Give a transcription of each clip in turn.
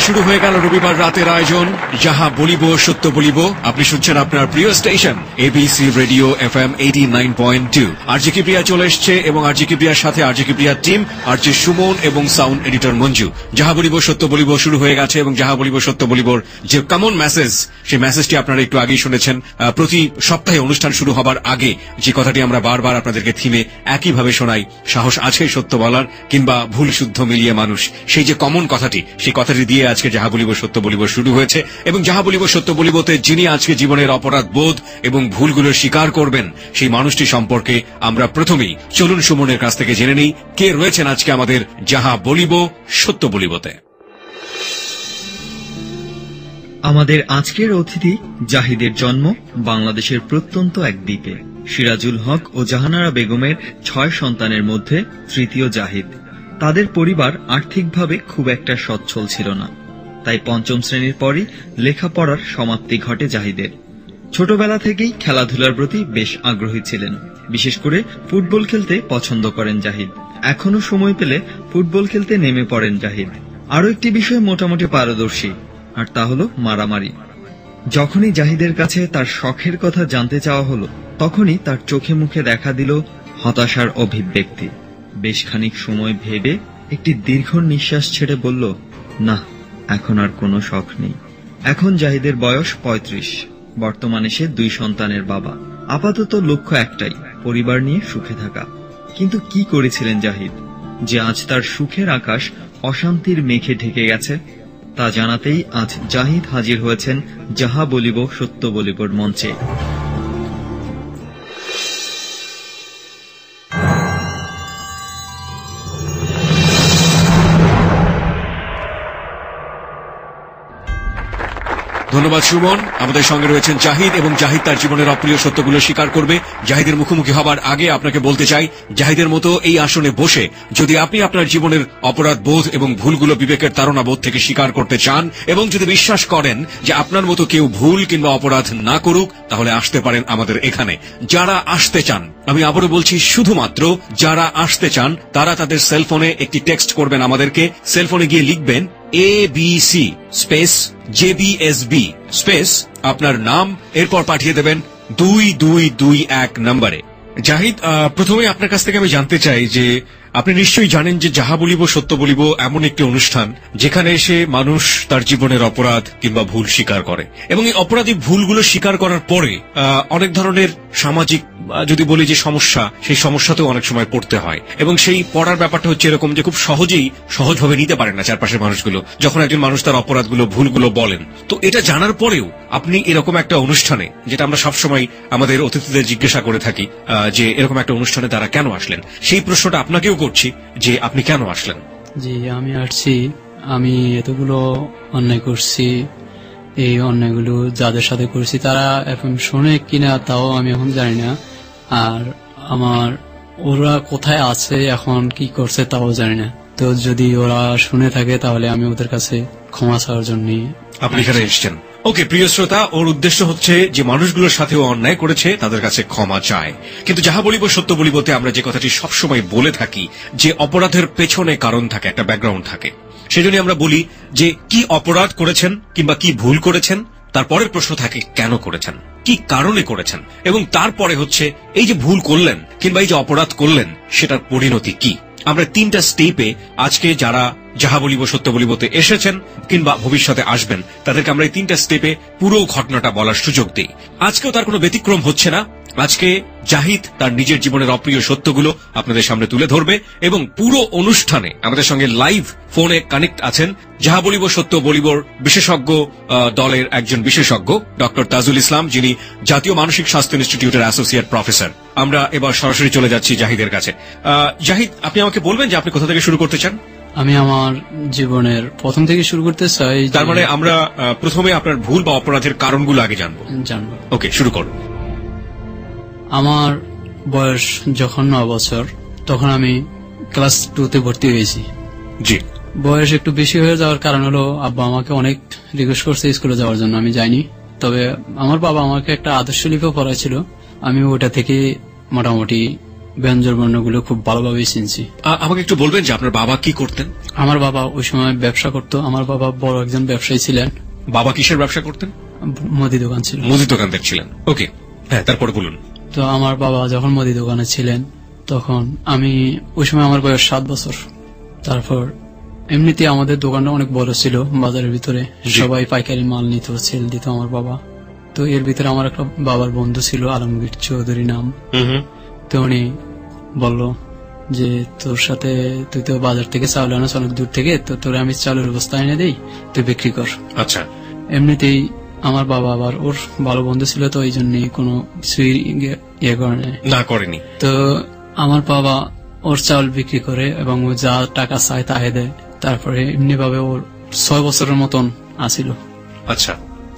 শুরু হয়ে গেল রবিবার রাতের আয়োজন যাহা বলিব সত্য বলিব। আপনি শুনছেন আপনার প্রিয় স্টেশন এবিসি রেডিও FM 89.2। আরজি কিবরিয়া চলে এসছে এবং আরজি কিবরিয়ার সাথে আরজি কিবরিয়ার টিম, আরজি সুমন এবং সাউন্ড এডিটর মঞ্জু। যাহা বলিব সত্য বলিব শুরু হয়ে গেছে এবং যাহা বলিব সত্য বলিবর যে কমন মেসেজ, সেই মেসেজটি আপনারা একটু আগেই শুনেছেন। প্রতি সপ্তাহে অনুষ্ঠান শুরু হবার আগে যে কথাটি আমরা বারবার আপনাদেরকে থিমে একইভাবে শোনাই, সাহস আছে সত্য বলার কিংবা ভুল শুদ্ধ মিলিয়ে মানুষ, সেই যে কমন কথাটি, সেই কথাটি দিয়ে আজকে যাহা বলিব সত্য বলিব শুরু হয়েছে। এবং যাহা বলিব সত্য বলিবতে যিনি আজকে জীবনের অপরাধ বোধ এবং ভুলগুলো স্বীকার করবেন, সেই মানুষটি সম্পর্কে আমরা প্রথমেই চলুন সুমনের কাছ থেকে জেনে নিই কে রয়েছেন আজকে আমাদের যাহা বলিব সত্য বলিবতে। আমাদের আজকের অতিথি জাহিদের জন্ম বাংলাদেশের প্রত্যন্ত এক দ্বীপে। সিরাজুল হক ও জাহানারা বেগমের 6 সন্তানের মধ্যে তৃতীয় জাহিদ। তাদের পরিবার আর্থিকভাবে খুব একটা সচ্ছল ছিল না, তাই 5ম শ্রেণীর পরই লেখাপড়ার সমাপ্তি ঘটে জাহিদের। ছোটবেলা থেকেই খেলাধুলার প্রতি বেশ আগ্রহী ছিলেন, বিশেষ করে ফুটবল খেলতে পছন্দ করেন জাহিদ। এখনো সময় পেলে ফুটবল খেলতে নেমে পড়েন জাহিদ। আরও একটি বিষয়ে মোটামুটি পারদর্শী, আর তা হলো মারামারি। যখনই জাহিদের কাছে তার শখের কথা জানতে চাওয়া হলো, তখনই তার চোখে মুখে দেখা দিল হতাশার অভিব্যক্তি। বেশ খানিক সময় ভেবে একটি দীর্ঘ নিঃশ্বাস ছেড়ে বলল, না, এখন আর কোনো শখ নেই। এখন জাহিদের বয়স 35। বর্তমানে সে 2 সন্তানের বাবা। আপাতত লক্ষ্য একটাই, পরিবার নিয়ে সুখে থাকা। কিন্তু কি করেছিলেন জাহিদ যে আজ তার সুখের আকাশ অশান্তির মেঘে ঢেকে গেছে? তা জানাতেই আজ জাহিদ হাজির হয়েছেন যাহা বলিব সত্য বলিবর মঞ্চে। ধন্যবাদ সুমন। আমাদের সঙ্গে রয়েছেন জাহিদ এবং জাহিদ তার জীবনের অপ্রিয় সত্যগুলো স্বীকার করবে। জাহিদের মুখোমুখি হবার আগে আপনাকে বলতে চাই, জাহিদের মতো এই আসনে বসে যদি আপনি আপনার জীবনের অপরাধ বোধ এবং ভুলগুলো বিবেকের তাড়না বোধ থেকে স্বীকার করতে চান এবং যদি বিশ্বাস করেন যে আপনার মতো কেউ ভুল কিংবা অপরাধ না করুক, তাহলে আসতে পারেন আমাদের এখানে। যারা আসতে চান, আমি আবারও বলছি, শুধুমাত্র যারা আসতে চান তারা তাদের সেলফোনে একটি টেক্সট করবেন আমাদেরকে। সেলফোনে গিয়ে লিখবেন ABC স্পেস JBSB স্পেস আপনার নাম, এরপর পাঠিয়ে দেবেন 2221 নম্বরে। জাহিদ, প্রথমে আপনার কাছ থেকে আমি জানতে চাই যে আপনি নিশ্চয়ই জানেন যে যাহা বলিব সত্য বলিব এমন একটি অনুষ্ঠান যেখানে এসে মানুষ তার জীবনের অপরাধ কিংবা ভুল স্বীকার করে এবং এই অপরাধী ভুলগুলো স্বীকার করার পরে অনেক ধরনের সামাজিক যদি বলি যে সমস্যা, সেই সমস্যাতেও অনেক সময় পড়তে হয় এবং সেই পড়ার ব্যাপারটা হচ্ছে এরকম যে খুব সহজভাবে নিতে পারেন না চারপাশের মানুষগুলো যখন একজন মানুষ তার অপরাধগুলো ভুলগুলো বলেন। তো এটা জানার পরেও আপনি এরকম একটা অনুষ্ঠানে, যেটা আমরা সবসময় আমাদের অতিথিদের জিজ্ঞাসা করে থাকি যে এরকম একটা অনুষ্ঠানে তারা কেন আসলেন, সেই প্রশ্নটা আপনাকেও করছি যে আপনি কেন আসলেন। জি, আমি আসছি, আমি এতগুলো অন্যায় করছি, এই অন্যায়গুলো যাদের সাথে করছি তারা এখন শোনে কিনা তাও আমি এখন জানি না, আর আমার ওরা কোথায় আছে এখন কি করছে তাও জানি না। তো যদি ওরা শুনে থাকে তাহলে আমি ওদের কাছে ক্ষমা চাওয়ার জন্য আপনি এখানে এসেছেন। ওকে প্রিয় শ্রোতা, ওর উদ্দেশ্য হচ্ছে যে মানুষগুলোর সাথেও অন্যায় করেছে তাদের কাছে ক্ষমা চায়। কিন্তু যাহা বলিব সত্য বলিবতে আমরা যে কথাটি সবসময় বলে থাকি যে অপরাধের পেছনে কারণ থাকে, একটা ব্যাকগ্রাউন্ড থাকে। সেজন্য আমরা বলি যে কি অপরাধ করেছেন কিংবা কি ভুল করেছেন, তারপরের প্রশ্ন থাকে কেন করেছেন, কি কারণে করেছেন, এবং তারপরে হচ্ছে এই যে ভুল করলেন কিংবা এই যে অপরাধ করলেন সেটার পরিণতি কি। আমরা 3টা স্টেপে আজকে যারা যাহা বলিব সত্য বলিবতে এসেছেন কিংবা ভবিষ্যতে আসবেন তাদেরকে আমরা এই 3টা স্টেপে পুরো ঘটনাটা বলার সুযোগ দিই। আজকেও তার কোনো ব্যতিক্রম হচ্ছে না। আজকে জাহিদ তার নিজের জীবনের অপ্রিয় সত্যগুলো আপনাদের সামনে তুলে ধরবে এবং পুরো অনুষ্ঠানে আমাদের সঙ্গে লাইভ ফোনে কানেক্ট আছেন যাহা বলিব সত্য বলিবর বিশেষজ্ঞ দলের একজন বিশেষজ্ঞ ডক্টর তাজুল ইসলাম, যিনি জাতীয় মানসিক স্বাস্থ্য ইনস্টিটিউটের অ্যাসোসিয়েট প্রফেসর। আমরা এবার সরাসরি চলে যাচ্ছি জাহিদের কাছে। জাহিদ, আপনি আমাকে বলবেন যে আপনি কোথা থেকে শুরু করতে চান? আমি আমার জীবনের প্রথম থেকে শুরু করতে চাই। তার মানে আমরা প্রথমে আপনার ভুল বা অপরাধের কারণগুলো আগে জানবো। ওকে, শুরু করুন। আমার বয়স যখন 9 বছর, তখন আমি ক্লাস 2তে ভর্তি হয়েছি। জি। বয়স একটু বেশি হয়ে যাওয়ার কারণ হলো আব্বা আমাকে অনেক রিকোয়েস্ট করছে স্কুলে যাওয়ার জন্য, আমি যাইনি। তবে আমার বাবা আমাকে একটা আদর্শ লিপি পড়াইছিল, আমি ওটা থেকে মোটামুটি ব্যঞ্জন বর্ণগুলো খুব ভালোভাবে চিনছি। আমাকে একটু বলবেন যে আপনার বাবা কি করতেন? আমার বাবা ওই সময় ব্যবসা করতো। আমার বাবা বড় একজন ব্যবসায়ী ছিলেন। বাবা কিসের ব্যবসা করতেন? মুদি দোকান ছিল। মুদি দোকানদার ছিলেন। ওকে, হ্যাঁ, তারপরে বলুন। তো আমার বাবা যখন মুদি দোকানে ছিলেন তখন আমি ওই সময় আমার বয়স 7 বছর। তারপর এমনিতে আমাদের দোকানটা অনেক বড় ছিল বাজারের ভিতরে, সবাই পাইকারি মাল নিত, সেল দিত আমার বাবা। তো এর ভিতরে আমার একটা বাবার বন্ধু ছিল আলমগীর চৌধুরী নাম। তো উনি বলল যে তোর সাথে, তুই তো বাজার থেকে চাউল আনাস অনেক দূর থেকে, তো তোর আমি চাউলের বস্তা এনে দেই, তুই বিক্রি কর। আচ্ছা। এমনিতেই আমার বাবা আবার ওর ভালো বন্ধু ছিল, তো এই জন্য কোনো কিছুই ইয়ে করে না করেনি। তো আমার বাবা ওর চাউল বিক্রি করে এবং ও যা টাকা চায় তাই দেয়। তারপরে এমনি ভাবে ওর 6 বছরের মতন আসিল। আচ্ছা।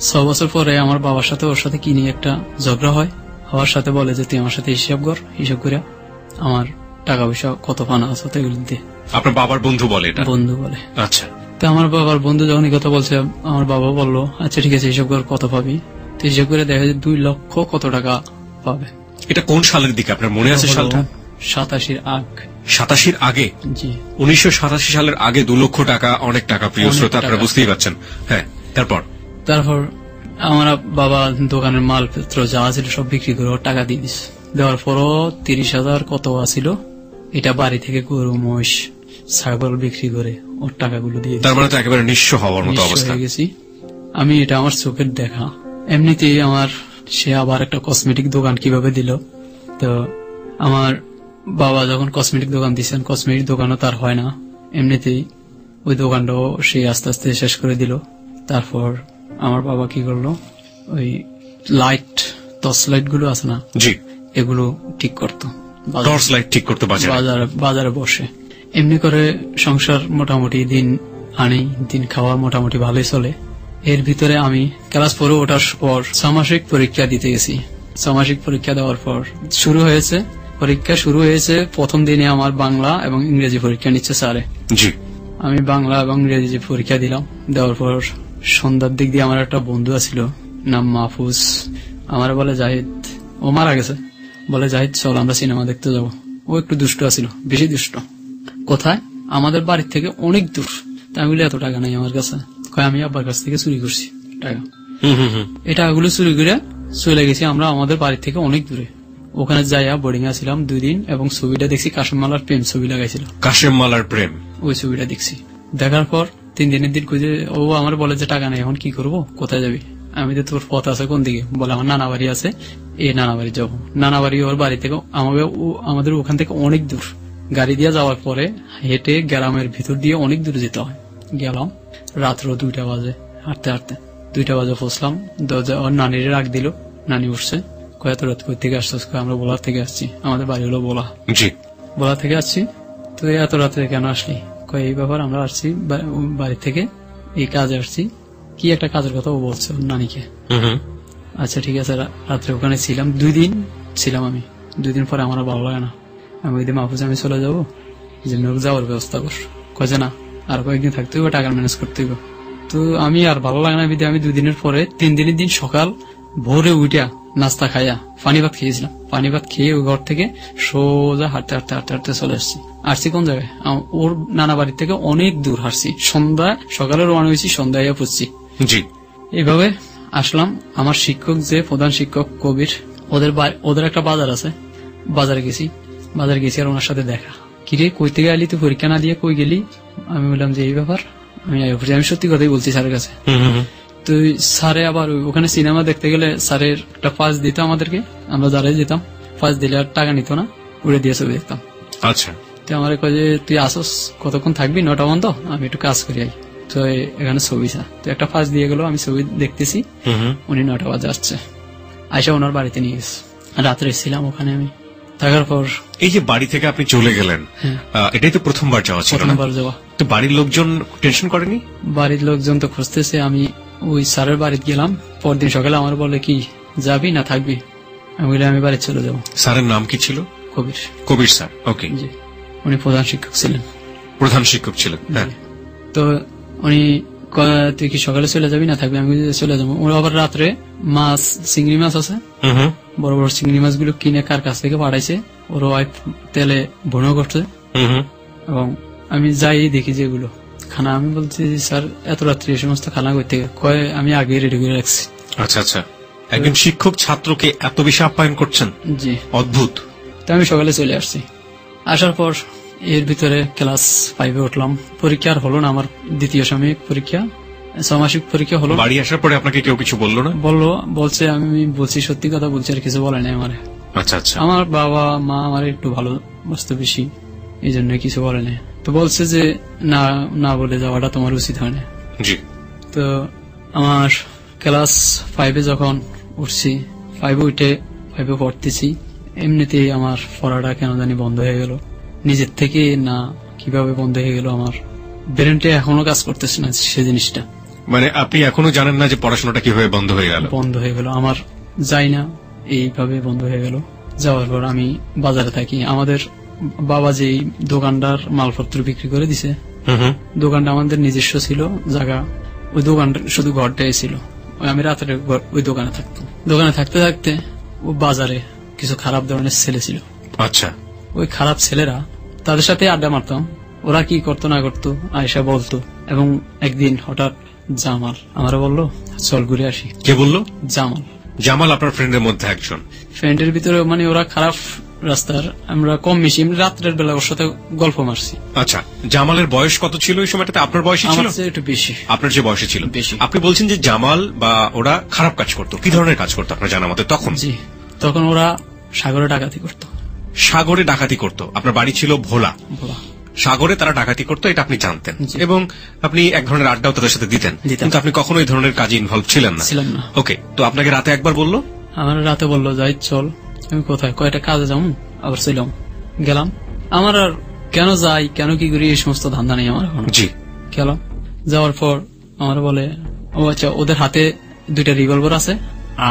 6 বছর পরে আমার বাবার সাথে ওর সাথে কি নিয়ে একটা ঝগড়া হয়। হওয়ার সাথে বলে যে তুই আমার সাথে হিসাব কর, হিসাব করে আমার টাকা পয়সা কত পানা আছে এগুলো দিয়ে। আপনার বাবার বন্ধু বলে এটা? বন্ধু বলে। আচ্ছা। তো আমার বাবার বন্ধু যখন এই কথা বলছে, আমার বাবা বললো আচ্ছা ঠিক আছে, হিসাব কর কত পাবি। তো হিসাব করে দেখা যায় 2 লক্ষ কত টাকা পাবে। এটা কোন সালের দিকে আপনার মনে আছে সালটা? 87 আগ। 87 আগে? জি। 1987 সালের আগে 2 লক্ষ টাকা অনেক টাকা, প্রিয় শ্রোতা, আপনারা বুঝতেই পারছেন। হ্যাঁ, তারপর আমার বাবা দোকানের মালপত্র যা ছিল সব বিক্রি করে ওর টাকা দিয়ে দিস। দেওয়ার পরও 30,000 কত আছিল, এটা বাড়ি থেকে গরু মহিষ ছাগল বিক্রি করে ওর টাকাগুলো দিয়ে। তার মানে তো একেবারে নিঃস্ব হওয়ার মতো অবস্থা। হয়ে গেছি আমি, এটা আমার চোখের দেখা। এমনিতেই আমার সে আবার একটা কসমেটিক দোকান কিভাবে দিল। তো আমার বাবা যখন কসমেটিক দোকান দিচ্ছেন, কসমেটিক দোকানও তার হয় না, এমনিতেই ওই দোকানটাও সে আস্তে আস্তে শেষ করে দিল। তারপর আমার বাবা কি করলো, ওই লাইট, টর্চ লাইট গুলো আছে না, জি, এগুলো ঠিক করতো। টর্চ লাইট ঠিক করতো বাজারে বসে। এমনি করে সংসার মোটামুটি দিন আনি, দিন খাওয়া মোটামুটি ভালোই চলে। এর ভিতরে আমি ক্লাস 4 ওঠার পর 6 মাসিক পরীক্ষা দিতে গেছি। 6 মাসিক পরীক্ষা দেওয়ার পর পরীক্ষা শুরু হয়েছে। প্রথম দিনে আমার বাংলা এবং ইংরেজি পরীক্ষা নিচ্ছে স্যারে। জি। আমি বাংলা এবং ইংরেজি পরীক্ষা দিলাম। দেওয়ার পর সন্ধ্যার দিক দিয়ে আমার একটা বন্ধু আছিল নাম মাহফুজ, আমার বলে জাহিদ, ও মারা গেছে, বলে জাহিদ চল আমরা সিনেমা দেখতে যাব। ও একটু দুষ্ট আছিল, বেশি দুষ্ট। কোথায়? আমাদের বাড়ির থেকে অনেক দূর। তাই বলে এত টাকা নাই আমার কাছে, আমি আব্বার কাছ থেকে চুরি করছি টাকা। এই টাকাগুলো চুরি করে চলে গেছি আমরা আমাদের বাড়ির থেকে অনেক দূরে। ওখানে যাইয়া বোর্ডিং এ ছিলাম 2 দিন এবং ছবিটা দেখছি, কাশেম মালার প্রেম ছবি লাগাইছিল। কাশেম মালার প্রেম, ওই ছবিটা দেখছি। দেখার পর 3 দিনের দিন খুঁজে ও আমার বলে যে টাকা নেই, এখন কি করবো, কোথায় যাবি? আমি তো তোর পথ আছে কোন দিকে? বলে আমার নানা বাড়ি আছে, এই নানা বাড়ি যাবো। নানা বাড়ি ওর বাড়ি থেকে আমাদের ওখান থেকে অনেক দূর। গাড়ি দিয়ে যাওয়ার পরে হেঁটে গ্রামের ভিতর দিয়ে অনেক দূর যেতে হয়। গেলাম, রাত্র 2টা বাজে, হাঁটতে হাঁটতে 2টা বাজে পৌঁছলাম। দরজা ওর নানির রাগ দিল, নানি উঠছে, কত রাত কই থেকে আসছিস? আমরা বোলা থেকে আসছি, আমাদের বাড়ি হলো বোলা। জি। বোলা থেকে আসছি। তো এত রাতে কেন আসলি? এই ব্যাপার, আমরা আসছি বাড়ি থেকে, এই কাজে আসছি। কি একটা কাজের কথা ও বলছে ওর নানিকে। আচ্ছা ঠিক আছে। রাত্রে ওখানে ছিলাম, 2 দিন ছিলাম আমি। 2 দিন পরে আমার ভালো লাগে না, আমি ওই দিন মাহফুজ আমি চলে যাবো, যে যাওয়ার ব্যবস্থা কর। কয়েছে না, আর কয়েকদিন থাকতে হইব, টাকা ম্যানেজ করতে হইব। তো আমি আর ভালো লাগে না, আমি 2 দিনের পরে 3 দিনের দিন সকাল ভোরে উঠা নাস্তা খাইয়া পানি ভাত খেয়েছিলাম। পানি ভাত খেয়ে ওই ঘর থেকে সোজা হাঁটতে হাঁটতে হাঁটতে হাঁটতে চলে আসছি। আসছি কোন জায়গায়? ওর নানা বাড়ির থেকে অনেক দূর হাঁটছি। সকালে রওনা হয়েছি, সন্ধ্যায় পড়ছি। জি। এইভাবে আসলাম। আমার শিক্ষক, যে প্রধান শিক্ষক কবির, ওদের একটা বাজার আছে, বাজারে গেছি আর ওনার সাথে দেখা। কিরে কই থেকে আলি তুই, পরীক্ষা না দিয়ে কই গেলি? আমি বললাম যে এই ব্যাপার, আমি সত্যি কথাই বলছি স্যারের কাছে। তো স্যারে আবার ওখানে সিনেমা দেখতে গেলে স্যারের একটা পাস দিত আমাদেরকে, আমরা যারাই যেতাম, পাস দিলে আর টাকা নিত না, উড়ে দিয়ে ছবি দেখতাম। আচ্ছা। তো আমার কয় যে তুই আসস, কতক্ষণ থাকবি? 9টা পর্যন্ত, আমি একটু কাজ করি আই। তো এখানে ছবি তো একটা পাস দিয়ে গেল, আমি ছবি দেখতেছি, উনি 9টা বাজে আসছে, আইসা ওনার বাড়িতে নিয়ে গেছে। রাত্রে ছিলাম ওখানে আমি। থাকার পর এই যে বাড়ি থেকে আপনি চলে গেলেন, এটাই তো প্রথমবার যাওয়া ছিল? প্রথমবার যাওয়া। তো বাড়ির লোকজন টেনশন করেনি? বাড়ির লোকজন তো খুঁজতেছে। আমি ওই স্যারের বাড়িতে গেলাম, পরদিন সকালে আমার বলে কি যাবি না থাকবি? আমি বললাম আমি বাড়ি চলে যাবো। স্যারের নাম কি ছিল? কবির স্যার। ওকে। জি, উনি প্রধান শিক্ষক ছিলেন। হ্যাঁ। তো উনি তুই কি সকালে চলে যাবি না থাকবি? আমি চলে যাবো। ওরা আবার রাত্রে মাছ, চিংড়ি মাছ আছে, বড় বড় চিংড়ি মাছগুলো কিনে কার কাছ থেকে পাঠাইছে, ওর ওয়াইফ তেলে ভুনো করছে, এবং আমি যাই দেখি যে এগুলো খানা। আমি বলছি স্যার এত রাত্রি এই সমস্ত খানা করতে কয় আমি আগে রেডি করে রাখছি। আচ্ছা আচ্ছা, একজন শিক্ষক ছাত্রকে এত বেশি আপ্যায়ন করছেন, জি অদ্ভুত। তো আমি সকালে চলে আসছি। আসার পর এর ভিতরে ক্লাস 5-এ উঠলাম। পরীক্ষা আর হলো না, আমার দ্বিতীয় সাময়িক পরীক্ষা, 6 মাসিক পরীক্ষা হলো। বাড়ি আসার পরে আপনাকে কেউ কিছু বললো না? বলছে, আমি বলছি সত্যি কথা বলছি, আর কিছু বলে নাই আমার। আচ্ছা আচ্ছা, আমার বাবা মা আমার একটু ভালো বস্তু বেশি, এই জন্য কিছু বলে নাই। তো বলছে যে না না বলে যাওয়াটা তোমার উচিত হয় না। জি। তো আমার ক্লাস 5-এ যখন উঠছি, 5-এ উঠে 5-এ পড়তেছি, এমনিতেই আমার পড়াটা কেন জানি বন্ধ হয়ে গেল নিজের থেকে, না কিভাবে বন্ধ হয়ে গেল। আমার ব্রেনটা এখনো কাজ করতেছে না সে জিনিসটা। মানে আপনি এখনো জানেন না যে পড়াশোনাটা কিভাবে বন্ধ হয়ে গেল? বন্ধ হয়ে গেল আমার, যাই না, এইভাবে বন্ধ হয়ে গেল। যাওয়ার পর আমি বাজারে থাকি। আমাদের বাবা যেই দোকানদার মালপত্র বিক্রি করে দিছে, দোকানটা আমাদের নিজস্ব ছিল জায়গা, ওই দোকানটা শুধু ঘরটাই ছিল। আমি রাতের ওই দোকানে থাকতাম। দোকানে থাকতে থাকতে ও বাজারে কিছু খারাপ ধরনের ছেলে ছিল। আচ্ছা। ওই খারাপ ছেলেরা, তাদের সাথে আড্ডা মারতাম। ওরা কি করতো না করতো আয়েশা বলতো। এবং একদিন হঠাৎ জামাল আমার বললো চল ঘুরে আসি। কে বললো? জামাল। জামাল আপনার ফ্রেন্ডের মধ্যে একজন? ফ্রেন্ডের ভিতরে মানে ওরা খারাপ রাস্তার, আমরা কম বেশি রাত্রের বেলা ওর সাথে গল্প মারছি। আচ্ছা, জামালের বয়স কত ছিল ওই সময়টাতে? আপনার বয়সী ছিল? আমার চেয়ে একটু বেশি। আপনার যে বয়সে ছিল বেশি। আপনি বলছেন যে জামাল বা ওরা খারাপ কাজ করতো, কি ধরনের কাজ করতো আপনার জানা মতে তখন? জি, তখন ওরা সাগরে ডাকাতি করতো। সাগরে ডাকাতি করতো? আপনার বাড়ি ছিল ভোলা, ভোলা। সাগরে তারা ডাকাতি করতো, এটা আপনি জানতেন, এবং আপনি এক ধরনের আড্ডাও তাদের সাথে দিতেন, কিন্তু আপনি কখনো এই ধরনের কাজে ইনভলভ ছিলেন না? ছিলাম না। ওকে, তো আপনাকে রাতে একবার বললো? আমার রাতে বললো যাই চল। আমি কোথায়? কয়টা কাজে যাবো। আবার ছিলাম, গেলাম। আমার আর কেন যাই কেন কি করি এই সমস্ত ধান্দা নেই আমার এখন। জি। গেলাম, যাওয়ার পর আমার বলে ও আচ্ছা ওদের হাতে 2টা রিভলভার আছে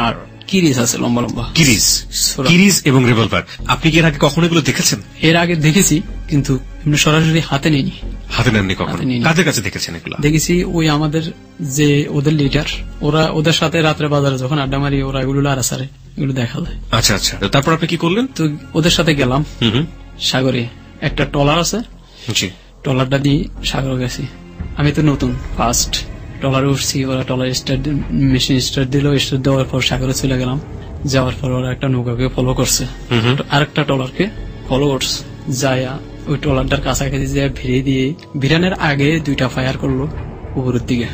আর কিরিজ আছে লম্বা লম্বা। কিরিজ? কিরিজ এবং রিভলভার, আপনি কি এর আগে কখনো এগুলো দেখেছেন? এর আগে দেখেছি, কিন্তু এমনি সরাসরি হাতে নেইনি। হাতে নেননি কখনো? হাতে নিইনি। কাদের কাছে দেখেছেন এগুলো? দেখেছি ওই আমাদের যে ওদের লিডার, ওরা ওদের সাথে রাত্রে বাজারে যখন আড্ডা মারি ওরা এগুলো লাড়াছাড়ে, এগুলো দেখা যায়। আচ্ছা আচ্ছা, তো তারপর আপনি কি করলেন? তো ওদের সাথে গেলাম হুম। সাগরে। একটা ট্রলার আছে, জি। ট্রলারটা দিয়ে সাগরে গেছি। আমি তো নতুন ফার্স্ট ট্রলারে উঠছি। ওরা ট্রলার মেশিন স্টার্ট দিল, স্টার্ট দেওয়ার পর সাগরে চলে গেলাম। যাওয়ার পর ওরা একটা নৌকাকে ফলো করছে, আরেকটা ট্রলারকে ফলো করছে। যায়া ওই ট্রলারটার কাছাকাছি যে ভিড়ে দিয়ে ভিড়ানের আগে 2টা ফায়ার করলো উপরের দিকে।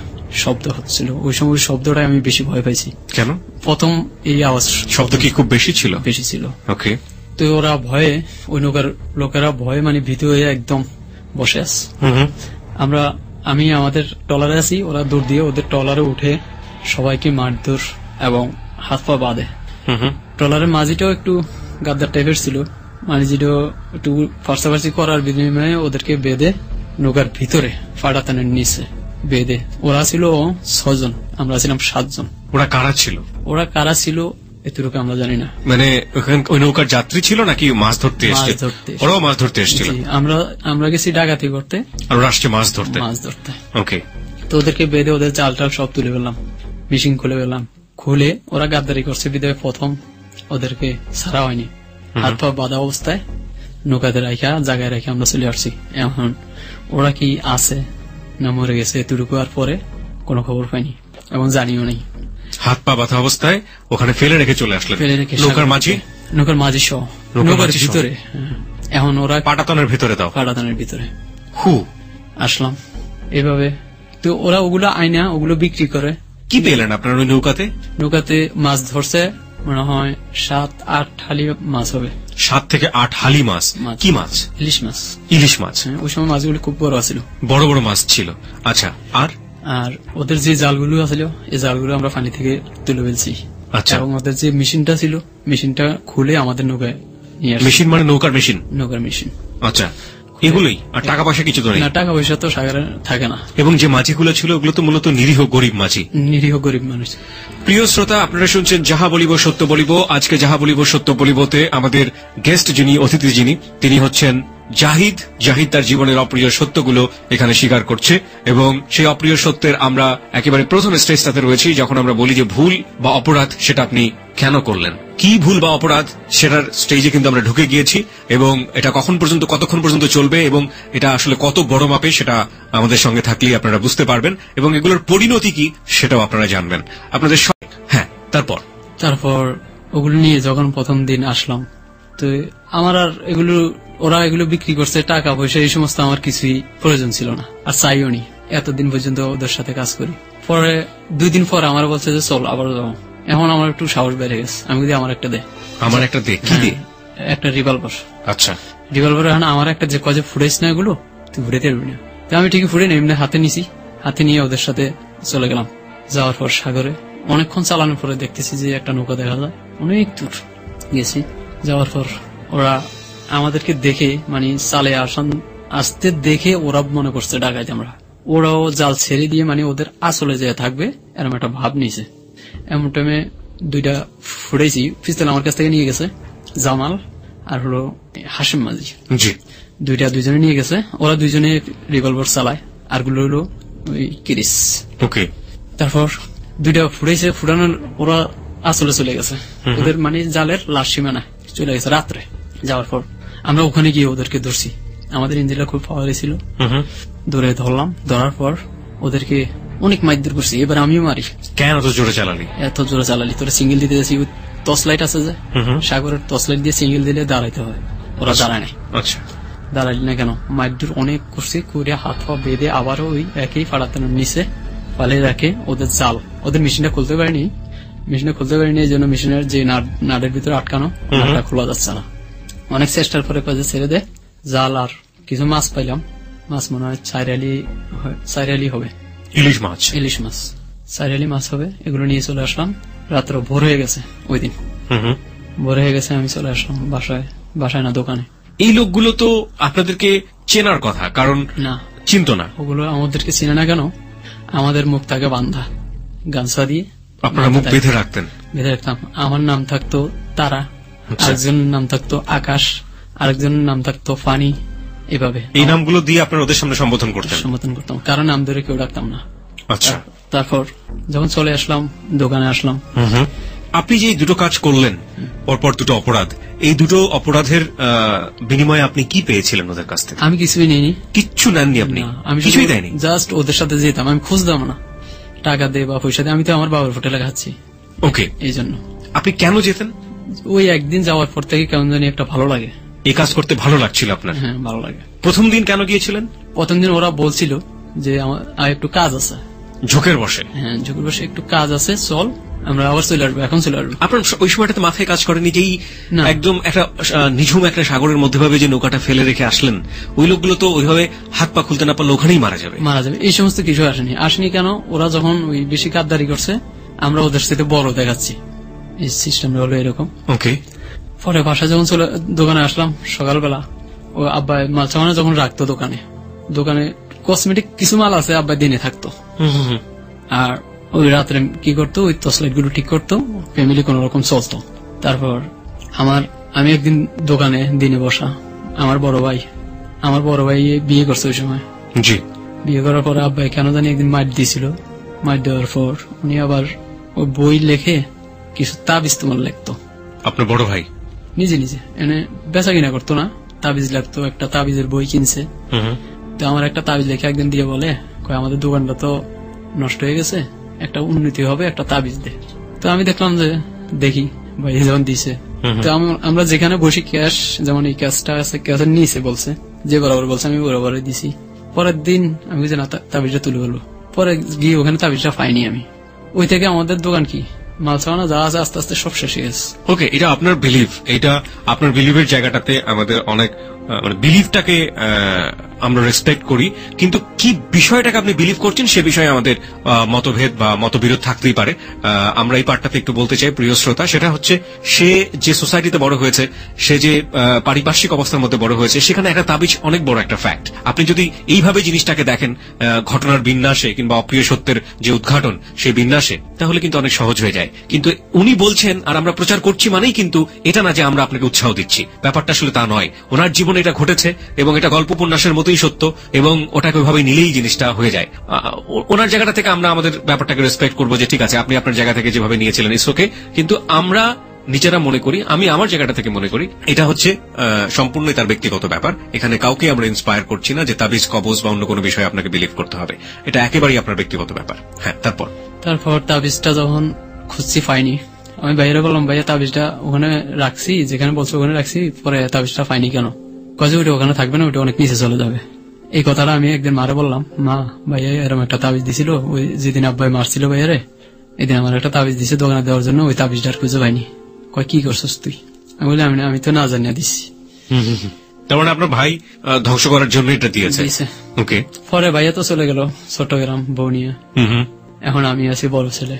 শব্দ হচ্ছিল, ওই সময় শব্দটাই আমি বেশি ভয় পাইছি। কেন? প্রথম এই আওয়াজ শব্দ কি খুব বেশি ছিল? বেশি ছিল। ওকে। তো ওরা ভয়ে, ওই নৌকার লোকেরা ভয়ে মানে ভীত হয়ে একদম বসে আছে। আমি আমাদের ট্রলারে আছি, ওরা দৌড় দিয়ে ওদের ট্রলারে উঠে সবাইকে মারধর এবং হাত পা বাঁধে। ট্রলারের মাঝিটাও একটু গাদ্দার টাইপের ছিল, মাঝিটাও একটু ফার্সাফার্সি করার বিনিময়ে ওদেরকে বেঁধে নৌকার ভিতরে ফাটাতানের নিচে বেঁধে। ওরা ছিল 6 জন, আমরা ছিলাম 7 জন। ওরা কারা ছিল? ওরা কারা ছিল এতটুকু আমরা জানি না। মানে ওই নৌকার যাত্রী ছিল নাকি মাছ ধরতে এসেছে? ওরাও মাছ ধরতে এসেছিল? আমরা গেছি ডাকাতি করতে, আর ওরা আসছে মাছ ধরতে। ওকে। তো ওদেরকে বেঁধে ওদের চাল টাল সব তুলে ফেললাম, মেশিন খুলে ফেললাম। খুলে ওরা গাদ্দারি করছে বিদায় প্রথম ওদেরকে ছাড়া হয়নি, হাত পা বাঁধা অবস্থায় নৌকাতে রাখা জায়গায় রেখে আমরা চলে আসছি। এখন ওরা কি আছে না মরে গেছে এতটুকু আর পরে কোনো খবর পাইনি এবং জানিও নেই। হাত পা বাঁধা অবস্থায় ওখানে ফেলে রেখে চলে আসলেন? নৌকার মাঝি সহ নৌকার ভিতরে। এখন ওরা পাটাতনের ভিতরে দাও? পাটাতনের ভিতরে আসলাম এভাবে। তো ওরা ওগুলো আয়না ওগুলো বিক্রি করে। কি পেলেন আপনার ওই নৌকাতে? নৌকাতে মাছ ধরছে মনে হয় 7-8 হালি মাছ হবে। 7 থেকে 8 হালি মাছ? কি মাছ? ইলিশ মাছ। ইলিশ মাছ? ওই সময় মাছগুলো খুব বড় ছিল, বড় বড় মাছ ছিল। আচ্ছা, আর ওদের যে জালগুলো আছিল এই জালগুলো আমরা পানি থেকে তুলে ফেলছি। আচ্ছা। এবং ওদের যে মেশিনটা ছিল মেশিনটা খুলে আমাদের নৌকায় নিয়ে আসছি। মেশিন মানে নৌকার মেশিন? নৌকার মেশিন। আচ্ছা, এগুলোই? আর টাকা পয়সা কিছু তো নেই? না, টাকা পয়সা তো সাগরে থাকে না। এবং যে মাঝিগুলো ছিল ওগুলো তো মূলত নিরীহ গরিব মাঝি। নিরীহ গরিব মানুষ। প্রিয় শ্রোতা, আপনারা শুনছেন যাহা বলিব সত্য বলিব। আজকে যাহা বলিব সত্য বলিবতে আমাদের গেস্ট যিনি, অতিথি যিনি, তিনি হচ্ছেন জাহিদ তার জীবনের অপ্রিয় সত্যগুলো এখানে স্বীকার করছে এবং সেই অপ্রিয় সত্যের আমরা একেবারে প্রথম স্টেজটাতে রয়েছি, যখন আমরা বলি যে ভুল বা অপরাধ সেটা আপনি কেন করলেন, কি ভুল বা অপরাধ সেটার স্টেজে কিন্তু আমরা ঢুকে গিয়েছি এবং এটা কতক্ষণ পর্যন্ত চলবে এবং এটা আসলে কত বড় মাপে সেটা আমাদের সঙ্গে থাকলেই আপনারা বুঝতে পারবেন এবং এগুলোর পরিণতি কি সেটাও আপনারা জানবেন আপনাদের। হ্যাঁ, তারপর ওগুলো নিয়ে যখন প্রথম দিন আসলাম, তো আমার আর ওরা এগুলো বিক্রি করছে, টাকা পয়সা এই সমস্ত আমার কিছুই প্রয়োজন ছিল না, আর চাইও নি। এতদিন পর্যন্ত ওদের সাথে কাজ করি, পরে 2 দিন পর আমার বলছে যে চল আবার যাও। এখন আমার একটু সাহস বেড়ে গেছে, আমি যদি আমার একটা দে একটা রিভলভার। আচ্ছা, রিভলভার এখন আমার একটা যে কজে ফুটেছ না এগুলো, তুই ফুটাতে পারবি না। তো আমি ঠিকই ফুটে এমনি হাতে নিছি, হাতে নিয়ে ওদের সাথে চলে গেলাম। যাওয়ার পর সাগরে অনেকক্ষণ চালানোর পরে দেখতেছি যে একটা নৌকা দেখা যায়, অনেক দূর গেছি। যাওয়ার পর ওরা আমাদেরকে দেখে মানে চালে আসতে দেখে ওরা মনে করছে ডাকাইতে আমরা, ওরাও জাল ছেড়ে দিয়ে মানে ওদের আসলে যে থাকবে এরকম একটা ভাব নিয়েছে। এমন টাইমে 2টা ফুটেছি, পিস্তল আমার কাছ থেকে নিয়ে গেছে জামাল আর হলো হাসিম মাঝি, দুজনে নিয়ে গেছে। ওরা 2জনে রিভলভার চালায়, আর গুলো হলো ওই কিরিস। ওকে, তারপর 2টা ফুটেছে, ফুটানোর ওরা আসলে চলে গেছে, ওদের মানে জালের লাশ সীমানা চলে গেছে। রাত্রে যাওয়ার পর আমরা ওখানে গিয়ে ওদেরকে ধরছি, আমাদের ইঞ্জিনটা খুব পাওয়ারে ছিল, ধরার পর ওদেরকে অনেক মাইর করছি। এবার আমিও মারি। কেন এত জোরে চালালি? তোরা সিঙ্গেল দিতে যাচ্ছি, টর্চ লাইট আছে যে সাগরের টর্চ লাইট দিয়ে সিঙ্গেল দিলে দাঁড়াইতে হয়, ওরা দাঁড়ায় নাই। আচ্ছা, দাঁড়াইলি না কেন? মাইর অনেক করছি, করে হাত পা বেঁধে আবারও ওই একই ফাড়াতে নিচে পালে রাখে। ওদের জাল, ওদের মেশিনটা খুলতে পারিনি, এই জন্য মেশিনের যে নাটের ভিতরে আটকানো, নাটটা খোলা যাচ্ছে না। অনেক চেষ্টার পরে কাজে ছেড়ে দে জাল, আর কিছু মাছ পাইলাম। মাছ মনে হয় 4 আলি হবে, ইলিশ মাছ 4 আলি মাছ হবে। এগুলো নিয়ে চলে আসলাম। রাত্র ভোর হয়ে গেছে, ওই দিন ভোর হয়ে গেছে। আমি চলে আসলাম বাসায় না দোকানে। এই লোকগুলো তো আপনাদেরকে চেনার কথা, কারণ না চিনতো না। ওগুলো আমাদেরকে চিনে না কেন? আমাদের মুখ থাকে বান্ধা গামছা দিয়ে, আপনারা মুখ বেঁধে রাখতাম। আমার নাম থাকতো তারা, আরেকজনের নাম থাকতো আকাশ, আরেকজনের নাম থাকতো ফানি। এভাবে এই নামগুলো দিয়ে আপনারা ওদের সামনে সম্বোধন করতাম, কারণ নাম ধরে কেউ ডাকতাম না। আচ্ছা, তারপর যখন চলে আসলাম দোকানে আসলাম। আপনি যে 2টো কাজ করলেন, পরপর 2টো অপরাধ, এই 2টো অপরাধের বিনিময়ে আপনি কি পেয়েছিলেন ওদের কাছ থেকে? আমি কিছুই নিইনি। কিচ্ছু নেননি আপনি? আমি কিছুই দেয়নি, জাস্ট ওদের সাথে যেতাম। আমি খুঁজতাম না টাকা দে বা পয়সা দে, আমি তো আমার বাবার হোটেলে খাচ্ছি। ওকে, এই জন্য। আপনি কেন যেতেন? ওই একদিন যাওয়ার পর থেকে কেমন জানি একটা ভালো লাগে। এই কাজ করতে ভালো লাগছিল আপনার? হ্যাঁ, ভালো লাগে। প্রথম দিন কেন গিয়েছিলেন? প্রথম দিন ওরা বলছিল যে আমার একটু কাজ আছে, ঝোঁকের বসে। হ্যাঁ, ঝোঁকের বসে একটু কাজ আছে, চল আমরা আবার চলে আসবো, এখন চলে আসবো। আপনার ওই সময়টাতে মাথায় কাজ করেনি যে একদম একটা নিঝুম একটা সাগরের মধ্যে ভাবে যে নৌকাটা ফেলে রেখে আসলেন, ওই লোকগুলো তো ওইভাবে হাত পা খুলতে না পারলে ওখানেই মারা যাবে। এই সমস্ত কিছু আসেনি কেন? ওরা যখন ওই বেশি কাদদারি করছে, আমরা ওদের সাথে বড় দেখাচ্ছি। এই সিস্টেমটা হলো এরকম। ওকে, পরে বাসায় যখন দোকানে আসলাম সকালবেলা, ও আব্বা মাল সামানা যখন রাখতো দোকানে কসমেটিক কিছু মাল আছে, আব্বা দিনে থাকতো। আর ওই রাত্রে কি করতো, ওই টর্চলাইট গুলো ঠিক করতো, ফ্যামিলি কোন রকম চলতো। তারপর আমি একদিন দোকানে দিনে বসা, আমার বড় ভাই বিয়ে করছে ওই সময়। বিয়ে করার পরে আব্বাই কেন জানি একদিন মাইট দিয়েছিল। মাইট দেওয়ার পর উনি আবার ওই বই লেখে কিছু তাবিজ তোমার লিখতো। আপনার বড় ভাই নিজে এনে বেচা কিনা করতো না, তাবিজ লাগতো। একটা তাবিজের বই কিনছে, তো আমার একটা তাবিজ লেখে একদিন দিয়ে বলে, আমাদের দোকানটা তো নষ্ট হয়ে গেছে, একটা উন্নতি হবে, একটা তাবিজ দে। তো আমি দেখলাম যে দেখি ভাই যখন দিছে, তো আমরা যেখানে বসি ক্যাশ, যেমন এই ক্যাশটা আছে, ক্যাশের নিচে বলছে যে বরাবর বলছে, আমি বরাবর দিছি। পরের দিন আমি যে না তাবিজটা তুলে গেল, পরে গিয়ে ওখানে তাবিজটা পাইনি আমি। ওই থেকে আমাদের দোকান কি মাল ছাড়ানো যা আছে আস্তে আস্তে সব শেষ হয়ে গেছে। ওকে, এটা আপনার বিলিভ, এটা আপনার বিলিভের জায়গাটাতে আমাদের অনেক মানে বিলিভটাকে আমরা রেসপেক্ট করি, কিন্তু কি বিষয়টাকে আপনি বিলিভ করছেন সে বিষয়ে আমাদের মতভেদ বা মতবিরোধ থাকতেই পারে। আমরা এই পার্টটাতে একটু বলতে চাই প্রিয় শ্রোতা, সেটা হচ্ছে সে যে সোসাইটিতে বড় হয়েছে, সে যে পারিপার্শ্বিক অবস্থার মধ্যে বড় হয়েছে, সেখানে একটা তাবিজ অনেক বড় একটা ফ্যাক্ট। আপনি যদি এইভাবে জিনিসটাকে দেখেন ঘটনার বিন্যাসে কিংবা অপ্রিয় সত্যের যে উদ্ঘাটন সেই বিন্যাসে, তাহলে কিন্তু অনেক সহজ হয়ে যায়। কিন্তু উনি বলছেন আর আমরা প্রচার করছি মানেই কিন্তু এটা না যে আমরা আপনাকে উৎসাহ দিচ্ছি, ব্যাপারটা আসলে তা নয়। ওনার জীবনে এটা ঘটেছে এবং এটা গল্প উপন্যাসের মতোই সত্য, এবং ওটাকে ওইভাবে নিলেই জিনিসটা হয়ে যায়। ওনার জায়গাটা থেকে আমরা আমাদের ব্যাপারটাকে রেসপেক্ট করবো যে ঠিক আছে আপনি আপনার জায়গা থেকে যেভাবে নিয়েছিলেন ইটস ওকে, কিন্তু আমরা নিজেরা মনে করি, আমি আমার জায়গাটা থেকে মনে করি এটা হচ্ছে সম্পূর্ণই তার ব্যক্তিগত ব্যাপার। এখানে কাউকে আমরা ইন্সপায়ার করছি না যে তাবিজ কবজ বা অন্য কোনো বিষয়ে আপনাকে বিলিভ করতে হবে, এটা একেবারেই আপনার ব্যক্তিগত ব্যাপার। হ্যাঁ, তারপর তাবিজটা যখন খুঁজছি পাইনি, আমি বাইরে বললাম ভাইয়া তাবিজটা ওখানে রাখছি, যেখানে বলছো ওখানে রাখছি, পরে তাবিজটা পাইনি কেন? কাজে ওইটা ওখানে থাকবে না, ওইটা অনেক নিচে চলে যাবে। এই কথাটা আমি একদিন মারে বললাম, মা ভাইয়া এরকম একটা তাবিজ দিছিল, ওই যেদিন আব্বাই মারছিল ভাইয়ারে, এদিন আমার একটা তাবিজ দিছে দোকানে দেওয়ার জন্য, ওই তাবিজটা খুঁজে পাইনি। কয় কি করছিস তুই? আমি বলি আমি তো না জানিয়ে দিছি। তার মানে আপনার ভাই ধ্বংস করার জন্য এটা দিয়েছে। ওকে। পরে ভাইয়া তো চলে গেল চট্টগ্রাম বউ নিয়ে, এখন আমি আছি বড় ছেলে।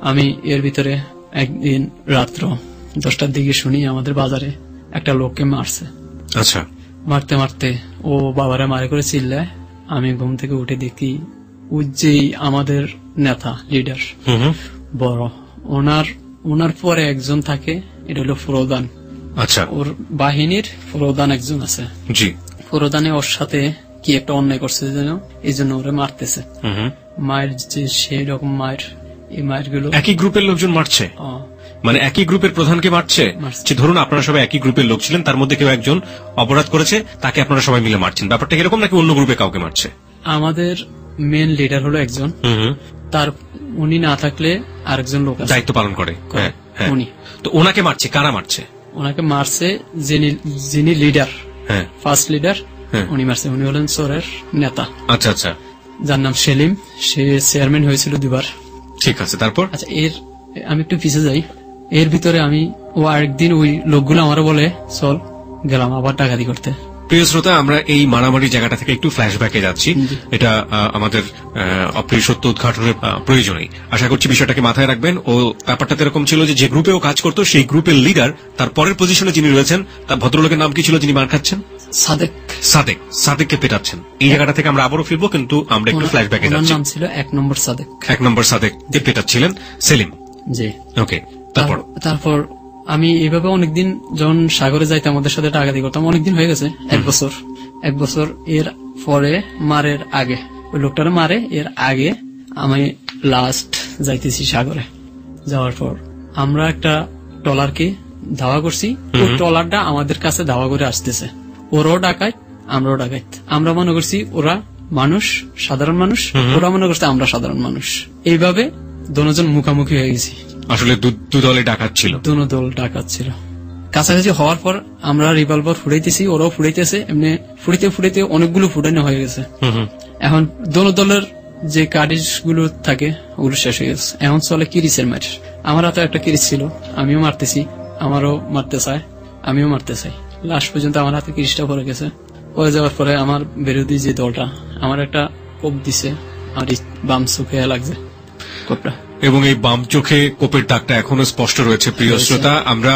আমি এর ভিতরে একদিন রাত্র 10টার দিকে শুনি আমাদের বাজারে একটা লোককে মারছে। আচ্ছা। মারতে মারতে ও বাবারে মারে করে চিল্লায়। আমি ঘুম থেকে উঠে দেখি ওই যেই আমাদের নেতা লিডার বড়, ওনার পরে একজন থাকে, এটা হলো প্রধান। আচ্ছা। ওর বাহিনীর প্রধান একজন আছে। জি। প্রধানে ওর সাথে কি একটা অন্যায় করছে যেন, এই জন্য ওরা মারতেছে। মায়ের যে সেই রকম মায়ের, এই মায়ের গুলো একই গ্রুপের লোকজন মারছে, মানে একই গ্রুপের প্রধানকে মারছে। ধরুন আপনারা সবাই একই গ্রুপের লোক ছিলেন, তার মধ্যে কেউ একজন অপরাধ করেছে, তাকে আপনারা সবাই মিলে মারছেন, ব্যাপারটা এরকম নাকি অন্য গ্রুপে কাউকে মারছে? আমাদের মেন লিডার হলো একজন, তার উনি না থাকলে আরেকজন লোক দায়িত্ব পালন করে উনি। তো ওনাকে মারছে, কারা মারছে? ওনাকে মারছে যিনি লিডার, ফার্স্ট লিডার, উনি মারছে। উনি হলেন চোরের নেতা। আচ্ছা আচ্ছা। যার নাম সেলিম, সে চেয়ারম্যান হয়েছিল 2 বার। ঠিক আছে, তারপর? আচ্ছা, আমি একটু পিছিয়ে যাই। এর ভিতরে ও আরেকদিন ওই লোকগুলো আমারও বলে চল, গেলাম আবার ডাকাতি করতে। প্রিয় শ্রোতা, আমরা এই মারামারি জায়গাটা থেকে একটু ফ্ল্যাশব্যাকে যাচ্ছি, এটা আমাদের অপ্রিয় সত্য উদ্ঘাটনের প্রয়োজনেই। আশা করছি বিষয়টাকে মাথায় রাখবেন। ও ব্যাপারটা এরকম ছিল যে গ্রুপে ও কাজ করতো, সেই গ্রুপের লিডার, তার পরের পজিশনে যিনি রয়েছেন, তার ভদ্রলোকের নাম কি ছিল যিনি মার খাচ্ছেন? সাদেককে পেটাচ্ছেন। এই জায়গাটা থেকে আমরা আবারও ফিরবো, কিন্তু আমরা একটু ফ্ল্যাশব্যাকে যাচ্ছি। নাম ছিল 1 নম্বর সাদেক। 1 নম্বর সাদেক যে পেটাচ্ছিলেন সেলিম। জি। ওকে, তারপর আমি এইভাবে অনেকদিন যখন সাগরে যাইতাম, আমাদের সাথে ডাকাতি করতাম, অনেকদিন হয়ে গেছে, 1 বছর। এর পরে মারের আগে, ওই লোকটারে মারে এর আগে আমি লাস্ট যাইতেছি সাগরে। যাওয়ার পর আমরা একটা ট্রলারকে ধাওয়া করছি, ওই ট্রলারটা আমাদের কাছে ধাওয়া করে আসতেছে। ওরাও ডাকাত, আমরাও ডাকাত। আমরা মনে করছি ওরা মানুষ, সাধারণ মানুষ, ওরা মনে করছে আমরা সাধারণ মানুষ। এইভাবে দুজন মুখামুখি হয়ে গেছি। আসলে দু দলে ডাকাত ছিল, দুনো দল ডাকাত ছিল। কাছাকাছি হওয়ার পর আমরা রিভলভার ফুটাইতেছি, ওরাও ফুটাইতেছে। এমনি ফুটাইতে ফুটাইতে অনেকগুলো ফুটানো হয়ে গেছে। এখন দুনো দলের যে কার্ডিজ গুলো থাকে ওগুলো শেষ হয়ে গেছে। এখন চলে কিরিচের ম্যাচ। আমার হাতে একটা কিরিচ ছিল, আমিও মারতেছি, আমারও মারতে চায়, আমিও মারতে চাই। লাস্ট পর্যন্ত আমার হাতে কিরিচটা পড়ে গেছে। পরে যাওয়ার পরে আমার বিরোধী যে দলটা আমার একটা কোপ দিছে, আমার বাম চোখে লাগছে কোপটা, এবং এই বাম চোখে কোপের দাগটা এখনো স্পষ্ট রয়েছে। প্রিয় শ্রোতা, আমরা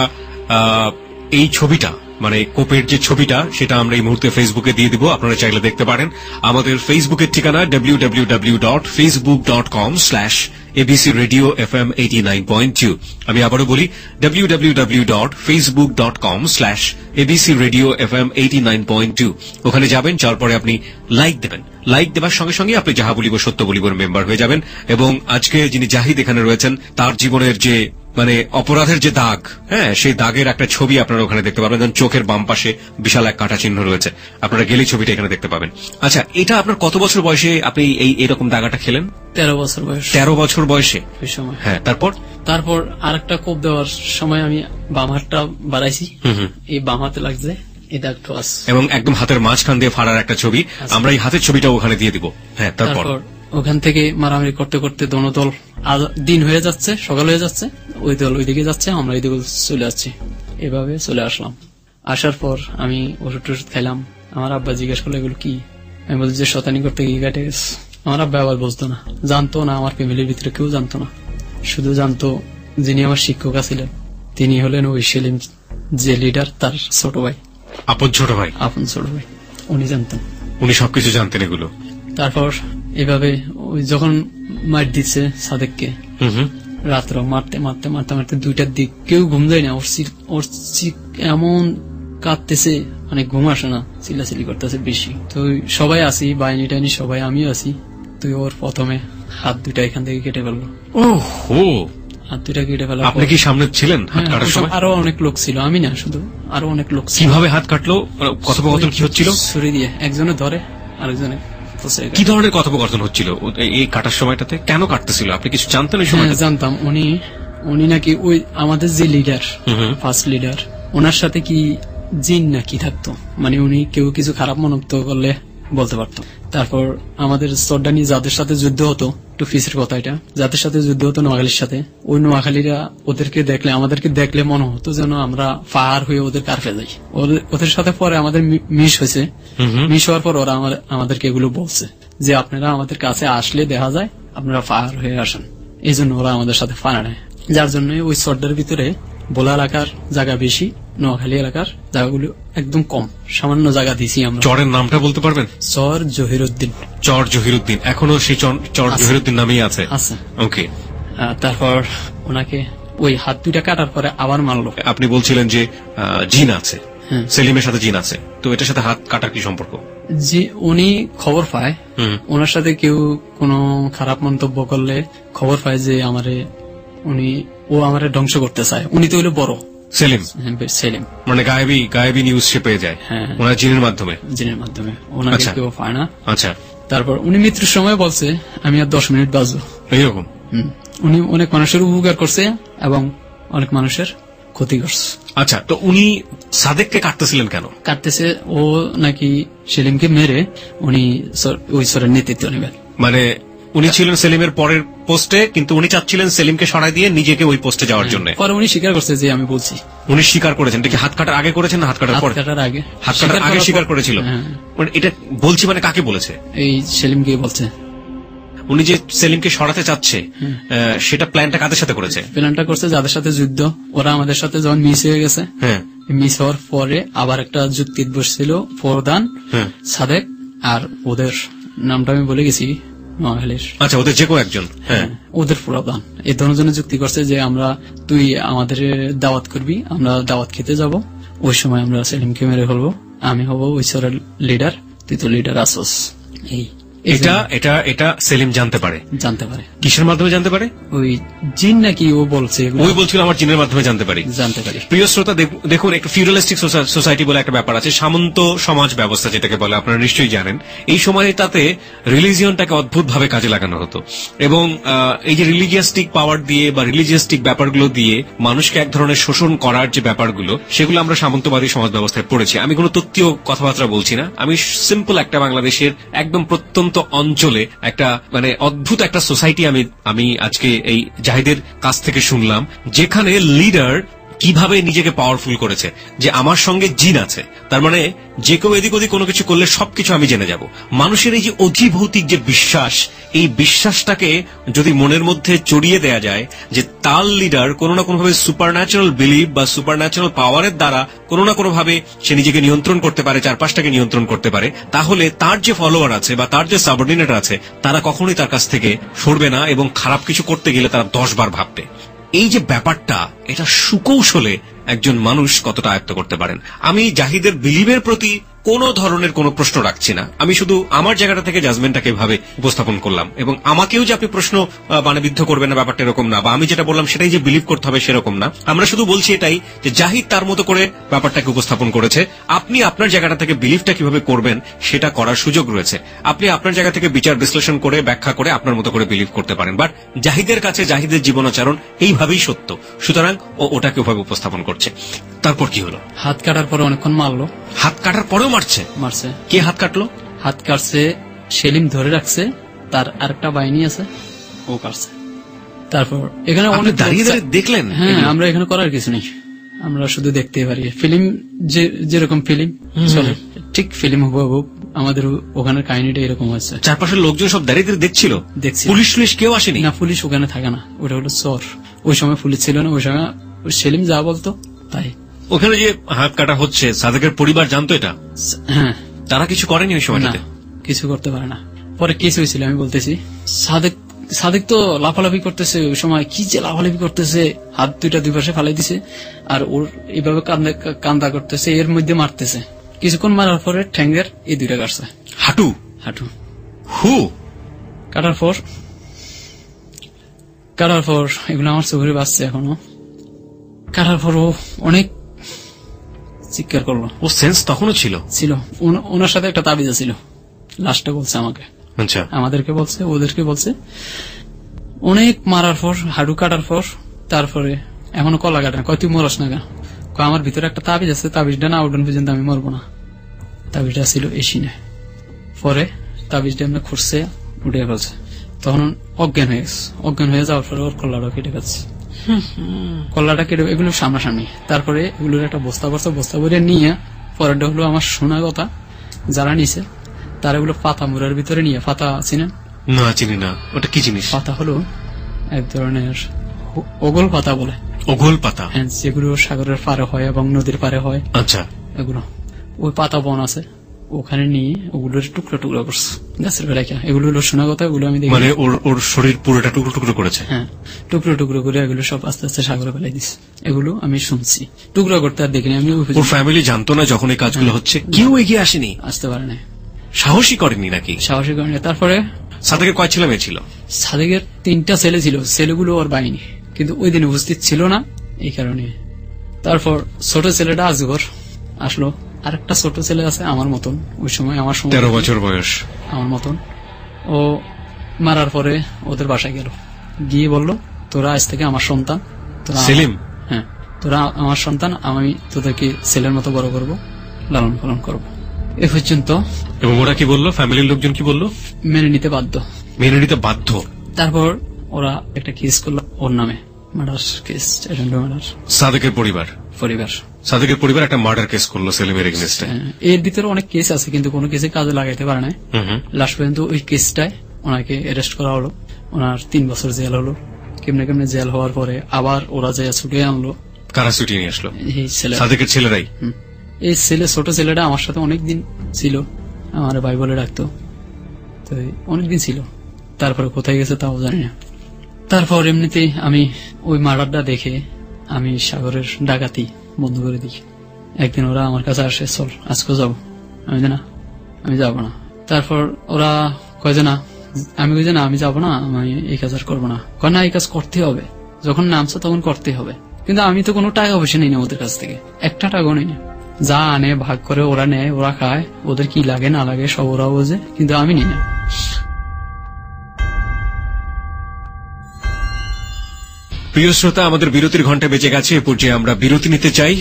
এই ছবিটা, মানে কোপের যে ছবিটা, সেটা আমরা এই মুহূর্তে ফেসবুকে দিয়ে দিব, আপনারা চাইলে দেখতে পারেন। আমাদের ফেসবুকের ঠিকানা www.facebook.com/ABC Radio FM 89.2। আমি আবারও বলি www.facebook.com/ABC Radio FM 89.2। ওখানে যাবেন, যাওয়ার পরে আপনি লাইক দেবেন। লাইক দেবার সঙ্গে সঙ্গে আপনি যাহা বলিব সত্য বলিবর মেম্বার হয়ে যাবেন। এবং আজকে যিনি জাহিদ এখানে রয়েছেন, তার জীবনের যে মানে অপরাধের যে দাগ, সেই দাগের একটা ছবি আপনারা ওখানে দেখতে পাবেন। চোখের বাম পাশে বিশাল এক কাটা চিহ্ন রয়েছে, আপনারা গেলেই ছবিটা এখানে দেখতে পাবেন। আচ্ছা, এটা আপনার কত বছর বয়সে আপনি এরকম দাগাটা খেলেন? 13 বছর বয়স। 13 বছর বয়সে ওই সময়। হ্যাঁ, তারপর আরেকটা কোপ দেওয়ার সময় আমি বাম হাতটা বাড়াইছি, এই বাম হাতে লাগছে, এবং একদম হাতের মাঝখান দিয়ে ফাড়ার একটা ছবি। আমরা এই হাতের ছবিটা ওখানে দিয়ে দিব। হ্যাঁ, তারপর ওখান থেকে মারামারি করতে করতে দোনো দল, দিন হয়ে যাচ্ছে, সকাল হয়ে যাচ্ছে, ওই দল ওইদিকে যাচ্ছে, আমরা এইদিকে চলে যাচ্ছি। এভাবে চলে আসলাম। আসার পর আমি ওষুধ টষুধ খাইলাম। আমার আব্বা জিজ্ঞেস করলো এগুলো কি? আমি বলছি যে শতানি করতে গিয়ে কেটে গেছে। আমার আব্বা আবার বুঝতো না, জানতো না, আমার ফ্যামিলির ভিতরে কেউ জানতো না, শুধু জানতো যিনি আমার শিক্ষক ছিলেন তিনি হলেন ওই সেলিম যে লিডার, তার ছোট ভাই, আপন ছোট ভাই, আপন ছোট ভাই, উনি জানতেন। উনি সবকিছু জানতেন এগুলো। তারপর এভাবে ওই যখন মার দিচ্ছে সাদেককে, হুম। রাত্র মারতে মারতে মারতে মারতে 2টার দিক, কেউ ঘুম যায় না, ওর এমন কাঁদতেছে, মানে ঘুম আসে না, চিল্লাচিল্লি করতেছে বেশি। তো সবাই আসি, বাইনি টাইনি সবাই, আমিও আছি। তো ওর প্রথমে হাত 2টা এখান থেকে কেটে ফেললো। ও হো, হাত 2টা কেটে ফেলা। আপনি কি সামনে ছিলেন হাত কাটার সময়? আরো অনেক লোক ছিল, আমি না শুধু, আরো অনেক লোক ছিল। কিভাবে হাত কাটলো, কথোপকথন কি হচ্ছিল? ছুরি দিয়ে, একজনে ধরে আরেকজনে। কি ধরনের কথোপকথন হচ্ছিল এই কাটার সময়টাতে? কেন কাটতেছিল? আপনি কিছু জানতেন ওই সময়? জানতাম। উনি নাকি ওই আমাদের যে লিডার, ফার্স্ট লিডার, ওনার সাথে কি জিন নাকি থাকতো, মানে উনি কেউ কিছু খারাপ মনোক্ত করলে বলতে পারতো। তারপর আমাদের সর্দানি যাদের সাথে যুদ্ধ হতো, একটু ফিসের কথা এটা, যাদের সাথে যুদ্ধ হতো নোয়াখালীর সাথে, ওই নোয়াখালীরা ওদেরকে দেখলে, আমাদেরকে দেখলে মনে হতো যেন আমরা ফায়ার হয়ে ওদের কারফে যাই। ওদের সাথে পরে আমাদের মিশ হয়েছে, মিশ হওয়ার পর ওরা আমাদেরকে এগুলো বলছে যে আপনারা আমাদের কাছে আসলে দেখা যায় আপনারা ফায়ার হয়ে আসেন, এই জন্য ওরা আমাদের সাথে ফায়ার হয়। যার জন্য ওই সর্দার ভিতরে বোলা এলাকার জায়গা বেশি, নোয়াখালী এলাকার জায়গাগুলো একদম কম, সামান্য জায়গা দিছি আমরা। চরের নামটা বলতে পারবেন? চর জহিরুদ্দিন। চর জহিরুদ্দিন, এখনো সেই চর জহিরুদ্দিন নামেই আছে? আছে। ওকে। তারপর ওনাকে ওই হাত 2টা কাটার পরে আবার মারলো। আপনি বলছিলেন যে জিন আছে, সেলিমের সাথে জিন আছে, তো এটার সাথে হাত কাটার কি সম্পর্ক? যে উনি খবর পায়, ওনার সাথে কেউ কোনো খারাপ মন্তব্য করলে খবর পায় যে ও আমারে ধ্বংস করতে চায়। উনি তো হইলো বড় সেলিম, সেলিম, মানে গায়েবী নিউজ সে পেয়ে যায় ওনার জিনের মাধ্যমে। ওনাকে কেউ পায় না। আচ্ছা। তারপর উনি মৃত্যুর সময় বলছে আমি আর 10 মিনিট বাঁচবো, এইরকম। উনি অনেক মানুষের উপকার করছে এবং অনেক মানুষের ক্ষতি করছে। আচ্ছা, তো উনি সাদেককে কাটতেছিলেন কেন? কাটতেছে ও নাকি সেলিমকে মেরে উনি ওই সরের নেতৃত্ব নেবেন। মানে উনি ছিলেন সেলিমের পরের পোস্টে, কিন্তু উনি চাচ্ছিলেন সেলিমকে সরাই দিয়ে নিজেকে ওই পোস্টে যাওয়ার জন্য। পরে উনি স্বীকার করছে যে আমি বলছি। উনি স্বীকার করেছেন? এটা কি হাত কাটার আগে করেছেন না হাত কাটার পরে? হাত কাটার আগে। হাত কাটার আগে স্বীকার করেছিল। এটা বলছি মানে কাকে বলেছে? এই সেলিমকে বলছে। উনি যে সেলিমকে সরাতে চাচ্ছে সেটা প্ল্যানটা কাদের সাথে করেছে? প্ল্যানটা করছে যাদের সাথে যুদ্ধ, ওরা আমাদের সাথে যখন মিস হয়ে গেছে, মিস হওয়ার পরে আবার একটা যুক্তি বসছিল প্রধান সাদেক, আর ওদের নামটা আমি বলে গেছি, নোয়াখালীর। আচ্ছা, ওদের যে কেউ একজন। ওদের প্রধান এই ধরনের যুক্তি করছে যে তুই আমাদের দাওয়াত করবি, আমরা দাওয়াত খেতে যাব, ওই সময় আমরা সেলিমকে মেরে ফেলবো, আমি হব ওই সরের লিডার, তুই তো লিডার আসোস। এটা সেলিম জানতে পারে? জানতে পারে। কিসের মাধ্যমে জানতে পারে? ওই জিন নাকি ও বলছে, ওই বলছিল আমার জিনের মাধ্যমে জানতে পারি। প্রিয় শ্রোতা, দেখুন, একটা ফিউডালিস্টিক সোসাইটি বলে একটা ব্যাপার আছে, সামন্ত সমাজ ব্যবস্থা যেটাকে বলে, আপনারা নিশ্চয়ই জানেন। এই সময়ে তাতে রিলিজিয়নটাকে অদ্ভুতভাবে কাজে লাগানো হতো, এবং এই যে রিলিজিয়াস্টিক পাওয়ার দিয়ে বা রিলিজিয়াস্টিক ব্যাপারগুলো দিয়ে মানুষকে এক ধরনের শোষণ করার যে ব্যাপারগুলো, সেগুলো আমরা সামন্তবাদী সমাজ ব্যবস্থায় পড়েছি। আমি কোনো তত্ত্বীয় কথাবার্তা বলছি না, আমি সিম্পল একটা বাংলাদেশের একদম প্রত্যন্ত অঞ্চলে একটা মানে অদ্ভুত একটা সোসাইটি আমি আজকে এই জাহিদের কাছ থেকে শুনলাম, যেখানে লিডার কিভাবে নিজেকে পাওয়ারফুল করেছে, যে আমার সঙ্গে জিন আছে, তার মানে যে কেউ এদিক ওদিক কোনো কিছু করলে সবকিছু আমি জেনে যাব। মানুষের এই যে অধিভৌতিক যে বিশ্বাস, এই বিশ্বাসটাকে যদি মনের মধ্যে চড়িয়ে দেয়া যায় যে তার লিডার কোনো না কোনোভাবে সুপার ন্যাচারাল বিলিভ বা সুপার ন্যাচারাল পাওয়ারের দ্বারা কোনো না কোনোভাবে সে নিজেকে নিয়ন্ত্রণ করতে পারে, চারপাশটাকে নিয়ন্ত্রণ করতে পারে, তাহলে তার যে ফলোয়ার আছে বা তার যে সাবঅর্ডিনেট আছে তারা কখনোই তার কাছ থেকে সরবে না, এবং খারাপ কিছু করতে গেলে তারা 10 বার ভাববে। এই যে ব্যাপারটা, এটা সুকৌশলে একজন মানুষ কতটা আয়ত্ত করতে পারেন। আমি জাহিদের বিলিভের প্রতি কোনো ধরনের কোনো প্রশ্ন রাখছি না, আমি শুধু আমার জায়গাটা থেকে জাজমেন্টটাকে ভাবে উপস্থাপন করলাম, এবং আমাকেও যে আপনি প্রশ্ন বাণবিদ্ধ করবেন না ব্যাপারটা এরকম না, বা আমি যেটা বললাম সেটাই যে বিলিভ করতে হবে সেরকম না। আমরা শুধু বলছি এটাই যে জাহিদ তার মতো করে ব্যাপারটাকে উপস্থাপন করেছে, আপনি আপনার জায়গাটা থেকে বিলিভটা কিভাবে করবেন সেটা করার সুযোগ রয়েছে। আপনি আপনার জায়গা থেকে বিচার বিশ্লেষণ করে ব্যাখ্যা করে আপনার মতো করে বিলিভ করতে পারেন, বাট জাহিদের কাছে জাহিদের জীবনাচরণ এইভাবেই সত্য, সুতরাং ওটাকে ওভাবে উপস্থাপন করছে। তারপর কি হলো? হাত কাটার পরে অনেকক্ষণ মারলো। হাত কাটার পরেও মারছে? কে হাত কাটলো? হাত কাটছে সেলিম, ধরে রাখছে, তার আরেকটা বাহিনী আছে, ও কাটছে। তারপর এখানে অনেক দাঁড়িয়ে দাঁড়িয়ে দেখলেন? হ্যাঁ, আমরা এখানে করার কিছু নেই, আমরা শুধু দেখতে পারি ফিল্ম, যেরকম ফিল্ম চলে ঠিক ফিল্ম হুবহু আমাদের ওখানের কাহিনীটা এরকম হয়েছে। চারপাশের লোকজন সব দাঁড়িয়ে দাঁড়িয়ে দেখছিল, দেখছি। পুলিশ কেউ আসেনি? না, পুলিশ ওখানে থাকে না, ওটা হলো চর। ওই সময় পুলিশ ছিল না, ওই সময় সেলিম যা বলতো তাই। ওখানে যে হাত কাটা হচ্ছে, সাদেকের পরিবার জানতো এটা? হ্যাঁ। তারা কিছু করেনি ওই না, সময়টাতে? কিছু করতে পারে না। পরে কেস হয়েছিল, আমি বলতেছি। সাদেক তো লাফালাফি করতেছে, ওই সময় কি যে লাফালাফি করতেছে, হাত দুইটা দুই পাশে ফালাই দিছে, আর ওর এইভাবে কান্দা করতেছে, এর মধ্যে মারতেছে। কিছুক্ষণ মারার পরে ঠ্যাঙ্গের এই দুইটা কাটছে, হাঁটু হাঁটু। হু কাটার পর এগুলো আমার চোখে বাঁচছে এখনো। কাটার পর ও অনেক চিৎকার করলো। ও সেন্স তখনও ছিল? ওনার সাথে একটা তাবিজা ছিল, লাস্টটা বলছে আমাকে। আচ্ছা, আমাদেরকে বলছে, ওদেরকে বলছে। অনেক মারার পর, হাঁটু কাটার পর, তারপরে এখনো কলা কাটে না। কয় তুই মরস না কেন? আমার ভিতরে একটা তাবিজ আছে, তাবিজটা না উঠান পর্যন্ত আমি মরবো না। তাবিজটা ছিল এসিনে। পরে তাবিজটা এমনি খুঁড়ছে, উঠে ফেলছে। তখন অজ্ঞান হয়ে গেছে। অজ্ঞান হয়ে যাওয়ার পরে ওর কল্লাটা কেটে গেছে। কল্লাটা কেটে, এগুলো সামনাসামনি। তারপরে এগুলোর একটা বস্তা করছে, বস্তা করে নিয়ে পরেরটা হলো আমার শোনা কথা, যারা নিছে তারা এগুলো পাতা মুড়ার ভিতরে নিয়ে, পাতা চিনেন? না, চিনি না। ওটা কি জিনিস? পাতা হলো এক ধরনের ওগল পাতা বলে। ওগল পাতা? হ্যাঁ, যেগুলো সাগরের পারে হয় এবং নদীর পারে হয়। আচ্ছা। এগুলো ওই পাতা বন আছে, ওখানে নিয়ে ওগুলোর টুকরো টুকরো করছে গাছের বেলায়। এগুলো হলো শোনা কথা, এগুলো আমি দেখি। মানে ওর শরীর পুরোটা টুকরো টুকরো করেছে? হ্যাঁ, টুকরো টুকরো করে এগুলো সব আস্তে আস্তে সাগরে ফেলাই দিচ্ছে। এগুলো আমি শুনছি, টুকরো করতে আর দেখিনি আমি। ওর ফ্যামিলি জানতো না যখন এই কাজগুলো হচ্ছে? কেউ এগিয়ে আসেনি? আসতে পারে না, সাহসী করেনি নাকি? সাহসী করেনি। তারপরে সাদেকের কয় ছেলে মেয়ে ছিল? সাদেকের 3টা ছেলে ছিল, ছেলেগুলো ওর বাহিনী, কিন্তু ওই দিন উপস্থিত ছিল না এই কারণে। তারপর ছোট ছেলেটা আজগর আসলো, আর একটা ছোট ছেলে আছে আমার মতন, ওই সময় আমার সময় 13 বছর বয়স, আমার মতন। ও মারার পরে ওদের বাসায় গেল, গিয়ে বলল, তোরা আজ থেকে আমার সন্তান। সেলিম? হ্যাঁ, তোরা আমার সন্তান, আমি তোদেরকে ছেলের মতো বড় করব, লালন পালন করব। এ পর্যন্ত। এবং ওরা কি বললো? ফ্যামিলির লোকজন কি বললো? মেনে নিতে বাধ্য। মেনে নিতে বাধ্য? তারপর ওরা একটা কেস করলো ওর নামে, মার্ডার কেস, মার্ডার। সাদেকের পরিবার সাদেকের পরিবার একটা মার্ডার কেস করলো সেলিমের এগেইনস্টে। এর ভিতরে অনেক কেস আছে, কিন্তু কোনো কেসে কাজে লাগাইতে পারে না। লাস্ট পর্যন্ত ওই কেসটায় ওনাকে অ্যারেস্ট করা হলো, ওনার 3 বছর জেল হলো। কেমনে কেমনে জেল হওয়ার পরে আবার ওরা যে ছুটিয়ে আনলো। কারা ছুটিয়ে নিয়ে আসলো? এই ছেলে, সাদেকের ছেলেরাই। এই ছোট ছেলেটা আমার সাথে অনেকদিন ছিল, আমার ভাই বলে ডাকতো, তো অনেকদিন ছিল। তারপরে কোথায় গেছে তাও জানি না। তারপর এমনিতেই আমি ওই মার্ডারটা দেখে আমি সাগরের ডাকাতি বন্ধ করে দিই। একদিন ওরা আমার কাছে আসে, চল আজকে যাবো। আমি না, আমি যাবো না। তারপর ওরা কয় যে না, আমি কই যে না, আমি যাবো না, আমি এই কাজ আর করবো না। কয় না, এই কাজ করতে হবে, যখন নামছে তখন করতে হবে। কিন্তু আমি তো কোনো টাকা পয়সা নিই না ওদের কাছ থেকে, একটা টাকাও নিই না। যা আনে ভাগ করে ওরা নেয়, ওরা খায়, ওদের কি লাগে না লাগে সব ওরা বোঝে, কিন্তু আমি নিই না। প্রিয় শ্রোতা, আমাদের বিরতির ঘন্টা বেজে গেছে। এ পর্যায়ে আমরা বিরতি নিতে চাই।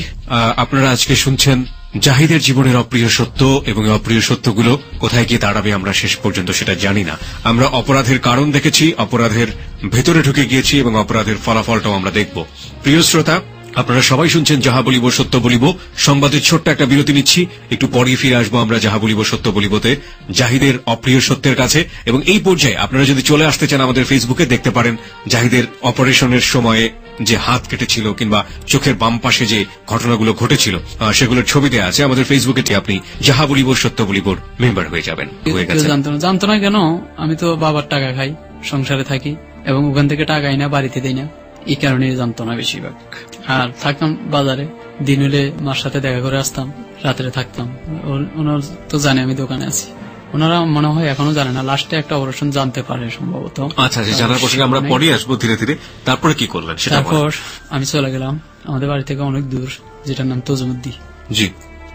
আপনারা আজকে শুনছেন জাহিদের জীবনের অপ্রিয় সত্য, এবং অপ্রিয় সত্যগুলো কোথায় গিয়ে দাঁড়াবে আমরা শেষ পর্যন্ত সেটা জানি না। আমরা অপরাধের কারণ দেখেছি, অপরাধের ভেতরে ঢুকে গিয়েছি, এবং অপরাধের ফলাফলটাও আমরা দেখব। প্রিয় শ্রোতা, আপনারা সবাই শুনছেন যাহা বলিব সত্য বলিব। সংবাদের ছোট্ট একটা বিরতি নিচ্ছি, একটু পরে ফিরে আসবো আমরা যাহা বলিব সত্য বলিবতে, জাহিদের অপ্রিয় সত্যের কাছে। এবং এই পর্যায়ে আপনারা যদি চলে আসতে চান আমাদের ফেসবুকে, দেখতে পারেন জাহিদের অপারেশনের সময়ে যে হাত কেটেছিল কিংবা চোখের বাম পাশে যে ঘটনাগুলো ঘটেছিল সেগুলোর ছবি দেওয়া আছে আমাদের ফেসবুকে। আপনি যাহা বলিব সত্য বলিবর মেম্বার হয়ে যাবেন। জানতো না কেন, আমি তো বাবার টাকা খাই, সংসারে থাকি, এবং ওখান থেকে টাকা আই না, বাড়িতে দেই না, এই কারণে জানতো না বেশিরভাগ। আর থাকতাম বাজারে, দিন হলে মার সাথে দেখা করে আসতাম, রাত্রে থাকতাম। ওনার তো জানে আমি দোকানে আছি, ওনারা মনে হয় এখনো জানে না। লাস্টে একটা অপারেশন জানতে পারে সম্ভবত। আচ্ছা, জানার প্রসঙ্গে আমরা পরে আসবো ধীরে ধীরে। তারপরে কি করলেন? তারপর আমি চলে গেলাম আমাদের বাড়ি থেকে অনেক দূর, যেটার নাম তজুমুদ্দি। জি।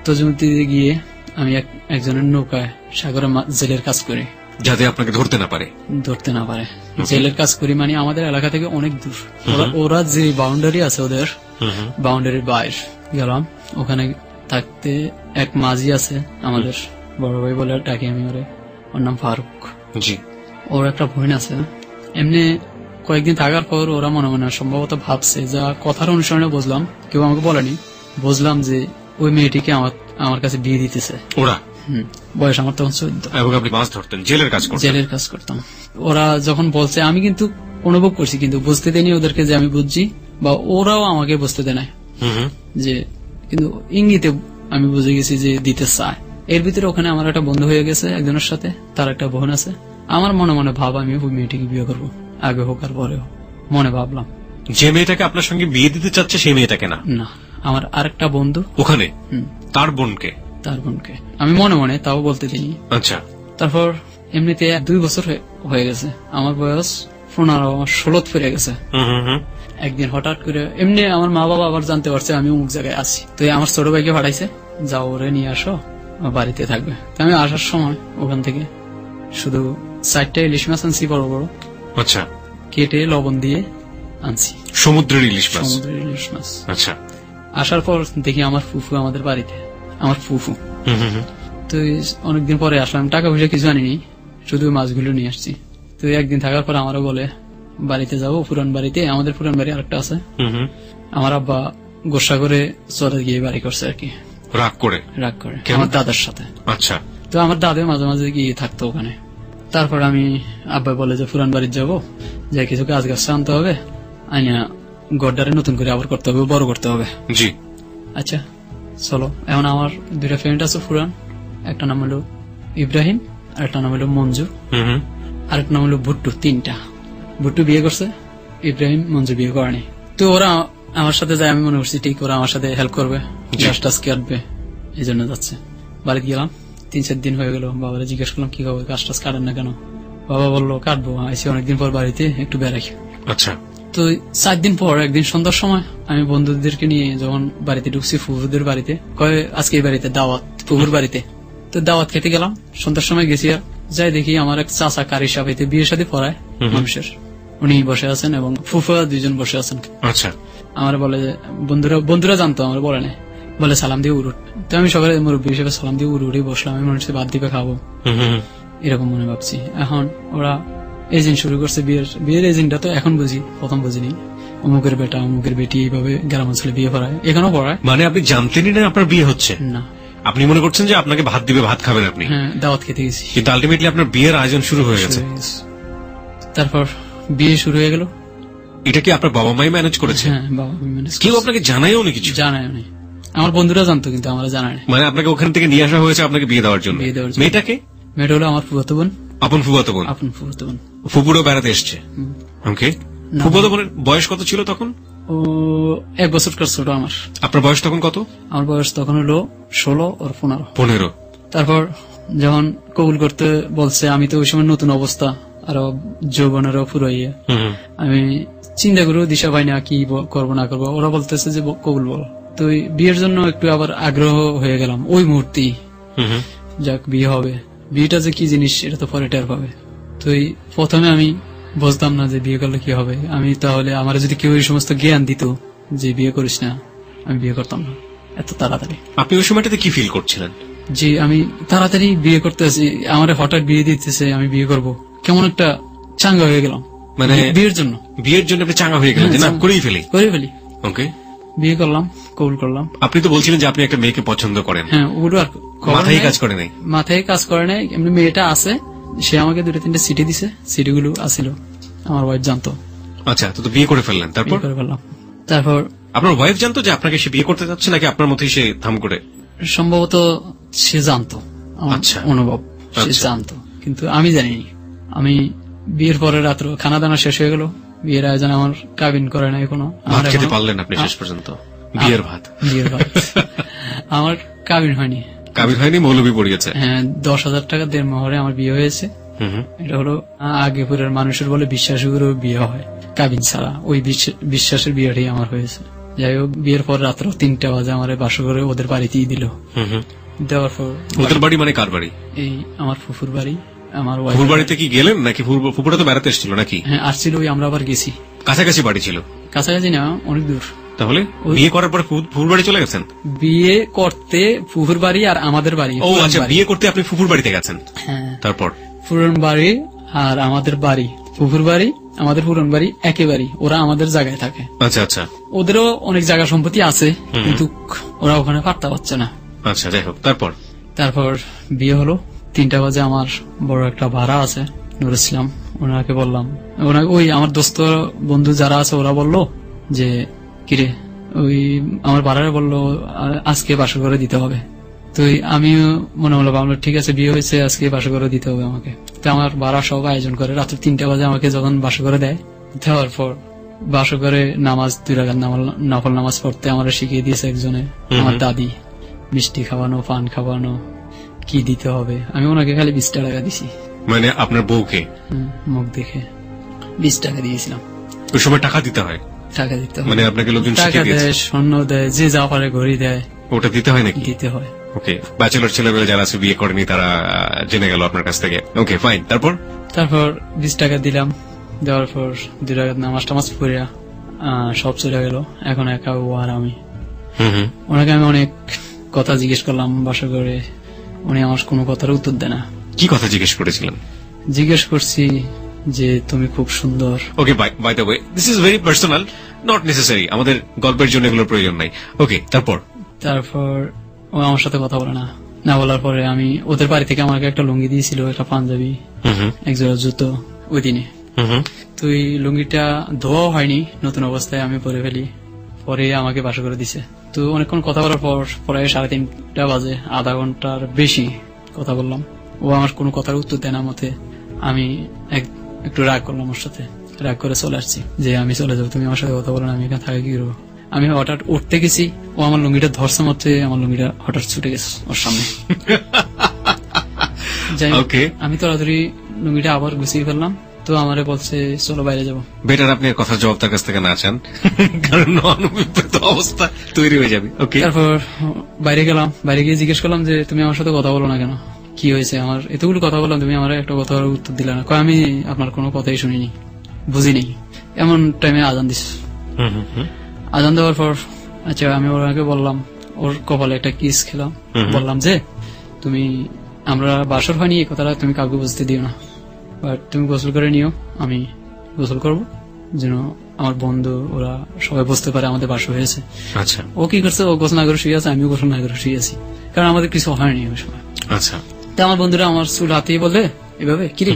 তজুমুদ্দিতে গিয়ে আমি একজনের নৌকায় সাগরে জেলের কাজ করি, যাতে আপনাকে ধরতে না পারে। জেলের কাজ করি, মানে আমাদের এলাকা থেকে অনেক দূর। ওরা যে বাউন্ডারি আছে, ওদের বাউন্ডারির বাইরে গেলাম। ওখানে থাকতে এক মাঝি আছে আমাদের, বড় ভাই বলে ডাকি আমি ওরে, ওর নাম ফারুক। জি। ওর একটা বোন আছে, এমনি কয়েকদিন থাকার পর ওরা মনে মনে সম্ভবত ভাবছে, যা কথার অনুসরণে বুঝলাম, কেউ আমাকে বলেনি, বুঝলাম যে ওই মেয়েটিকে আমার কাছে বিয়ে দিতেছে ওরা বয়স আমার তখন 14। এবং আপনি মাছ ধরতেন, জেলের কাজ করতেন। জেলের কাজ করতাম। ওরা যখন বলছে আমি কিন্তু অনুভব করছি, কিন্তু বুঝতে দেয়নি ওদেরকে যে আমি বুঝছি, বা ওরাও আমাকে বুঝতে দেয় না যে, কিন্তু ইঙ্গিতে আমি বুঝে গেছি যে দিতে চায়। এর ভিতরে ওখানে আমার একটা বন্ধু হয়ে গেছে একজনের সাথে, তার একটা বোন আছে। আমার মনে মনে ভাব আমি ওই মেয়েটিকে বিয়ে করবো, আগে হোক আর পরে হোক, মনে ভাবলাম। যে মেয়েটাকে আপনার সঙ্গে বিয়ে দিতে চাচ্ছে সেই মেয়েটাকে না, না, আমার আরেকটা বন্ধু ওখানে তার বোনকে, তার বোনকে আমি মনে মনে তাও বলতে দিইনি। আচ্ছা। তারপর এমনিতে 2 বছর হয়ে গেছে, আমার বয়স 15, আমার 16 ফিরে গেছে। একদিন হঠাৎ করে এমনি আমার মা বাবা আবার জানতে পারছে আমি অমুক জায়গায় আছি, তো আমার ছোট ভাইকে পাঠাইছে, যাও ওরে নিয়ে আসো, বাড়িতে থাকবে। তো আমি আসার সময় ওখান থেকে শুধু 4টা ইলিশ মাছ আনছি, বড় বড়, আচ্ছা, কেটে লবণ দিয়ে আনছি, সমুদ্রের ইলিশ মাছ। সমুদ্রের ইলিশ মাছ। আচ্ছা। আসার পর দেখি আমার ফুফু আমাদের বাড়িতে, আমার ফুফু। তো অনেকদিন পরে আসলাম, টাকা পয়সা কিছু আনিনি, শুধু মাছগুলো নিয়ে আসছি। তো একদিন থাকার পর আমারও বলে বাড়িতে যাবো, পুরান বাড়িতে, আমাদের পুরান বাড়ি আরেকটা আছে। আমার আব্বা গোসা করে চলে গিয়ে বাড়ি করছে আর কি, রাগ করে আমার দাদার সাথে। আচ্ছা। তো আমার দাদা মাঝে মাঝে গিয়ে থাকতো ওখানে। তারপর আমি আব্বা বলে যে পুরান বাড়িতে যাবো, যে কিছু গাছ গাছ আনতে হবে, আইনা গড্ডারে নতুন করে আবার করতে হবে, বড় করতে হবে। জি। আচ্ছা চলো। এখন আমার 2টা ফ্রেন্ড আছে পুরান, একটা নাম হলো ইব্রাহিম, আর একটা নাম হলো মঞ্জু, আর একটা নাম হলো ভুট্টু। 3টা। ভুট্টু বিয়ে করছে, ইব্রাহিম মঞ্জু বিয়ে করেনি। তো ওরা আমার সাথে যায়, আমি মনে করছি ঠিক ওরা আমার সাথে হেল্প করবে, গাছ টাছ কাটবে, এই জন্য যাচ্ছে। বাড়িতে গেলাম, 3-4 দিন হয়ে গেল। বাবারে জিজ্ঞেস করলাম কি হবে, গাছ টাছ কাটেন না কেন? বাবা বললো কাটবো, আইসি অনেকদিন পর বাড়িতে, একটু বেড়াই। আচ্ছা। তো 4 দিন পর একদিন সন্ধ্যার সময় আমি বন্ধুদেরকে নিয়ে যখন বাড়িতে ঢুকছি, ফুফুদের বাড়িতে, কয়ে আজকে এই বাড়িতে দাওয়াত, ফুফুর বাড়িতে। তো দাওয়াত খেতে গেলাম, সন্ধ্যার সময় গেছি, যাই দেখি আমার এক চাচা কারি সাহেব বিয়ের সাথে পড়ায় মানুষের, উনি বসে আছেন এবং ফুফুরা 2জন বসে আছেন। আচ্ছা। আমার বলে বন্ধুরা জানতো, আমার বলে না, বলে সালাম দিয়ে উড়ুট। তো আমি সকালে মুরব্বী হিসেবে সালাম দিয়ে উড়ে বসলাম, আমি মনে হচ্ছে বাদ দিবে খাবো, এরকম মনে ভাবছি। এখন ওরা এজেন্ট শুরু করছে, বিয়ের এজেন্টটা তো এখন বুঝি, প্রথম বুঝিনি। অমুকের বেটা অমুকের বেটি এইভাবে গ্রাম অঞ্চলে বিয়ে পড়ায়, এখানেও পড়ায়। মানে আপনি জানতেনই না আপনার বিয়ে হচ্ছে? না। আপনি মনে করছেন যে আপনাকে ভাত দিবে, ভাত খাবেন আপনি? হ্যাঁ, দাওয়াত খেতে গেছি, কিন্তু আলটিমেটলি আপনার বিয়ের আয়োজন শুরু হয়ে গেছে। তারপর বিয়ে শুরু হয়ে গেল। এটা কি আপনার বাবা মাই ম্যানেজ করেছে? হ্যাঁ, বাবা ম্যানেজ। কেউ আপনাকে জানায়ও না কিছু? জানায় না, আমার বন্ধুরা জানতো কিন্তু আমরা জানাই না। মানে আপনাকে ওখান থেকে নিয়ে আসা হয়েছে আপনাকে বিয়ে দেওয়ার জন্য? মেয়েটাকে? মেয়েটা হলো আমার ফুফাতো বোন। আপন ফুফাতো বোন? আপন ফুফাতো বোন। ফুপুরও বেড়াতে এসছে? ওকে। ফুফাতো বোনের বয়স কত ছিল তখন? ও 1 বছর ছোট আমার। আপনার বয়স তখন কত? আমার বয়স তখন হলো 16 আর 15। তারপর যখন কবুল করতে বলছে, আমি তো ওই সময় নতুন অবস্থা, আরো যৌবনেরও ফুরাইয়া, আমি চিন্তা করেও দিশা পাই না কি করবো না করবো। ওরা বলতেছে যে কবুল বল। তো বিয়ের জন্য একটু আবার আগ্রহ হয়ে গেলাম ওই মুহূর্তে, যাক বিয়ে হবে। বিয়েটা যে কি জিনিস এটা তো পরে টের পাবে। তো প্রথমে আমি বুঝতাম না যে বিয়ে করলে কি হবে। আমি তাহলে আমার যদি কেউ এই সমস্ত জ্ঞান দিত যে বিয়ে করিস না, আমি বিয়ে করতাম না এত তাড়াতাড়ি। আপনি ওই সময়টাতে কি ফিল করছিলেন? যে আমি তাড়াতাড়ি বিয়ে করতে আছি, আমার হঠাৎ বিয়ে দিতেছে, আমি বিয়ে করব, কেমন একটা চাঙ্গা হয়ে গেলাম। মানে বিয়ের জন্য আপনি চাঙ্গা হয়ে গেলেন? না, করেই ফেলি। ওকে, বিয়ে করলাম, কবুল করলাম। আপনি তো বলছিলেন যে আপনি একটা মেয়েকে পছন্দ করেন। হ্যাঁ, ওগুলো আর মাথায় কাজ করে নাই? মাথায় কাজ করে নাই। এমনি মেয়েটা আছে, সে আমাকে 2-3টা চিঠি দিছে, চিঠিগুলো আসিল, আমার ওয়াইফ জানতো। আচ্ছা, তো বিয়ে করে ফেললেন? তারপর তারপর আপনার ওয়াইফ জানতো যে আপনাকে সে বিয়ে করতে যাচ্ছে, নাকি আপনার মধ্যেই সে থাম করে? সম্ভবত সে জানতো, আচ্ছা, অনুভব সে জানতো, কিন্তু আমি জানিনি। আমি বিয়ের পরে রাত্র খানা দানা শেষ হয়ে গেল, বিয়ের আয়োজন আমার কাবিন করে নাই কোনো। ভাত খেতে পারলেন আপনি শেষ পর্যন্ত? বিয়ের ভাত আমার কাবিন হয়নি। কাবিন হয়নি, মৌলবি পড়িয়েছে। হ্যাঁ, 10,000 টাকা দেড় মোহরে আমার বিয়ে হয়েছে। এটা হলো আগে পুরের মানুষের বলে বিশ্বাস করে বিয়ে হয় কাবিন ছাড়া, ওই বিশ্বাসের বিয়েটাই আমার হয়েছে। যাই হোক, বিয়ের পর রাত্র 3টা বাজে আমার বাসা করে ওদের বাড়িতেই দিল। দেওয়ার পর ওদের বাড়ি মানে কার বাড়ি? এই আমার ফুফুর বাড়ি। আমার ফুফুর বাড়িতে কি গেলেন নাকি? ফুফুরা তো বেড়াতে এসেছিল নাকি? হ্যাঁ, আসছিল, ওই আমরা আবার গেছি। কাছাকাছি বাড়ি ছিল? কাছাকাছি না, অনেক দূর। তাহলে বিয়ে করার পরে ফুফুর বাড়ি চলে গেছেন? বিয়ে করতে ফুফুর বাড়ি আর আমাদের বাড়ি। ও আচ্ছা, বিয়ে করতে আপনি ফুফুর বাড়িতে গেছেন? হ্যাঁ। তারপর ফুফুর বাড়ি আর আমাদের বাড়ি, ফুফুর বাড়ি আমাদের পুরন বাড়ি একেবারেই, ওরা আমাদের জায়গায় থাকে। আচ্ছা আচ্ছা ওদেরও অনেক জায়গা সম্পত্তি আছে, কিন্তু ওরা ওখানে পারতে পারছে না। আচ্ছা, যাই হোক, তারপর বিয়ে হলো। 3টা বাজে আমার বড় একটা ভাড়া আছে নুর ইসলাম, ওনাকে বললাম, ওই আমার দোস্ত বন্ধু যারা আছে ওরা বললো যে কিরে, ওই আমার ভাড়ারে বললো আজকে বাসর করে দিতে হবে। তো আমিও মনে হলো ভাবলাম ঠিক আছে, বিয়ে হয়েছে, আজকে বাসর করে দিতে হবে আমাকে। তো আমার ভাড়া সব আয়োজন করে রাত্রে 3টা বাজে আমাকে যখন বাসর করে দেয়, দেওয়ার পর বাসর করে নামাজ 2 রাকাত নফল নামাজ পড়তে আমার শিখিয়ে দিয়েছে একজনে, আমার দাদি। মিষ্টি খাওয়ানো, পান খাওয়ানো, কি দিতে হবে। আমি ওনাকে খালি 20 টাকা দিছি। মানে আপনার বউকে মুখ দেখে 20 টাকা দিয়েছিলাম। ওই সময় টাকা দিতে হয়? টাকা দিতে হয়, মানে আপনাকে লোকজন টাকা শিখিয়ে দিয়েছে? দেয়, স্বর্ণ দেয়, যে যা পারে ঘড়ি দেয়, ওটা দিতে হয় নাকি? দিতে হয়। ওকে, ব্যাচেলর ছেলেবেলা যারা আছে বিয়ে করেনি তারা জেনে গেল আপনার কাছ থেকে। ওকে ফাইন, তারপর 20 টাকা দিলাম। দেওয়ার পর 2 রাকাত নামাজ টামাজ পড়িয়া সব চলে গেল। এখন একা ও আর আমি। ওনাকে আমি অনেক কথা জিজ্ঞেস করলাম বাসা করে, উনি আমার কোনো কথার উত্তর দেয় না। কি কথা জিজ্ঞেস করেছিলেন? জিজ্ঞেস করছি যে তুমি খুব সুন্দর। Okay, by the way, this is very personal, not necessary, আমাদের গল্পের জন্য এগুলোর প্রয়োজন নাই। ওকে, তারপর ও আমার সাথে কথা বলে না বলার পরে আমি ওদের বাড়ি থেকে আমাকে একটা লুঙ্গি দিয়েছিল, একটা পাঞ্জাবি, এক জোড়া জুতো ওই দিনে। তো এই লুঙ্গিটা ধোয়াও হয়নি, নতুন অবস্থায় আমি পরে ফেলি, পরে আমাকে বাসা করে দিছে। তো অনেকক্ষণ কথা বলার পর প্রায় 3:30 বাজে, আধা ঘন্টার বেশি কথা বললাম। ও আমার কোনো কথার উত্তর দেয় না মতে। আমি একটু রাগ করলাম ওর সাথে, রাগ করে চলে আসছি যে আমি চলে যাবো, তুমি আমার সাথে কথা বলো না, আমি এখানে থাকি কি করবো। আমি হঠাৎ উঠতে গেছি, ও আমার লুঙ্গিটা ধরছে মতে, আমার লুঙ্গিটা হঠাৎ ছুটে গেছে ওর সামনে। যাই হোক, আমি তাড়াতাড়ি লুঙ্গিটা আবার গুছিয়ে ফেললাম। তো আমারে বলছে চলো বাইরে যাবো। বেটার আপনি কথার জবাব তার কাছ থেকে না চান, কারণ অনভিপ্রেত অবস্থা তৈরি হয়ে যাবে। ওকে, তারপর বাইরে গেলাম। বাইরে গিয়ে জিজ্ঞেস করলাম যে তুমি আমার সাথে কথা বলো না কেন, কি হয়েছে? আমার এতগুলো কথা বললাম, তুমি আমার একটা কথা উত্তর দিলে না। আমি আপনার কোনো কথাই শুনিনি, বুঝিনি। এমন টাইমে আজান দিস। আজান দেওয়ার পর আচ্ছা আমি ওনাকে বললাম, ওর কপালে একটা কিস খেলাম, বললাম যে তুমি আমরা বাসর হয়নি এই কথাটা তুমি কাউকে বুঝতে দিও না, বাট তুমি গোসল করে নিও, আমি গোসল করবো, যেন আমার বন্ধু ওরা সবাই বুঝতে পারে আমাদের বাসর হয়েছে। আচ্ছা, ও কি করছে, ও গোসল না করে শুয়ে আছে, আমিও গোসল না করে শুয়ে আছি, কারণ আমাদের কিছু হয়নি ওই সময়। আচ্ছা, তা আমার বন্ধুরা আমার চুল হাতিয়ে বলে এভাবে, কিরে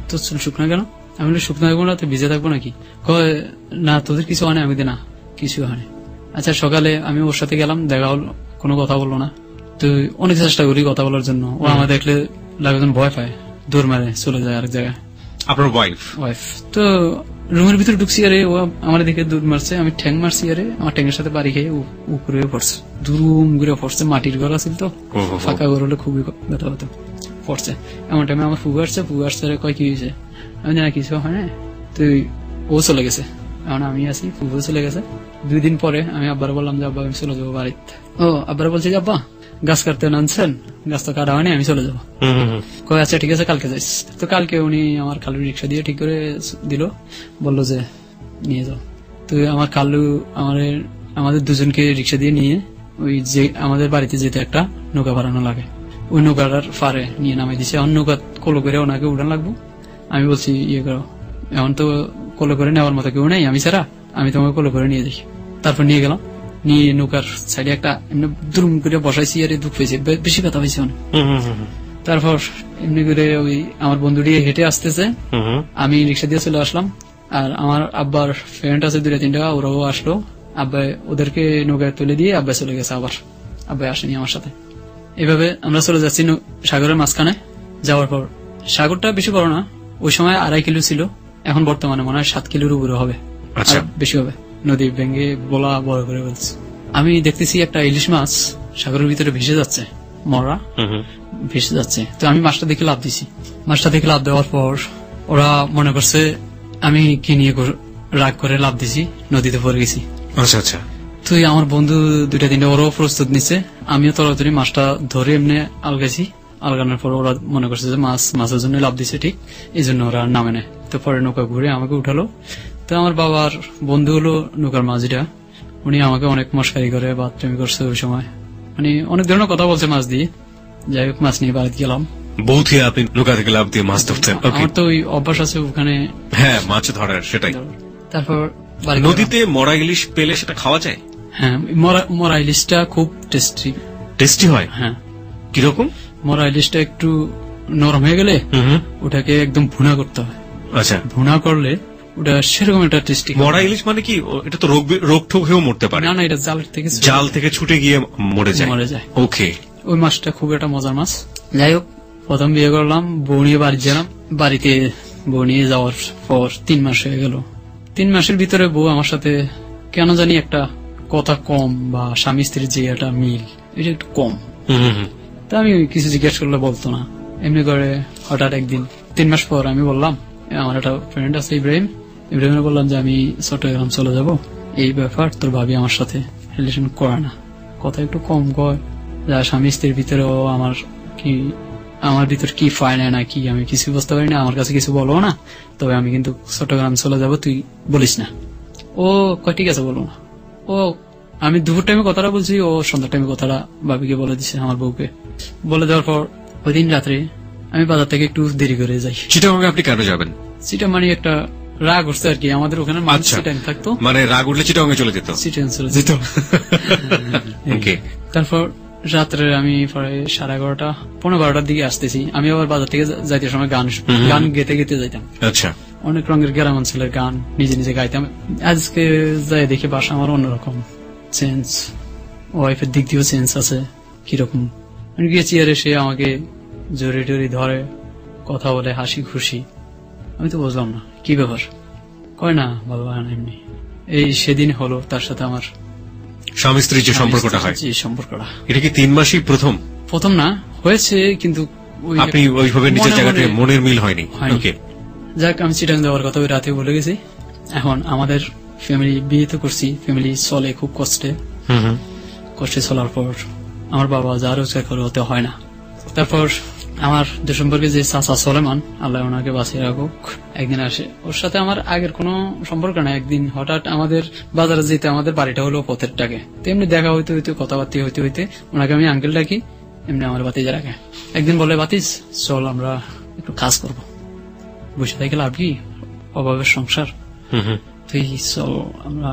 তোর চুল শুকনো কেন? আমি বলি শুকনো থাকবো না, তুই ভিজে থাকবো নাকি? কয় না তোদের কিছু হয় না। আমি না, কিছু হয়নি। আচ্ছা, সকালে আমি ওর সাথে গেলাম, দেখা হলো, কোনো কথা বললো না। তো অনেক চেষ্টা করি কথা বলার জন্য, ও আমার দেখলে লাগেজন ভয় পায়, দৌড় মারে চলে যায় আরেক জায়গায়। আপনার ওয়াইফ? তো রুমের ভিতরে ঢুকছি, আরে ও আমার দিকে দৌড় মারছে, আমি ঠ্যাং মারছি, আরে আমার ঠ্যাংয়ের সাথে বাড়ি খেয়ে উপরে পড়ছে, দুরুম ঘুরে পড়ছে। মাটির ঘর আছিল তো, ফাঁকা ঘর হলে খুবই ব্যথা হতো, পড়ছে। এমন টাইমে আমার ফুগু আসছে, কয় কি হয়েছে? আমি জানা কিছু হয় না। তুই ও চলে গেছে, এখন আমি আছি, ফুগু চলে গেছে। 2 দিন পরে আমি আব্বার বললাম যে আব্বা আমি চলে যাবো বাড়িতে। ও আব্বার বলছে যে আব্বা গাছ কাটতে আনছেন, গাছ তো কাটা হয়নি, আমি চলে যাবো। কয় আচ্ছা ঠিক আছে, কালকে যাইস। তো কালকে উনি আমার কালু রিক্সা দিয়ে ঠিক করে দিল, বললো যে নিয়ে যাও। তো আমার কালু আমাদের দুজনকে রিক্সা দিয়ে নিয়ে ওই যে আমাদের বাড়িতে যেতে একটা নৌকা ভাড়ানো লাগে, ওই নৌকাটার ফারে নিয়ে নামাই দিছে। এখন নৌকা কোলো করে ওনাকে উড়ান লাগবো। আমি বলছি ইয়ে করো, এখন তো কোলো করে নেওয়ার মতো কেউ নেই আমি ছাড়া, আমি তোমাকে কোলো করে নিয়ে দেখি। তারপর নিয়ে গেলাম, নিয়ে নৌকার সাইডে একটা এমনি দুরুম করে বসাইছি, আর দুঃখ পেয়েছে, বেশি ব্যথা হয়েছে অনেক। তারপর এমনি করে ওই আমার বন্ধুটি হেঁটে আসতেছে, আমি রিক্সা দিয়ে চলে আসলাম। আর আমার আব্বার ফ্রেন্ড আছে 2-3টা, ওরাও আসলো। আব্বাই ওদেরকে নৌকায় তুলে দিয়ে আব্বাই চলে গেছে, আবার আব্বাই আসেনি আমার সাথে। এভাবে আমরা চলে যাচ্ছি সাগরের মাঝখানে। যাওয়ার পর সাগরটা বেশি বড় না, ওই সময় 2.5 কিলো ছিল, এখন বর্তমানে মনে হয় 7 কিলোর উপরে হবে, বেশি হবে। নদী ভেঙে বলা বড় করে বলছে। আমি দেখতেছি একটা ইলিশ মাছ সাগরের ভিতরে ভেসে যাচ্ছে, মরা ভেসে যাচ্ছে। তো আমি মাছটা দেখে লাভ দিছি। মাছটা দেখে লাভ দেওয়ার পর ওরা মনে করছে আমি কি নিয়ে রাগ করে লাভ দিছি, নদীতে পড়ে গেছি। আচ্ছা আচ্ছা। তো আমার বন্ধু 2-3টা ওরাও প্রস্তুত নিচ্ছে, আমিও তাড়াতাড়ি মাছটা ধরে এমনি আলগাইছি। আলগানোর পর ওরা মনে করছে যে মাছের জন্য লাভ দিছে, ঠিক এই জন্য ওরা নামে নেয়। তো পরে নৌকা ঘুরে আমাকে উঠালো। তো আমার বাবার বন্ধু হলো নৌকার মাঝিটা, উনি আমাকে অনেক মস্কারি করে, বাথরুমি করছে ওই সময়, মানে অনেক ধরনের কথা বলছে মাছ দিয়ে। যাই হোক, মাছ নিয়ে বাড়িতে গেলাম। বৌথি আপনি নৌকা থেকে লাফ দিয়ে মাছ ধরতেন। ওকে, আমার তো ওই অভ্যাস আছে ওখানে। হ্যাঁ, মাছ ধরার, সেটাই। তারপর বাড়ি নদীতে মরা ইলিশ পেলে সেটা খাওয়া যায়? হ্যাঁ, মরা ইলিশটা খুব টেস্টি। টেস্টি হয়? হ্যাঁ। কিরকম? মরা ইলিশটা একটু নরম হয়ে গেলে ওটাকে একদম ভুনা করতে হয়। আচ্ছা, ভুনা করলে ওটা সেরকম একটা টেস্টি। মরা ইলিশ মানে কি? এটা তো রোগ ঠোক হয়েও মরতে পারে। না, এটা জাল থেকে ছুটে গিয়ে মরে যায়। ওকে, ওই মাছটা খুব একটা মজার মাছ। যাই হোক, প্রথম বিয়ে করলাম, বউ নিয়ে বাড়ি গেলাম। বাড়িতে বউ নিয়ে যাওয়ার পর 3 মাস হয়ে গেল। 3 মাসের ভিতরে বউ আমার সাথে কেন জানি একটা কথা কম, বা স্বামী স্ত্রীর যে একটা মিল এটা একটু কম। তা আমি কিছু জিজ্ঞেস করলে বলতো না। এমনি করে হঠাৎ একদিন 3 মাস পর আমি বললাম, আমার একটা ফ্রেন্ড আছে ইব্রাহিমের বললাম যে আমি চট্টগ্রাম চলে যাব, এই ব্যাপার তোর ভাবি আমার সাথে রিলেশন করে না, কথা একটু কম কয়, যা স্বামী স্ত্রীর ভিতরেও আমার ভিতর কি ফায় না কি আমি কিছু বুঝতে পারি না, আমার কাছে কিছু বলো না, তবে আমি কিন্তু চট্টগ্রাম চলে যাব, তুই বলিস না। ও কয় ঠিক আছে বলো না। ও আমি দুপুর টাইমে কথাটা বলছি, ও সন্ধ্যার টাইমে কথাটা ভাবিকে বলে দিচ্ছে, আমার বউকে বলে দেওয়ার পর ওই দিন রাত্রে আমি বাজার থেকে একটু দেরি করে যাই। চিটাগাং আপনি কেন যাবেন? চিটাগাং মানে একটা রাগ উঠছে আর কি, আমাদের ওখানে মানুষ চিটাগাং থাকতো, মানে রাগ উঠলে চিটাগাং চলে যেত। চিটাগাং চলে যেত। ওকে, তারপর রাত্রে আমি প্রায় 11:30 পৌনে 12টার দিকে আসতেছি। আমি আবার বাজার থেকে যাইতে সময় গান গেতে গেতে যাইতাম। আচ্ছা, অনেক রঙের গ্রাম অঞ্চলের গান নিজে নিজে গাইতাম। আজকে যাই দেখি বাসা আমার অন্যরকম চেঞ্জ, ওয়াইফের দিক দিয়েও চেঞ্জ আছে। কিরকম গিয়েছি, আর সে আমাকে জড়ি টরি ধরে কথা বলে হাসি খুশি। আমি তো বুঝলাম না কি ব্যাপার, কয় না বাবা এমনি। এই সেদিন হলো তার সাথে আমার স্বামী স্ত্রীর যে সম্পর্কটা হয়, এটা কি 3 মাসই প্রথম না হয়েছে, কিন্তু আপনি ওইভাবে নিজের জায়গাতে মনের মিল হয়নি? ওকে, যাক, আমি চিটাগাং যাওয়ার কথা ওই রাতে বলে গেছি। এখন আমাদের ফ্যামিলি বিয়ে তো করছি, ফ্যামিলি চলে খুব কষ্টে চলার পর আমার বাবা যা রোজগার করে হতে হয় না। তারপর আমার যে সম্পর্কে যে চাচা সলেমান, আল্লাহ ওনাকে বাঁচিয়ে রাখুক, একদিন আসে। ওর সাথে আমার আগের কোনো সম্পর্ক না, একদিন হঠাৎ আমাদের বাজারে যেতে, আমাদের বাড়িটা হলো পথের টাকে, তেমনি দেখা হইতে হইতে কথাবার্তা হইতে হইতে ওনাকে আমি আঙ্কেল ডাকি, এমনি আমার বাতিজা রাখে। একদিন বলে, বাতিজ চল আমরা একটু কাজ করবো, বসে থেকে লাভ কি, অভাবের সংসার, তুই চল আমরা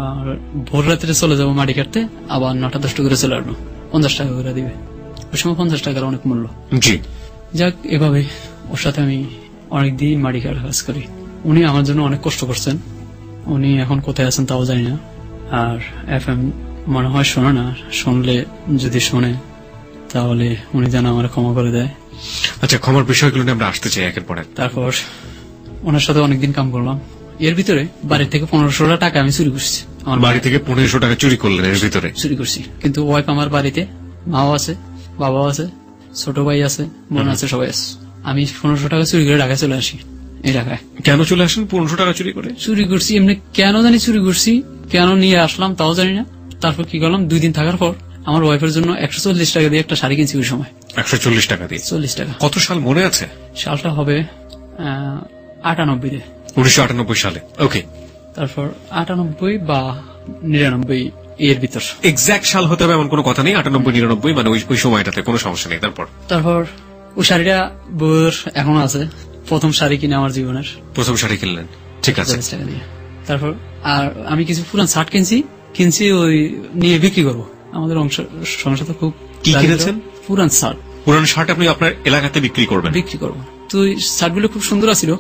ভোর রাত্রে চলে যাবো মাটি কাটতে, আবার 9টা-10টা করে চলে আসবো, 50 টাকা করে দিবে। ওই সময় 50 টাকার অনেক মূল্য। যাক, এভাবে ওর সাথে আমি অনেকদিন মাটি কাটার কাজ করি। উনি আমার জন্য অনেক কষ্ট করছেন। উনি এখন কোথায় আছেন তাও জানি না। আর FM মনে হয় শোনে না, শুনলে যদি শোনে তাহলে উনি যেন আমার ক্ষমা করে দেয়। আচ্ছা, ক্ষমার বিষয়গুলো নিয়ে আমরা আসতে চাই একের পর এক। তারপর ওনার সাথে অনেকদিন কাম করলাম। এর ভিতরে বাড়ি থেকে 1500 টাকা আমি চুরি করছি। আমার বাড়ি থেকে 1500 টাকা চুরি করলেন? এর ভিতরে চুরি করছি, কিন্তু ওয়াইফ আমার বাড়িতে, মাও আছে, বাবাও আছে, ছোট ভাই আছে, বোন আছে, সবাই আছে। আমি 1500 টাকা চুরি করে ঢাকায় চলে আসি। এই ঢাকায় কেন চলে আসেন 1500 টাকা চুরি করে? চুরি করছি এমনি, কেন জানি চুরি করছি, কেন নিয়ে আসলাম তাও জানি না। তারপর কি করলাম, 2 দিন থাকার পর আমার ওয়াইফের জন্য 140 টাকা দিয়ে একটা শাড়ি কিনছি। ওই সময় 140 টাকা দিয়ে? 40 টাকা। কত সাল মনে আছে? সালটা হবে 98-তে। 1998 সালে। ওকে, তারপর 98 বা 99 এর ভিতর। এক্সাক্ট সাল হতে হবে এমন কোনো কথা নেই, 98-99 মানে ওই সময়টাতে কোনো সমস্যা নেই। তারপর ওই শাড়িটা বউর এখনো আছে, প্রথম শাড়ি কিনে আমার জীবনের। প্রথম শাড়ি কিনলেন, ঠিক আছে। তারপর আর আমি কিছু পুরান শার্ট কিনছি ওই নিয়ে বিক্রি করবো। আমাদের সংসার তো খুব। কি কিনেছেন? পুরান শার্ট। পুরান শার্ট আপনি আপনার এলাকাতে বিক্রি করবেন? বিক্রি করবো। তো শার্টগুলো খুব সুন্দর ছিল।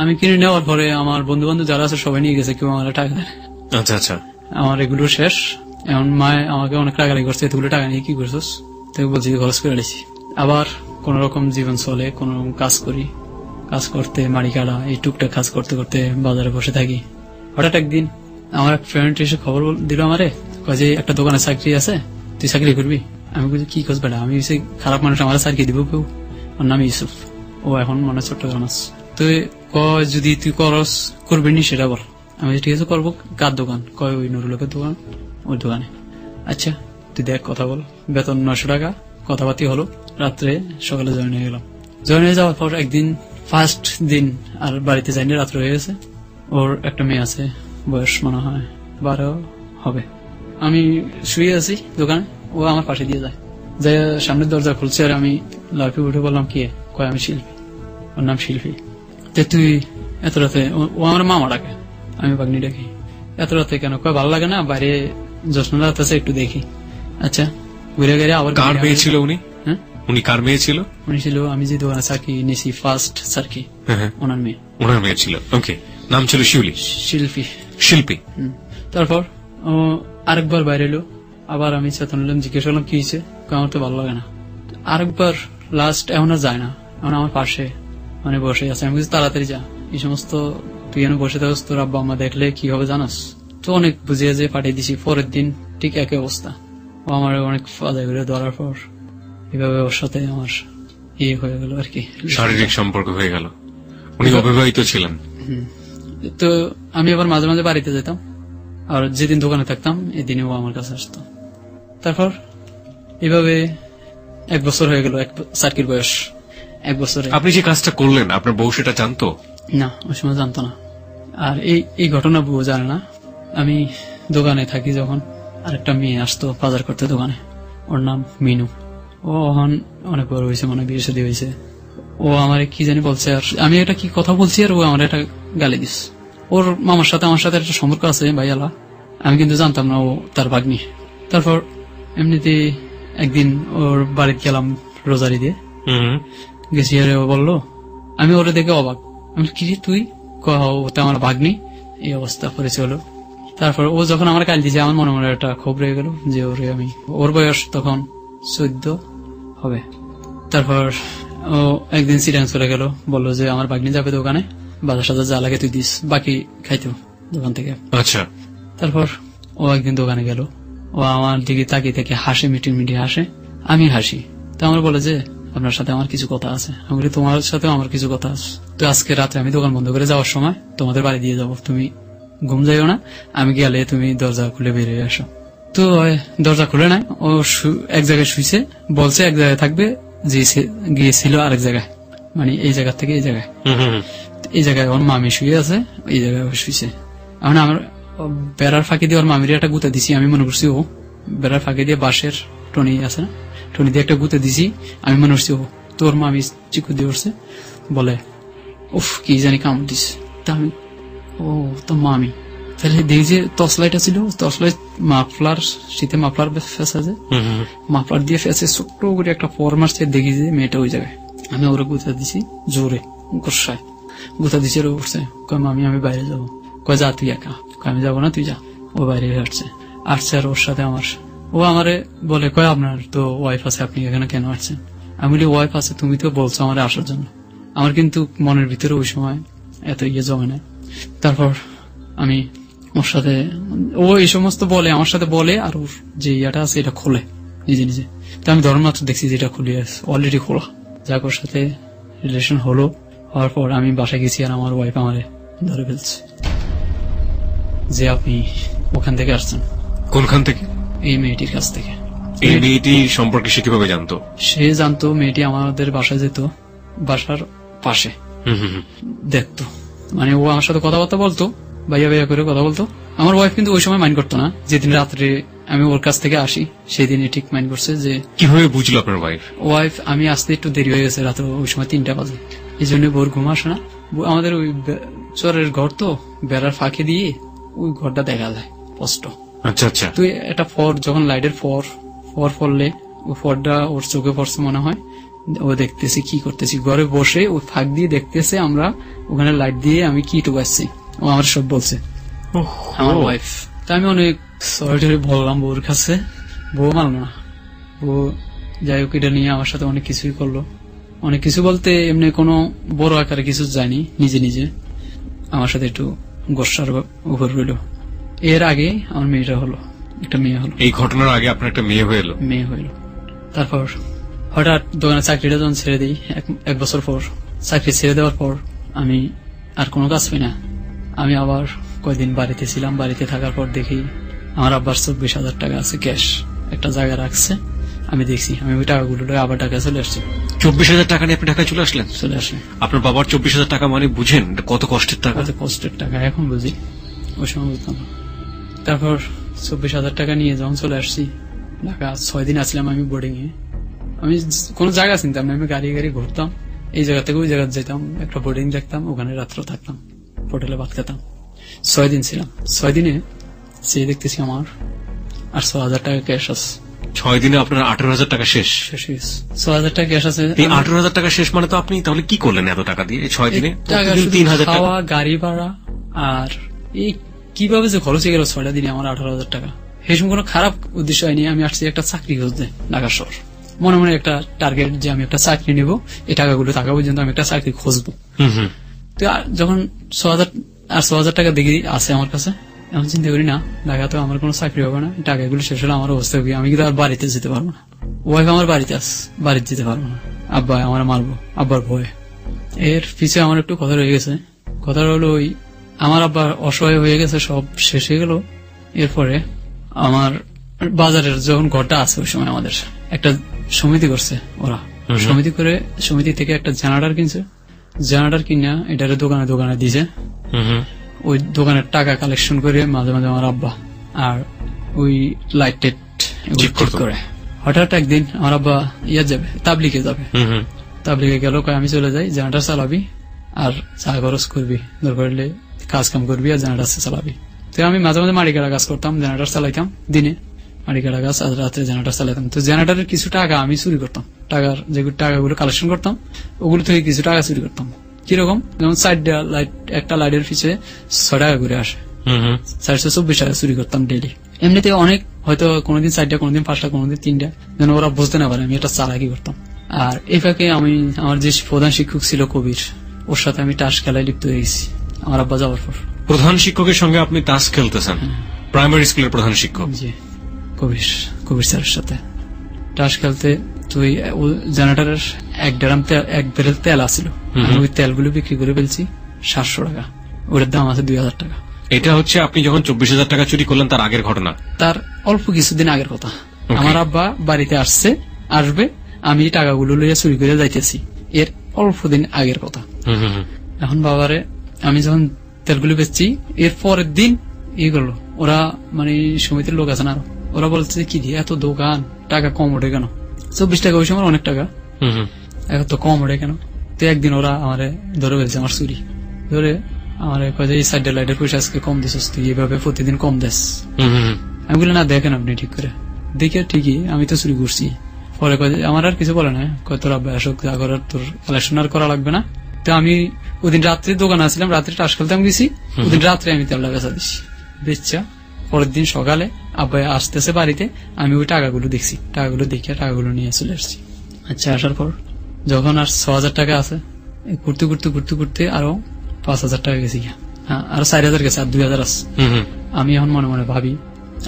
আমি কিনে নেওয়ার পরে আমার বন্ধু বান্ধব যারা আছে সবাই নিয়ে গেছে, কেউ আমার টাকা দেয়। আচ্ছা আচ্ছা, আমার এগুলো শেষ। এখন মায় আমাকে অনেক টাকা করছে, এতগুলো টাকা নিয়ে কি করছিস? তাকে বলছি খরচ করে নিয়েছি। আবার কোন রকম জীবন চলে, কোন রকম কাজ করি, কাজ করতে মাড়ি কাটা, এই টুকটাক কাজ করতে করতে বাজারে বসে থাকি। হঠাৎ একদিন আমার এক ফ্রেন্ড এসে খবর দিল আমারে, যে একটা দোকানে চাকরি আছে, তুই চাকরি করবি? আমি বলছি কি খোঁজ বেটা, আমি খারাপ মানুষ, আমার চাকরি দিব কেউ? ওর নাম ইউসুফ, ও এখন মনে চট্টগ্রাম আছে। তুই যদি তুই করবি নি সেটা বল। আমি ঠিক আছে করবো। কার দোকান? কয় ওই নুরুলের দোকান, ওই দোকানে। আচ্ছা তুই দেখ, কথা বল। বেতন 900 টাকা, কথাবার্তি হলো। রাত্রে সকালে জয়েন হয়ে গেলাম। জয়েন হয়ে যাওয়ার পর একদিন ফার্স্ট দিন আর বাড়িতে যাইনি, রাত্রে হয়ে গেছে। ওর একটা মেয়ে আছে, বয়স মনে হয় 12 হবে। আমি শুয়ে আছি দোকানে, ও আমার পাশে দিয়ে যায়, সামনের দরজা খুলছে, আর আমি লাফিয়ে উঠে বললাম কি কয় আমি শিল্পী, ওর নাম শিল্পী। তো তুই এত রাতে, ও আমার মামা ডাকে, আমি বাগনি ডাকি, এত রাতে কেন? কয় ভালো লাগে না, বাইরে জোসনা আছে একটু দেখি। আচ্ছা, ঘুরে গেলে আবার কার মেয়ে ছিল উনি? হ্যাঁ, উনি কার মেয়ে ছিল? উনি ছিল আমি যে দোকানে চাকরি নিয়েছি ফার্স্ট সার্কি, ওনার মেয়ে। ওনার মেয়ে ছিল, ওকে। নাম ছিল শিউলি, শিল্পী। শিল্পী। তারপর ও আরেকবার বাইরে এলো, আবার আমি চেতন নিলাম, জিজ্ঞেস করলাম কি হয়েছে, আমার তো ভালো লাগে না। আরেকবার লাস্ট, এখন আর যায় না, এখন আমার পাশে মানে বসে আছে। আমি বলছি তাড়াতাড়ি যা, এই সমস্ত তুই এনে বসে থাকস, তোর আব্বা আম্মা দেখলে কি হবে জানাস। তো অনেক বুঝিয়ে যে পাঠিয়ে দিছি। পরের দিন ঠিক একই অবস্থা, ও আমার অনেক ফাঁদা করে ধরার পর এভাবে ওর সাথে আমার ইয়ে হয়ে গেল আর কি, শারীরিক সম্পর্ক হয়ে গেল। উনি অবিবাহিত ছিলেন। তো আমি আবার মাঝে মাঝে বাড়িতে যেতাম, আর যেদিন দোকানে থাকতাম এদিনে ও আমার কাছে আসতো। তারপর এভাবে 1 বছর হয়ে গেল, সার্কির বয়স 1 বছরে। আপনি যে কাজটা করলেন, আপনার বউ সেটা জানতো? না, ওই সময় জানতো না। আর এই ঘটনা বউ জানে না। আমি দোকানে থাকি যখন, আরেকটা মেয়ে আসতো বাজার করতে দোকানে, ওর নাম মিনু। ও অনেক বড় হয়েছে, মানে বিয়ে শাদী হয়েছে। ও আমার কি জানি বলছে, আর আমি এটা কি কথা বলছি, আর ও আমার একটা গালি দিস। ওর মামার সাথে আমার সাথে একটা সম্পর্ক আছে ভাইয়ালা, আমি কিন্তু জানতাম না ও তার ভাগ্নি। তারপর এমনিতে একদিন ওর বাড়িতে গেলাম রোজারি দিয়ে, গেছি, আর ও বললো, আমি ওরে দেখে অবাক, আমি কি রে তুই? ওটা আমার ভাগ্নি। এই অবস্থা পরিচয় হলো। তারপর ও যখন আমার কাল দিয়েছে, আমার মনে মনে একটা ক্ষোভ রয়ে গেল যে ওরে আমি, ওর বয়স তখন 14 হবে। তারপর ও একদিন সিরিয়াস চলে গেল, বললো যে আমার ভাগ্নি যাবে দোকানে, বাজার সাজার যা লাগে তুই দিস, বাকি খাইতো দোকান থেকে। আচ্ছা। তারপর ও একদিন দোকানে গেল, ও আমার দিকে তাকিয়ে থেকে হাসে, মিটিয়ে হাসে, আমি হাসি। তো আমার বলে যে আপনার সাথে আমার কিছু কথা আছে। আমি বলি তোমার সাথে আমার কিছু কথা আছে। তো আজকে রাতে আমি দোকান বন্ধ করে যাওয়ার সময় তোমাদের বাড়ি দিয়ে যাবো, তুমি ঘুম যাইও না, আমি গেলে তুমি দরজা খুলে বেরিয়ে আসো। তো দরজা খুলে নাই, ও এক জায়গায় শুইছে, বলছে এক জায়গায় থাকবে, যে গিয়েছিল আরেক জায়গায়, মানে এই জায়গা থেকে এই জায়গায়। এই জায়গায় ওর মামি শুয়ে আছে, এই জায়গায় শুইছে। এখন আমার বেড়ার ফাঁকি দিয়ে ওর মামির একটা গুঁতা দিছি, আমি মনে করছি ও বেড়ার ফাঁকি দিয়ে বাঁশের টনি আছে না, টনি দিয়ে একটা গুঁতে দিছি, আমি মনে করছি ও। তোর মামি চিকু দিয়ে উঠছে, বলে উফ কি জানি কামড় দিস। তা আমি, ও তো মামি। তাহলে দেখি যে টর্চ লাইট ছিল, টর্চ লাইট মাফলার, শীতে মাফলার ফেস আছে, মাফলার দিয়ে ফেসে ছোট্ট করে একটা পর মারছে, দেখি যে মেয়েটা ওই জায়গায়। আমি ওরা গুঁতা দিছি জোরে, গোসায় গুঁতা দিছি, ওরা উঠছে, কয় মামি আমি বাইরে যাবো। কয় যা তুই একা। আমি যাবো না, তুই যা। ও বাইরে আসছে, আর ওর সাথে আমার, ও আমারে বলে, কয় আপনার তো ওয়াইফ আছে, আপনি এখানে কেন আসছেন? আমি বলি ওয়াইফ আছে, তুমি তো বলছো আমার আসার জন্য। আমার কিন্তু মনের ভিতরে ওই সময় এত ইয়ে জমে না। তারপর আমি ওর সাথে, ও এই সমস্ত বলে, আমার সাথে বলে, আর ওর যে ইয়াটা আছে এটা খোলে নিজে নিজে। তো আমি ধর্ম মাত্র দেখছি যে এটা খুলে অলরেডি খোলা। যাক, ওর সাথে রিলেশন হলো, হওয়ার পর আমি বাসায় গেছি, আর আমার ওয়াইফ আমারে ধরে ফেলছে যে আপনি ওখান থেকে আসছেন। কোনখান থেকে? এই মেয়েটির কাছ থেকে। এই মেয়েটি সম্পর্কে সে কিভাবে জানতো? সে জানতো, মেয়েটি আমাদের বাসায় যেত, বাসার পাশে দেখতো, মানে ও আমার সাথে কথাবার্তা বলতো, ভাইয়া ভাইয়া করে কথা বলতো। আমার ওয়াইফ কিন্তু ওই সময় মাইন্ড করতো না। যেদিন রাত্রে আমি ওর কাছ থেকে আসি, সেই দিনই ঠিক মাইন্ড করছে যে। কিভাবে বুঝলো আপনার ওয়াইফ? আমি আসতে একটু দেরি হয়ে গেছে, রাত্রে ওই সময় 3টা বাজে, এই জন্য বোর ঘুম আসে না। আমাদের ওই চরের ঘর তো, বেড়ার ফাঁকে দিয়ে ওই ঘরটা দেখা যায় স্পষ্ট। আচ্ছা আচ্ছা। তুই একটা ফর, যখন লাইটের ফর পড়লে, ওই ফরটা ওর চোখে পড়ছে মনে হয়, ও দেখতেছি কি করতেছি, ঘরে বসে ওই ফাঁক দিয়ে দেখতেছে আমরা ওখানে লাইট দিয়ে আমি কি টুকাচ্ছি, ও আমার সব বলছে, আমার ওয়াইফ। তা আমি অনেক সরি বললাম বউর কাছে, বউ মানল না। বউ যাই হোক, এটা নিয়ে আমার সাথে অনেক কিছুই করলো। অনেক কিছু বলতে এমনি কোনো বড় আকারে কিছু যায়নি, নিজে নিজে আমার সাথে একটু গোসার উপর রইল। এর আগে আমার মেয়েটা হলো, একটা মেয়ে হলো। এই ঘটনার আগে আপনার একটা মেয়ে হয়ে এলো? মেয়ে হইল। তারপর হঠাৎ দোকানে চাকরিটা যখন ছেড়ে দিই, 1 বছর পর চাকরি ছেড়ে দেওয়ার পর আমি আর কোনো কাজ পাই না। আমি আবার কয়দিন বাড়িতে ছিলাম। বাড়িতে থাকার পর দেখি আমার আব্বার 24,000 টাকা আছে ক্যাশ, একটা জায়গা রাখছে। আমি দেখছি, আমি ওই টাকাগুলো আবার ঢাকা চলে আসছি। 24,000 টাকা নিয়ে আপনি ঢাকায় চলে আসলেন? চলে আসি। আপনার বাবার 24,000 টাকা মানে বুঝেন কত কষ্টের টাকা? কত কষ্টের টাকা, এখন বুঝি, ওই সময় বুঝতাম না। তারপর 24,000 টাকা নিয়ে যখন চলে আসছি ঢাকা, 6 দিন আসলাম আমি বোর্ডিং এ। আমি কোনো জায়গা চিনতাম না, আমি গাড়ি ঘুরতাম, এই জায়গা থেকে ওই জায়গায় যেতাম, একটা বোর্ডিং দেখতাম, ওখানে রাত্র থাকতাম, হোটেলে ভাত খেতাম। 6 দিন ছিলাম। 6 দিনে সে দেখতেছি আমার 8,000 টাকা ক্যাশ আছে। 6 দিনে আপনার 18,000 টাকা শেষ। 6,000 টাকা ক্যাশ আছে। এই 18,000 টাকা শেষ মানে তো আপনি তাহলে কি করলেন এত টাকা দিয়ে 6 দিনে? টাকা প্রতিদিন শুধু 3,000 টাকা। খাওয়া, গাড়ি ভাড়া, আর এই কিভাবে যে খরচ হয়ে গেল 6টা দিনে আমার 18,000 টাকা। সেই সময় কোনো খারাপ উদ্দেশ্য হয়নি, আমি আসছি একটা চাকরি খুঁজতে ঢাকা শহর। মনে মনে একটা টার্গেট যে আমি একটা চাকরি নেব, এই টাকাগুলো থাকা পর্যন্ত আমি একটা চাকরি খুঁজবো। তো যখন 6,000 টাকা দেখি আছে আমার কাছে, আমি চিন্তা করি না ঢাকা তো আমার কোনো চাকরি হবে না, টাকাগুলো শেষ হলে আমার অবস্থা হবে, আমি কিন্তু আর বাড়িতে যেতে পারবো না। ওয়াইফ আমার বাড়িতে আছে, বাড়িতে যেতে পারবো না, আব্বা আমার মারবো, আব্বার ভয়ে। এর পিছিয়ে আমার একটু কথা রয়ে গেছে। কথা হলো ওই আমার আব্বা অসহায় হয়ে গেছে, সব শেষ হয়ে গেল। এরপরে আমার বাজারের যখন ঘরটা আছে ওই সময় আমাদের একটা সমিতি করছে ওরা, সমিতি থেকে একটা জেনারেটর কিনছে। জেনারেটর কিনা এটারে দোকানে দোকানে দিছে। ওই দোকানের টাকা কালেকশন করে মাঝে মাঝে আমার আব্বা আর ওই লাইট টেট ঠিক করে। হঠাৎ একদিন আমার আব্বা যাবে, তাবলিগে যাবে। তাবলিগে গেল, আমি চলে যাই, জেনারেটর চালাবি আর চা খরচ করবি, দরকার হলে কাজ কাম করবি আর জেনারেটর চালাবি। তো আমি মাঝে মাঝে মাটি কাটা কাজ করতাম, জেনারেটর চালাইতাম দিনে, মাটি কাটা গাছ, আর রাতে জেনারেটর চালাইতাম। তো জেনারেটরের কিছু টাকা আমি চুরি করতাম, যেগুলো টাকাগুলো কালেকশন করতাম ওগুলো থেকে কিছু টাকা চুরি করতাম। কিরকম, যেমন একটা লাইটের পিছিয়ে 6 টাকা করে আসে, 424 টাকা চুরি করতাম ডেইলি। এমনিতে অনেক, হয়তো কোনোদিন 4টা, কোনোদিন 5টা, কোনোদিন 3টা, যেন ওরা বুঝতে না পারে আমি এটা চালাকি করতাম। আর এই ফাঁকে আমি আমার যে প্রধান শিক্ষক ছিল কবির, ওর সাথে আমি টাস খেলায় লিপ্ত হয়ে গেছি আমার আব্বা যাওয়ার পর। প্রধান শিক্ষকের সঙ্গে আপনি তাস খেলতেছেন? প্রাইমারি স্কুলের প্রধান শিক্ষক? জি, কবির স্যারের সাথে টাস খেলতে। তুই জেনারেটরের 1 ড্রাম এক বেরেল তেল আসছিল, ওই তেলগুলো বিক্রি করে ফেলছি 700 টাকা, ওটার দাম আছে 2,000 টাকা। এটা হচ্ছে আপনি যখন 24,000 টাকা চুরি করলেন তার আগের ঘটনা? তার অল্প কিছুদিন আগের কথা। আমার আব্বা বাড়িতে আসবে, আমি টাকাগুলো লইয়া চুরি করে যাইতেছি, এর অল্প দিন আগের কথা। এখন বাবারে আমি যখন তেলগুলো বেচছি, এর পরের দিন করলো ওরা, মানে সমিতির লোক আছে না, ওরা বলছে কি দিয়ে এত দোকান, টাকা কম ওঠে কেন? 24 টাকা ওই সময় অনেক টাকা, এখন তো কম ওঠে কেন? তো একদিন ওরা আমারে ধরে ফেলছে, আমার চুরি ধরে আমার এই সাইড লাইটের পয়সা আজকে কম দিস, তুই এইভাবে প্রতিদিন কম দেস। আমি বলি না, দেখেন আপনি ঠিক করে। দেখে ঠিকই আমি তো চুরি করছি। পরে আমার আর কিছু বলে না, তোর আব্বা আসুক, যা করার তোর কালেকশন আর করা লাগবে না। তো আমি ওদিন রাত্রে দোকানে আসছিলাম, রাত্রে টাস খেলতে আমি গেছি, ওদিন রাত্রে আমি তেলটা বেচা দিচ্ছি, বেচা পরের দিন সকালে আব্বা আসতেছে বাড়িতে, আমি ওই টাকাগুলো দেখছি, টাকাগুলো দেখে টাকাগুলো নিয়ে চলে আসছি। আচ্ছা, আসার পর যখন আর 6,000 টাকা আছে, ঘুরতে ঘুরতে ঘুরতে ঘুরতে আরো 5,000 টাকা গেছি, হ্যাঁ আরো 4,000 গেছে, আর 2,000 আছে। আমি এখন মনে মনে ভাবি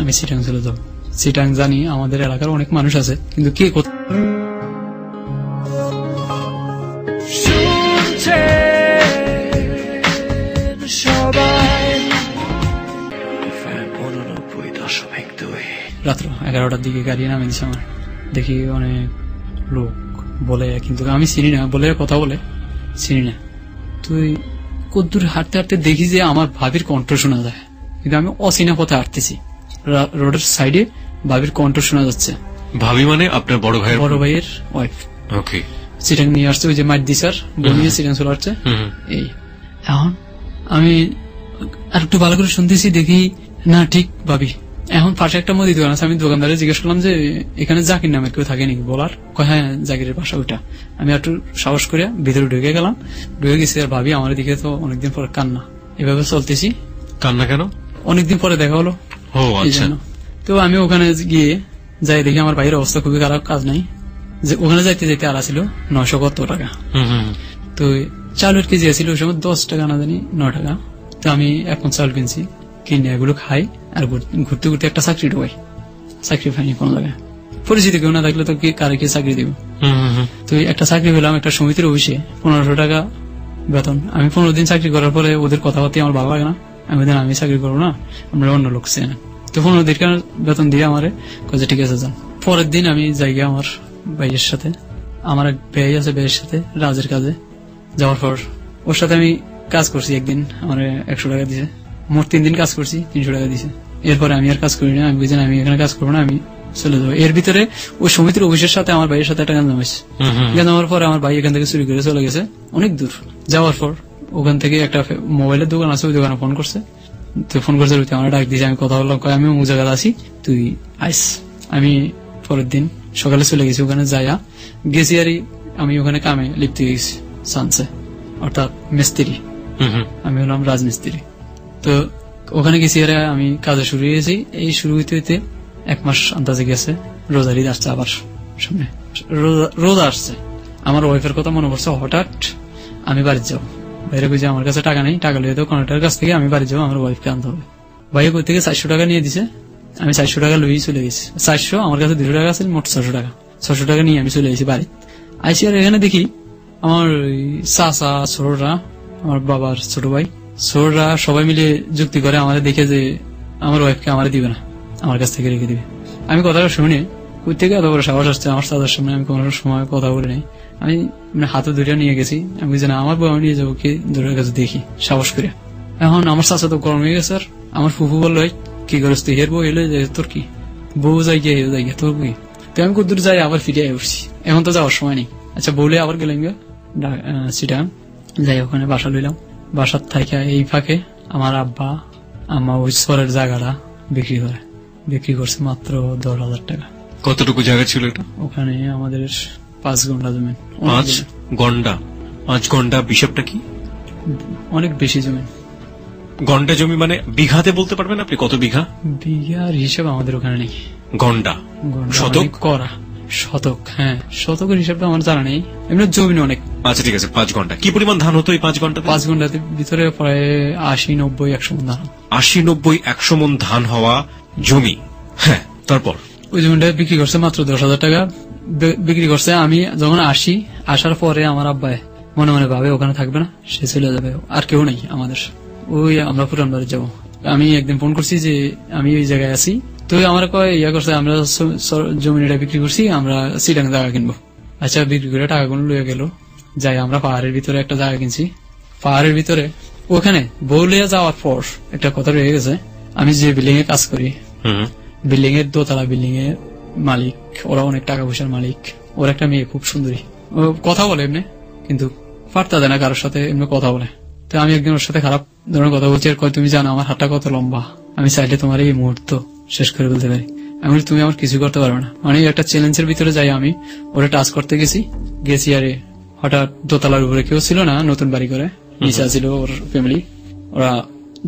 আমি চিটাং চলে যাবো। চিটাং জানি আমাদের এলাকার অনেক মানুষ আছে, কিন্তু কে কোথায় রাত্র 11টার দিকে গাড়ি নামে দিচ্ছে আমার, দেখি অনেক লোক বলে, কিন্তু আমি চিনি না, বলে কথা বলে চিনি না। তুই কদ্দূর হাঁটতে হাঁটতে দেখি যে আমার ভাবির কণ্ঠ শোনা যায়, কিন্তু আমি অচেনা পথে হাঁটতেছি, রোডের সাইডে ভাবির কণ্ঠ শোনা যাচ্ছে। ভাবি মানে আপনার বড় ভাইয়ের ওয়াইফ। ওকে। চিটাং নিয়ে আসছে, ওই যে মাইট দিশার বনিয়ে চিটাং চলে আসছে। এই এখন আমি আর একটু ভালো করে শুনতেছি, দেখি না ঠিক ভাবি। এখন পাশে একটা মুদি দোকান আছে, আমি দোকানদারে জিজ্ঞেস করলাম যে এখানে জাকির নামে কেউ থাকে নাকি, বলার হ্যাঁ জাকিরের বাসা ওইটা। আমি একটু সাহস করে ভিতরে ঢুকে গেলাম, ঢুকে গেছি, আর ভাবি আমার দিকে তো অনেকদিন পরে কান্না, এভাবে চলতেছি। কান্না কেন? অনেকদিন পরে দেখা হলো। তো আমি ওখানে গিয়ে যাই, দেখি আমার ভাইয়ের অবস্থা খুবই খারাপ, কাজ নাই। যে ওখানে যাইতে যাইতে আর আসছিল 900 কত টাকা। তো চাউলের কেজি আসছিল ওই সময় 10 টাকা না জানি 9 টাকা। তো আমি এখন চাউল কিনছি, কিনে এগুলো খাই, আর ঘুরতে ঘুরতে একটা চাকরি ঢোকাই, চাকরি পাইনি কোনো জায়গায়, পরিচিতি কেউ না থাকলে তো কারে কি চাকরি দিব। তো একটা চাকরি পেলাম একটা সমিতির অফিসে, 1500 টাকা বেতন। আমি 15 দিন চাকরি করার পরে ওদের কথাবার্তা আমার ভালো লাগে না, আমি চাকরি করবো না, আমরা অন্য লোক চেনেন। তো 15 দিন বেতন দিয়ে আমার কাজে ঠিক আছে যান। পরের দিন আমি যাই আমার ভাইয়ের সাথে, আমার এক ভাই আছে, ভাইয়ের সাথে রাজের কাজে যাওয়ার পর ওর সাথে আমি কাজ করছি। একদিন আমার 100 টাকা দিছে, মোট 3 দিন কাজ করছি, 300 টাকা দিছে। এরপরে আমি আর কাজ করি না, আমি বুঝি আমি এখানে কাজ করবো না, আমি চলে যাবো। এর ভিতরে ওই সমিতির অফিসের সাথে আমার ভাইয়ের সাথে একটা গাঞ্জাম হয়েছে। গাঞ্জামের পরে আমার ভাই এখান থেকে চুরি করে চলে গেছে অনেক দূর। যাওয়ার পর ওখান থেকে একটা মোবাইলের দোকান আছে, ওই দোকানে ফোন করছে। তুই ফোন করছে, আমার ডাক দিয়েছে, আমি কথা বললাম, আমি অমুক জায়গায় আছি, তুই আইস। আমি পরের দিন সকালে চলে গেছি ওখানে, যাইয়া গেছি আর আমি ওখানে কামে লিপ্ত গেছি সানসে, অর্থাৎ মিস্ত্রি। আমি হলাম রাজমিস্ত্রি। তো ওখানে গেছি আর আমি কাজে শুরু হয়েছি। এই শুরু হইতে হইতে 1 মাস আন্দাজে গেছে, রোজার ঈদ আসছে আবার সামনে, রোজা আসছে। আমার ওয়াইফের কথা মনে পড়ছে, হঠাৎ আমি বাড়ি যাবো। বাইরে কইছে আমার কাছে টাকা নেই, টাকা লিয়ে তো কন্ট্রাক্টরের কাছ থেকে আমি বাড়ি যাবো, আমার ওয়াইফকে আনতে হবে। ভাইয়া কই থেকে 400 টাকা নিয়ে দিছে, আমি 400 টাকা লইই চলে গেছি। 400 আমার কাছে 200 টাকা আছে, মোট 600 টাকা। 600 টাকা নিয়ে আমি চলে গেছি বাড়ি। আইসি আর এখানে দেখি আমার চাচা, ছোটরা, আমার বাবার ছোট ভাই, ছোটরা সবাই মিলে যুক্তি করে আমাদের দেখে যে আমার ওয়াইফকে আমার দিবে না, আমার কাছ থেকে রেখে দিবে। আমি কথাটা শুনে কই থেকে এত বড় সাহস আসছে আমার চাচার সামনে, আমি কোনো সময় কথা বলি নাই। আমি হাতে ধরে নিয়ে গেছি, আমি বুঝি না আমার বউ আমি নিয়ে যাবো, কি ধরে কাছে দেখি সাহস করে। এখন আমার চাচা তো গরম হয়ে গেছে। আর আমার ফুফু বললো, কি করিস তুই, হের বউ এলো, তোর কি বউ যাই গিয়ে যাই গিয়ে তোর বই। তো আমি কত দূর যাই, আবার ফিরে উঠছি, এখন তো যাওয়ার সময় নেই। আচ্ছা বলে আবার গেলাম সেটা যাই, ওখানে বাসা লইলাম। বাসার থাইকা এই ফাঁকে আমার আব্বা আমার ওই সরের জায়গাটা বিক্রি করছে মাত্র 10,000 টাকা। কতটুকু জায়গা ছিল এটা? ওখানে আমাদের 5 গন্ডা জমি। 5 গন্ডা? 5 গন্ডা হিসাবটা কি? অনেক বেশি জমি। গন্ডা জমি মানে বিঘাতে বলতে পারবেন আপনি কত বিঘা? বিঘার হিসাব আমাদের ওখানে নেই। গন্ডা শতক করা শতক, হ্যাঁ শতকের হিসাবটা আমার জানা নেই, এমনি জমি অনেক। আচ্ছা ঠিক আছে, 5 ঘন্টা কি পরিমাণ ধান হতো এই 5 ঘন্টাতে? 5 ঘন্টার ভিতরে প্রায় 80-90-100 মন ধান। 80-90-100 মন ধান হওয়া জমি। হ্যাঁ, তারপর ওই জমিটা বিক্রি করছে মাত্র 10,000 টাকা বিক্রি করছে। আমি যখন আসার পরে আমার আব্বাই মনে মনে ভাবে ওখানে থাকবে না, সে চলে যাবে, আর কেউ নেই আমাদের, ওই আমরা পুরান বাড়ি যাবো। আমি একদিন ফোন করছি যে আমি ওই জায়গায় আছি, তো আমার কয় ইয়া করছে, আমরা জমিটা বিক্রি করছি, আমরা সিটাং জায়গা কিনবো। আচ্ছা বিক্রি করে টাকাগুলো লয়ে গেল। যাই আমরা পাহাড়ের ভিতরে একটা জায়গা কিনছি। পাহাড়ের ভিতরে ওখানে বউলিয়া যাওয়ার পর একটা কথা রয়ে গেছে, আমি যে বিল্ডিং এ কাজ করি, বিল্ডিং এর দোতলা বিল্ডিং এর মালিক, ওরা অনেক টাকা পয়সার মালিক। ওর একটা মেয়ে খুব সুন্দরী, ও কথা বলে এমনি, কিন্তু পারতা দেয় না কারোর সাথে এমনি কথা বলে। তো আমি একদিন ওর সাথে খারাপ ধরনের কথা বলছি, আর কয় তুমি জানো আমার হাতটা কত লম্বা, আমি চাইলে তোমার এই মুহূর্ত শেষ করে ফেলতে পারি। আমি তুমি আমার কিছু করতে পারবে না। মানে একটা চ্যালেঞ্জের ভিতরে যাই আমি, ওরা টাচ করতে গেছি আরে হঠাৎ দোতলার উপরে কেউ ছিল না, নতুন বাড়ি করে নিচে ছিল ওর ফ্যামিলি, ওরা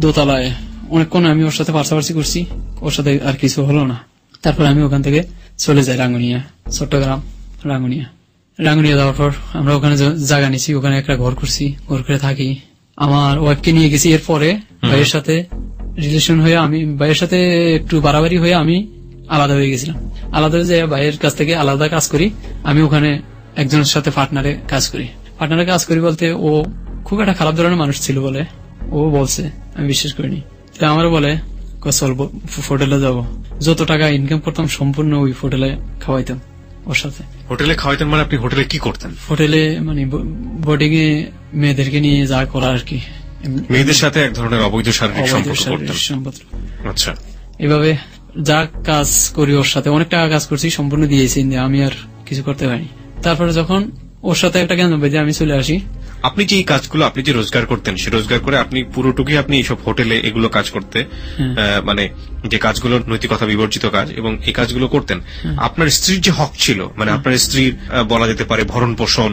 দোতলায় অনেকক্ষণ আমি ওর সাথে পার্সাপার্সি করছি, ওর সাথে আর কিছু হলো না। তারপর আমি ওখান থেকে চলে যাই রাঙ্গুনিয়া, চট্টগ্রাম রাঙ্গুনিয়া যাওয়ার পর আমরা ওখানে জায়গা নিছি, ওখানে একটা ঘর করছি, ঘর করে থাকি। আমার ওয়াইফকে নিয়ে গেছি। এরপরে ভাইয়ের সাথে রিলেশন হয়ে আমি ভাইয়ের সাথে একটু বাড়াবাড়ি হয়ে আমি আলাদা হয়ে গেছিলাম। আলাদা হয়ে যাই ভাইয়ের কাছ থেকে আলাদা কাজ করি। আমি ওখানে একজনের সাথে পার্টনারে কাজ করি বলতে ও খুব একটা খারাপ ধরনের মানুষ ছিল বলে ও বলছে, আমি বিশ্বাস করিনি। আমার বলে চলবো হোটেলে যাবো, যত টাকা ইনকাম করতাম সম্পূর্ণ ওই হোটেলে খাওয়াইতাম ওর সাথে। হোটেলে খাওয়াইতেন মানে আপনি হোটেলে কি করতেন? হোটেলে মানে বোর্ডিং এ মেয়েদেরকে নিয়ে যা করা আর কি, মেয়েদের সাথে এক ধরনের অবৈধ শারীরিক সম্পর্ক। আচ্ছা, এভাবে যা কাজ করি ওর সাথে অনেক টাকা কাজ করছি, সম্পূর্ণ দিয়েছি, আমি আর কিছু করতে পারিনি। তারপরে যখন ওর সাথে একটা জ্ঞান বেঁধে আমি চলে আসি। আপনি যে এই কাজগুলো আপনি যে রোজগার করতেন, সে রোজগার করে আপনি পুরোটুকুই আপনি এইসব হোটেলে এগুলো কাজ করতে, মানে যে কাজগুলোর নৈতিকতা বিবর্জিত কাজ, এবং এই কাজগুলো করতেন। আপনার স্ত্রীর যে হক ছিল, মানে আপনার স্ত্রীর বলা যেতে পারে ভরণ পোষণ,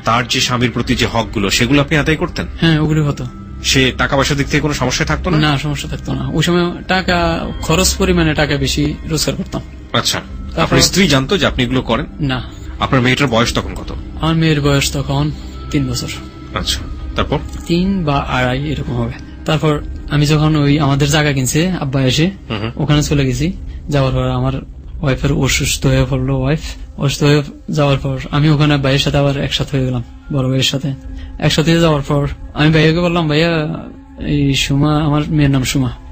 তার যে স্বামীর প্রতি যে হকগুলো, সেগুলো আপনি আদায় করতেন? হ্যাঁ, ওগুলো হতো। সে টাকা পয়সার দিক থেকে কোনো সমস্যা থাকতো না? না, সমস্যা থাকতো না। ওই সময় টাকা খরচ পরিমাণে টাকা বেশি রোজগার করতাম। আচ্ছা, আপনার স্ত্রী জানতো যে আপনি এগুলো করেন? না। আপনার মেয়েটার বয়স তখন কত? আমার মেয়ের বয়স তখন 3 বছর। আচ্ছা, তারপর 3 বা 2.5 এরকম হবে। তারপর আমি যখন ওই আমাদের জায়গা কিনছে আব্বা এসে ওখানে চলে গেছি। যাওয়ার পর আমার ওয়াইফের অসুস্থ হয়ে পড়লো। অসুস্থ হয়ে যাওয়ার পর আমি ওখানে ভাইয়ের সাথে আবার একসাথে হয়ে গেলাম, বড় ভাইয়ের সাথে একসাথে যাওয়ার পর আমি ভাইয়াকে বললাম, ভাইয়া এই সুমা, আমার মেয়ের নাম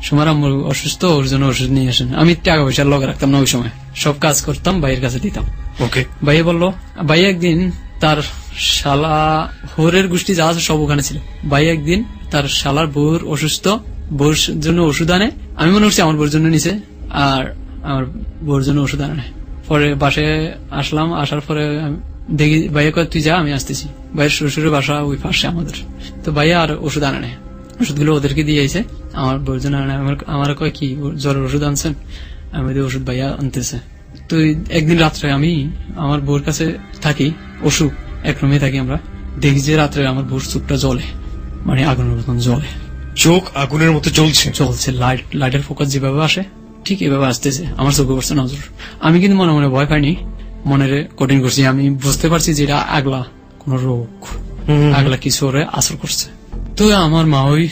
সুমার আম্মু অসুস্থ, ওর জন্য ওষুধ নিয়ে আসেন। আমি টাকা পয়সা লগে রাখতাম না, ওই সময় সব কাজ করতাম, ভাইয়ের কাছে দিতাম। ওকে। ভাইয়া বললো, ভাইয়া একদিন তার শালা হোরের গোষ্ঠী যা আছে সব ওখানে ছিল। ভাইয়া একদিন তার শালার বউর অসুস্থ, বউর জন্য ওষুধ আনে। আমি মনে করছি আমার বউর জন্য নিছে, আর আমার বউর জন্য ওষুধ আনে নাই। পরে বাসায় আসলাম, আসার পরে আমি দেখি ভাইয়া কয় তুই যা, আমি আসতেছি। ভাইয়ের শ্বশুরের বাসা ওই পাশে আমাদের। তো ভাইয়া আর ওষুধ আনে নাই, ওষুধগুলো ওদেরকে দিয়ে আইছে, আমার বউর জন্য আনে নাই। আমার কয় কি জ্বরের ওষুধ আনছেন? আমি বলি ওষুধ ভাইয়া আনতেছে। তো একদিন রাত্রে আমি আমার বউর কাছে থাকি, অসুখ এক রুমে থাকি আমরা, দেখি যে রাত্রে আমার বউর চোখটা জ্বলে, মানে আগুনের মতন জ্বলে, চোখ আগুনের মতো জ্বলছে। লাইটের ফোকাস যেভাবে আসে ঠিক এভাবে আসতেছে, আমার চোখে পড়ছে নজর। আমি কিন্তু মনে মনে ভয় পাইনি, মনের কঠিন করছি। আমি বুঝতে পারছি যে এটা আগলা কোন রোগ, আগলা কিছু ওরে আসর করছে। তো আমার মা, ওই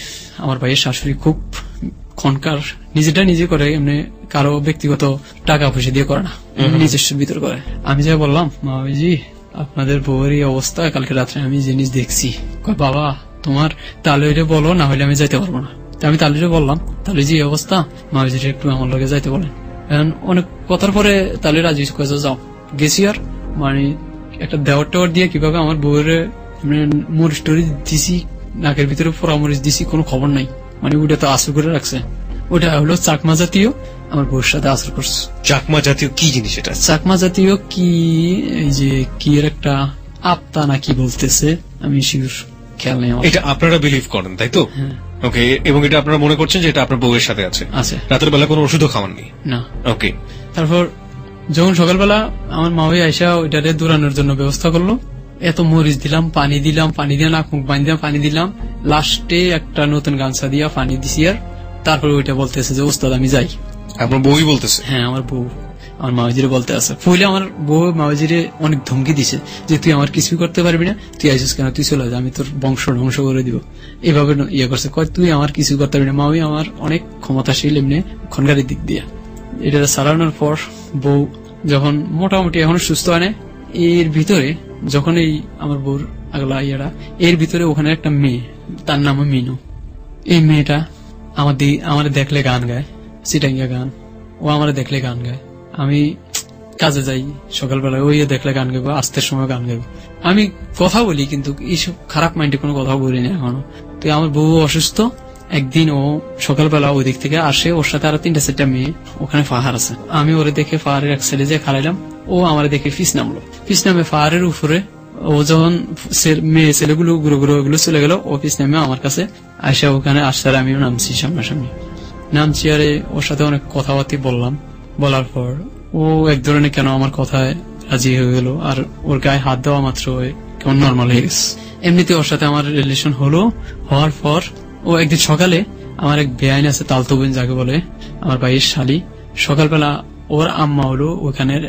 আমার ভাইয়ের শাশুড়ি খুব খনকার, নিজেটা নিজে করে, এমনি কারো ব্যক্তিগত টাকা পয়সা দিয়ে করে না, নিজস্ব ভিতর করে। আমি যা বললাম, মা জি আপনাদের বউয়ের এই অবস্থা, কালকে রাত্রে আমি জিনিস দেখছি। কয় বাবা তোমার তাহলে এটা বলো, না হলে আমি যাইতে পারবো না। আমি তাহলে বললাম, তাহলে যে অবস্থা মাঝিটা একটু আমার লগে যাইতে বলেন। অনেক কথার পরে তাহলে রাজি কয়েছে যাও। গেছি, আর মানে একটা দেওয়ার টাওয়ার দিয়ে কিভাবে আমার বউয়ের মরিচ টরিচ দিছি, নাকের ভিতরে পরামরিচ দিছি, কোনো খবর নাই। মানে ওটা তো আসর করে রাখছে। ওটা হলো চাকমা জাতীয়, আমার বউয়ের সাথে আসর করছে। চাকমা জাতীয় কি জিনিস এটা? চাকমা জাতীয় কি, এই যে কি এর একটা আপতা না কি বলতেছে, আমি শিওর খেয়াল নেই। এটা আপনারা বিলিভ করেন তাই তো? ওকে। এবং এটা আপনারা মনে করছেন যে এটা আপনার বউয়ের সাথে আছে? রাতের বেলা কোনো ওষুধও খাওয়াননি? না। ওকে। তারপর যখন সকালবেলা আমার মা ভাই আইসা ওইটারে দৌড়ানোর জন্য ব্যবস্থা করলো, এত মরিচ দিলাম, পানি দিয়ে নাক মুখ বাঁধি দিলাম, পানি দিলাম, লাস্টে একটা নতুন গামছা দিয়া পানি দিছি। আর তারপরে ওইটা বলতেছে যে ওস্তাদ আমি যাই। আপনার বউই বলতেছে? হ্যাঁ, আমার বউ আমার মাওজিরে বলতে আছে। পहिले আমার বউ মাওজিরে অনেক ধমকি দিছে যে তুই আমার কিছুই করতে পারবি না, তুই আইসিস কেন, তুই চলে যা, আমি তোর বংশ ধ্বংস করে দিব। এভাবে ইয়ে করছে, কয় তুই আমার কিছু করতে পারবি না। মাওই আমার অনেক ক্ষমতাশীল এমনি খনগারির দিক দিয়ে। এটা সারানোর পর বউ যখন মোটামুটি এখন সুস্থ আনে, এর ভিতরে যখন এই আমার বউর আগলা ইয়েরা, এর ভিতরে ওখানে একটা মেয়ে, তার নাম মিনু। এই মেয়েটা আমার দেখলে গান গায়, সিটাঙ্গিয়া গান। ও আমার দেখলে গান গায়। আমি কাজে যাই সকালবেলায়, ওই দেখলে গান গাইবো, আসতে সময় গান গাইবো। আমি কথা বলি, কিন্তু এইসব খারাপ মাইন্ডে কোনো কথা বলি না এখনো। তো আমার বউ অসুস্থ, একদিন ও সকালবেলা ওই দিক থেকে আসে, ওর সাথে আরো 3-4টা মেয়ে, ওখানে পাহাড় আছে। আমি ওরে দেখে পাহাড়ের এক সাইডে যে খাড়াইলাম, ও আমার দেখে ফিস নামলো। ফিস নামে পাহাড়ের উপরে, ও যখন মেয়ে ছেলেগুলো গুলো গুলো ওগুলো চলে গেল, ও ফিস নামে আমার কাছে আসা, ওখানে আসার আমিও নামছি সামনাসামনি। নামছি, আরে ওর সাথে অনেক কথাবার্তা বললাম। বলার পর ও এক ধরনের কেন আমার কথায় রাজি হয়ে গেল, আর ওর গায়ে হাত দেওয়া মাত্র কেমন নর্মাল হয়ে গেছে। এমনিতে ওর সাথে আমার রিলেশন হলো। হওয়ার পর ও একদিন সকালে, আমার এক বেআইন আছে, তালতো বোন যাকে বলে, আমার ভাইয়ের শালী, সকালবেলা ওর আম্মা হলো ওখানের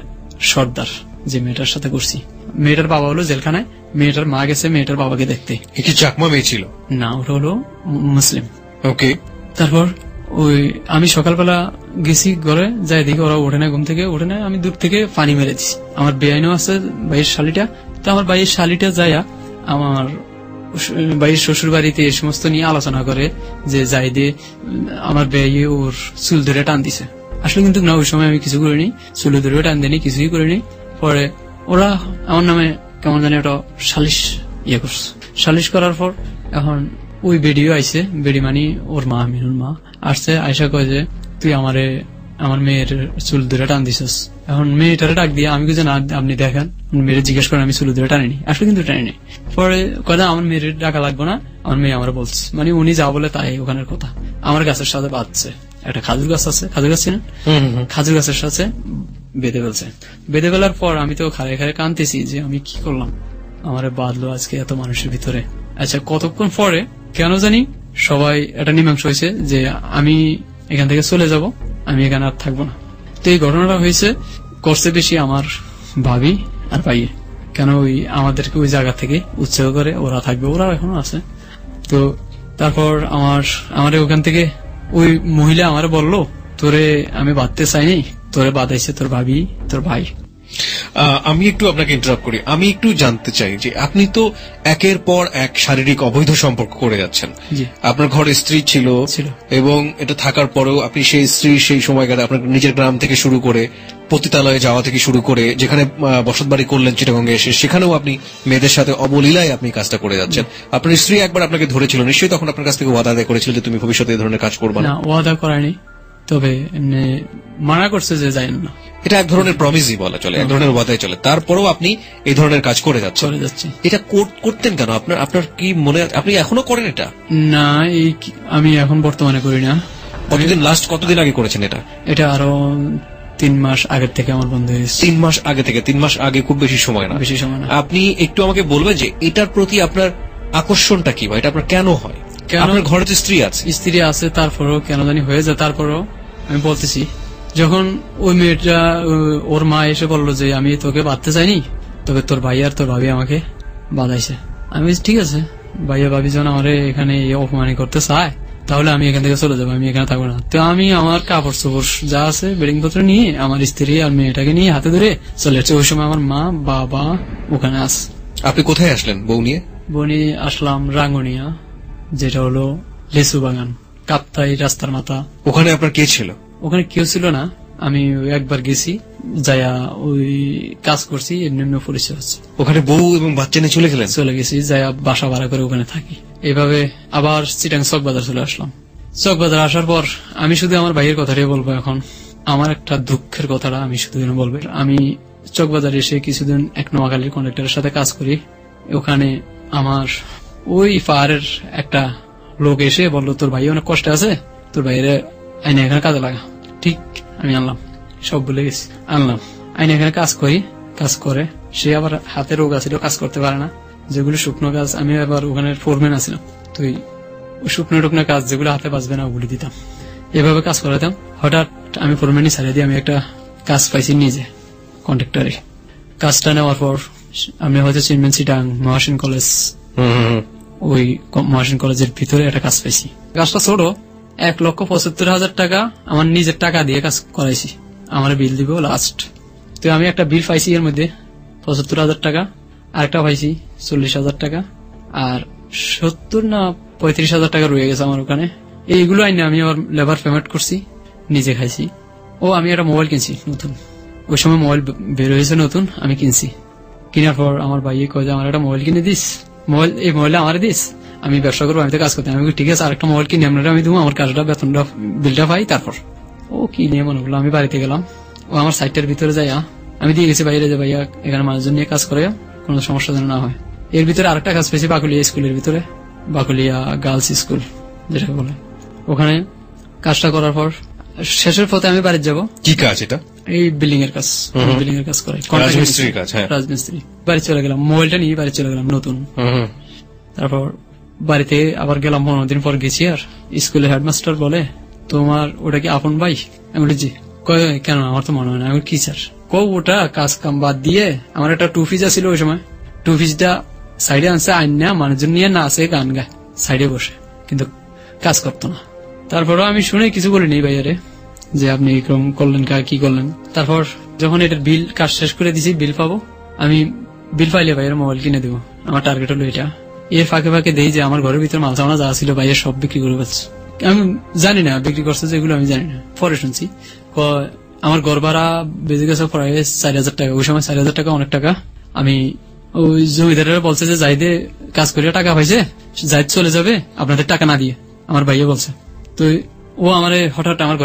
সর্দার, যে মেয়েটার সাথে করছি। মেয়েটার বাবা হলো জেলখানায়, মেয়েটার মা গেছে মেয়েটার বাবাকে দেখতে। কি চাকমা মেয়ে ছিল? না, ওটা হলো মুসলিম। ওকে। তারপর আমি সকালবেলা গেছি ঘরে, যাই দেখি ওরা ওঠে না, ঘুম থেকে ওঠে না। আমি দূর থেকে পানি মেরে দিছি। আমার বেআইনও আছে ভাইয়ের শালিটা। তো আমার ভাইয়ের শালিটা যাইয়া আমার ভাইয়ের শ্বশুর বাড়িতে এই সমস্ত নিয়ে আলোচনা করে যে যাই দিয়ে আমার বেআই ওর চুল ধরে টান দিছে। আসলে কিন্তু না, ওই সময় আমি কিছু করিনি, চুল ধরে টান দিনি, কিছুই করিনি। পরে ওরা আমার নামে কেমন জানি ওটা সালিশ করছে। সালিশ করার পর এখন ওই বেডিও আইছে, বেডি মানে ওর মা, মিনুর মা আসছে। আয়সা কয় যে তুই আমার মেয়ের চুল ধরে টান দিছিস। এখন মেয়েটারে ডাক দিয়ে আমি কিছু না, আপনি দেখেন। মেয়ের জিজ্ঞেস করেন, আমি চুল ধরে টানিনি, আসলে কিন্তু টানিনি। পরে কথা আমার মেয়ের ডাকা লাগবো না, আমার মেয়ে আমার বলছে, মানে উনি যা বলে তাই ওখানের কথা। আমার গাছের সাথে বাঁধছে, একটা খাজুর গাছ আছে, খাজুর গাছ ছিলেন, খাজুর গাছের সাথে বেঁধে ফেলছে। বেঁধে ফেলার পর আমি তো খারে খারে কানতেছি যে আমি কি করলাম, আমারে বাঁধলো আজকে এত মানুষের ভিতরে। আচ্ছা, কতক্ষণ পরে কেন জানি সবাই একটা মীমাংসা হয়েছে যে আমি এখান থেকে চলে যাব, আমি এখানে আর থাকবো না। তো এই ঘটনাটা হয়েছে করছে বেশি আমার ভাবি আর ভাই, কেন আমাদেরকে ওই জায়গা থেকে উৎসাহ করে ওরা থাকবে, ওরা এখনো আছে। তো তারপর আমার ওখান থেকে ওই মহিলা আমার বললো, তোরে আমি বাঁধতে চাইনি, তোরে বাঁধাইছে তোর ভাবি, তোর ভাই। আমি একটু আপনাকে ইন্টারাপ্ট করি। আমি একটু জানতে চাই যে আপনি তো একের পর এক শারীরিক অবৈধ সম্পর্ক করে যাচ্ছেন। আপনার ঘরে স্ত্রী ছিল, এবং এটা থাকার পরেও আপনি সেই স্ত্রী সেই সময়কালে আপনার নিজের গ্রাম থেকে শুরু করে পতিতালয়ে যাওয়া থেকে শুরু করে যেখানে বসতবাড়ি করলেন চিটাগঙ্গে এসে, সেখানেও আপনি মেয়েদের সাথে অবলীলায় আপনি কাজটা করে যাচ্ছেন। আপনার স্ত্রী একবার আপনাকে ধরেছিল, নিশ্চয়ই তখন আপনার কাছ থেকে ওয়াদা আদায় করেছিল যে তুমি ভবিষ্যতে এই ধরনের কাজ করবে না? ওয়াদা করায়নি, তবে এমনি মানা করছে যে যাই না, এটা এক ধরনের প্রমিসই বলা চলে, এক ধরনের ওয়াদাই চলে। তারপরেও আপনি এই ধরনের কাজ করে যাচ্ছেন। চলে যাচ্ছি। এটা করতেন কেন? আপনার কি মনে, আপনি এখনো করেন এটা? না, আমি এখন বর্তমানে করি না। কতদিন আগে করেছেন এটা? এটা আরো 3 মাস আগের থেকে আমার বন্ধ হয়েছে। 3 মাস আগে থেকে? 3 মাস আগে খুব বেশি সময় না। বেশি সময় না। আপনি একটু আমাকে বলবেন যে এটার প্রতি আপনার আকর্ষণটা কি, বা এটা আপনার কেন হয়? আপনার ঘরে তো স্ত্রী আছে। স্ত্রী আছে, তারপরও কেন জানি হয়ে যায়। তারপরও আমি বলতেছি, যখন ওই মেয়েটা ওর মা এসে বললো যে আমি তোকে বাঁধতে চাইনি, তবে তোর ভাই আর তোর ভাবি আমাকে বাঁধাইছে। আমি ঠিক আছে, ভাইয়া ভাবি যখন আমার এখানে অপমানি করতে চায়, তাহলে আমি এখান থেকে চলে যাবো, আমি এখানে থাকবো না। তো আমি আমার কাপড় চোপড় যা আছে বেডিং পত্র নিয়ে আমার স্ত্রী আর মেয়েটাকে নিয়ে হাতে ধরে চলে যাচ্ছে। ওই সময় আমার মা বাবা ওখানে আছে। আপনি কোথায় আসলেন বউ নিয়ে? বউ নিয়ে আসলাম রাঙ্গুনিয়া, যেটা হলো লেচু বাগান, কাপ্তাই রাস্তার মাথা। ওখানে আপনার কে ছিল? ওখানে কেউ ছিল না, আমি একবার গেছি, যাইয়া ওই কাজ করছি, এমনি পরিচয় হচ্ছে। ওখানে বউ এবং বাচ্চা নিয়ে চলে গেলেন? চলে গেছি, যাইয়া বাসা ভাড়া করে ওখানে থাকি। এইভাবে আবার চিটাং চকবাজার চলে আসলাম। চকবাজার আসার পর আমি শুধু আমার ভাইয়ের কথাটাই বলবো। এখন আমার একটা দুঃখের কথাটা আমি শুধু বলবো। আমি চকবাজার এসে কিছুদিন এক নোয়াখালীর কন্ট্রাক্টরের সাথে কাজ করি। ওখানে আমার ওই পাহাড়ের একটা লোক এসে বললো, তোর ভাই অনেক কষ্টে আছে, তোর ভাইয়ের আইনে এখানে কাজে লাগা। ঠিক, আমি আনলাম, সব ভুলে গেছি, আনলাম। আইনে এখানে কাজ করি, কাজ করে সে আবার হাতে রোগ আছে, কাজ করতে পারে না। যেগুলো শুকনো কাজ, আমি আবার ওখানে ফোরম্যান আছিলাম, তো ওই শুকনো টুকনো কাজ যেগুলো হাতে বাঁচবে না ওগুলি দিতাম, এভাবে কাজ করাতাম। হঠাৎ আমি ফোরম্যানই ছাড়িয়ে দিয়ে আমি একটা কাজ পাইছি নিজে কন্ট্রাক্টরে। কাজটা নেওয়ার পর আমি হয়তো চিনবেন চিটাং মহাসিন কলেজ, ওই মহাসিন কলেজের ভিতরে একটা কাজ পাইছি। কাজটা ছোট, 1,75,000 টাকা আমার নিজের টাকা দিয়ে কাজ করাইছি। আমার বিল দিব লাস্ট। তো আমি একটা বিল পাইছি, এর মধ্যে 75,000 টাকা, আরেকটা পাইছি 40,000 টাকা, আর 70 না 35,000 টাকা রয়ে গেছে আমার ওখানে। এইগুলো আইনে আমি আমার লেবার পেমেন্ট করছি, নিজে খাইছি। ও আমি একটা মোবাইল কিনছি নতুন, ওই সময় মোবাইল বের হয়েছে নতুন, আমি কিনছি। কেনার পর আমার ভাই কয় যে আমার একটা মোবাইল কিনে দিস, মোবাইল এই মোবাইলটা আমার দিস, আমি ব্যবসা করবো, আমি তো কাজ করতে। আমি ঠিক আছে, আরেকটা মোবাইল কিনে আপনারা আমি দেবো, আমার কাজটা বেতনটা বিলটা পাই। তারপর ও কি নিয়ে মনে করলো, আমি বাড়িতে গেলাম। ও আমার সাইটের ভিতরে যাইয়া আমি দিয়ে গেছি বাইরে, যে ভাইয়া এখানে মানুষজন নিয়ে কাজ করে, কোনো সমস্যা যেন না হয়। এর ভিতরে আরেকটা কাজ পেয়েছি বাকুলিয়া স্কুলের ভিতরে, বাকুলিয়া গার্লস স্কুল যেটা বলে। ওখানে কাজটা করার পর শেষের পথে আমি বাড়ি যাব। কি কাজ এটা? এই বিল্ডিং এর কাজ, বিল্ডিং এর কাজ করে, রাজমিস্ত্রির কাজ। হ্যাঁ, রাজমিস্ত্রি। বাড়ি চলে গেলাম, মোবাইলটা নিয়ে বাড়ি চলে গেলাম নতুন। তারপর বাড়িতে আবার গেলাম, 15 দিন পর গেছি। আর স্কুলের হেডমাস্টার বলে, তোমার ওটা কি আপন ভাই? আমি বলেছি, কয় কেন, আমার তো মনে হয় না। আমি কি স্যার? ওটা কাজ কাম বাদ দিয়ে আমার একটা 2 পিস ছিল ওই সময়, 2 পিসটা সাইডে আনছে, আইনা মানুষজন নিয়ে নাচে গান গায় সাইডে বসে, কিন্তু কাজ করতো না। তারপরও আমি শুনে কিছু বলিনি ভাইয়ারে, যে আপনি এরকম করলেন, কি করলেন। তারপর যখন এটার বিল কাজ শেষ করে দিছি, বিল পাবো, আমি বিল পাইলে ভাইয়ের মোবাইল কিনে দেবো, আমার টার্গেট হলো এটা। এর ফাঁকে ফাঁকে দেই যে আমার ঘরের ভিতরে মাল চাওনা যা ছিল ভাইয়ের সব বিক্রি করে পাচ্ছে। আমি জানি না বিক্রি করছে যেগুলো, আমি জানি না, পরে শুনছি। আমার ঘর ভাড়া বেজে গেছে প্রায় 4,000 টাকা। ওই সময় 4,000 টাকা অনেক টাকা। আমি ওই জমিদারেরা বলছে যে জাহিদে কাজ করে টাকা পাইছে, জাহিদ চলে যাবে আপনাদের টাকা না দিয়ে, আমার ভাইয়া বলছে। তো ও আমার হঠাৎ আমার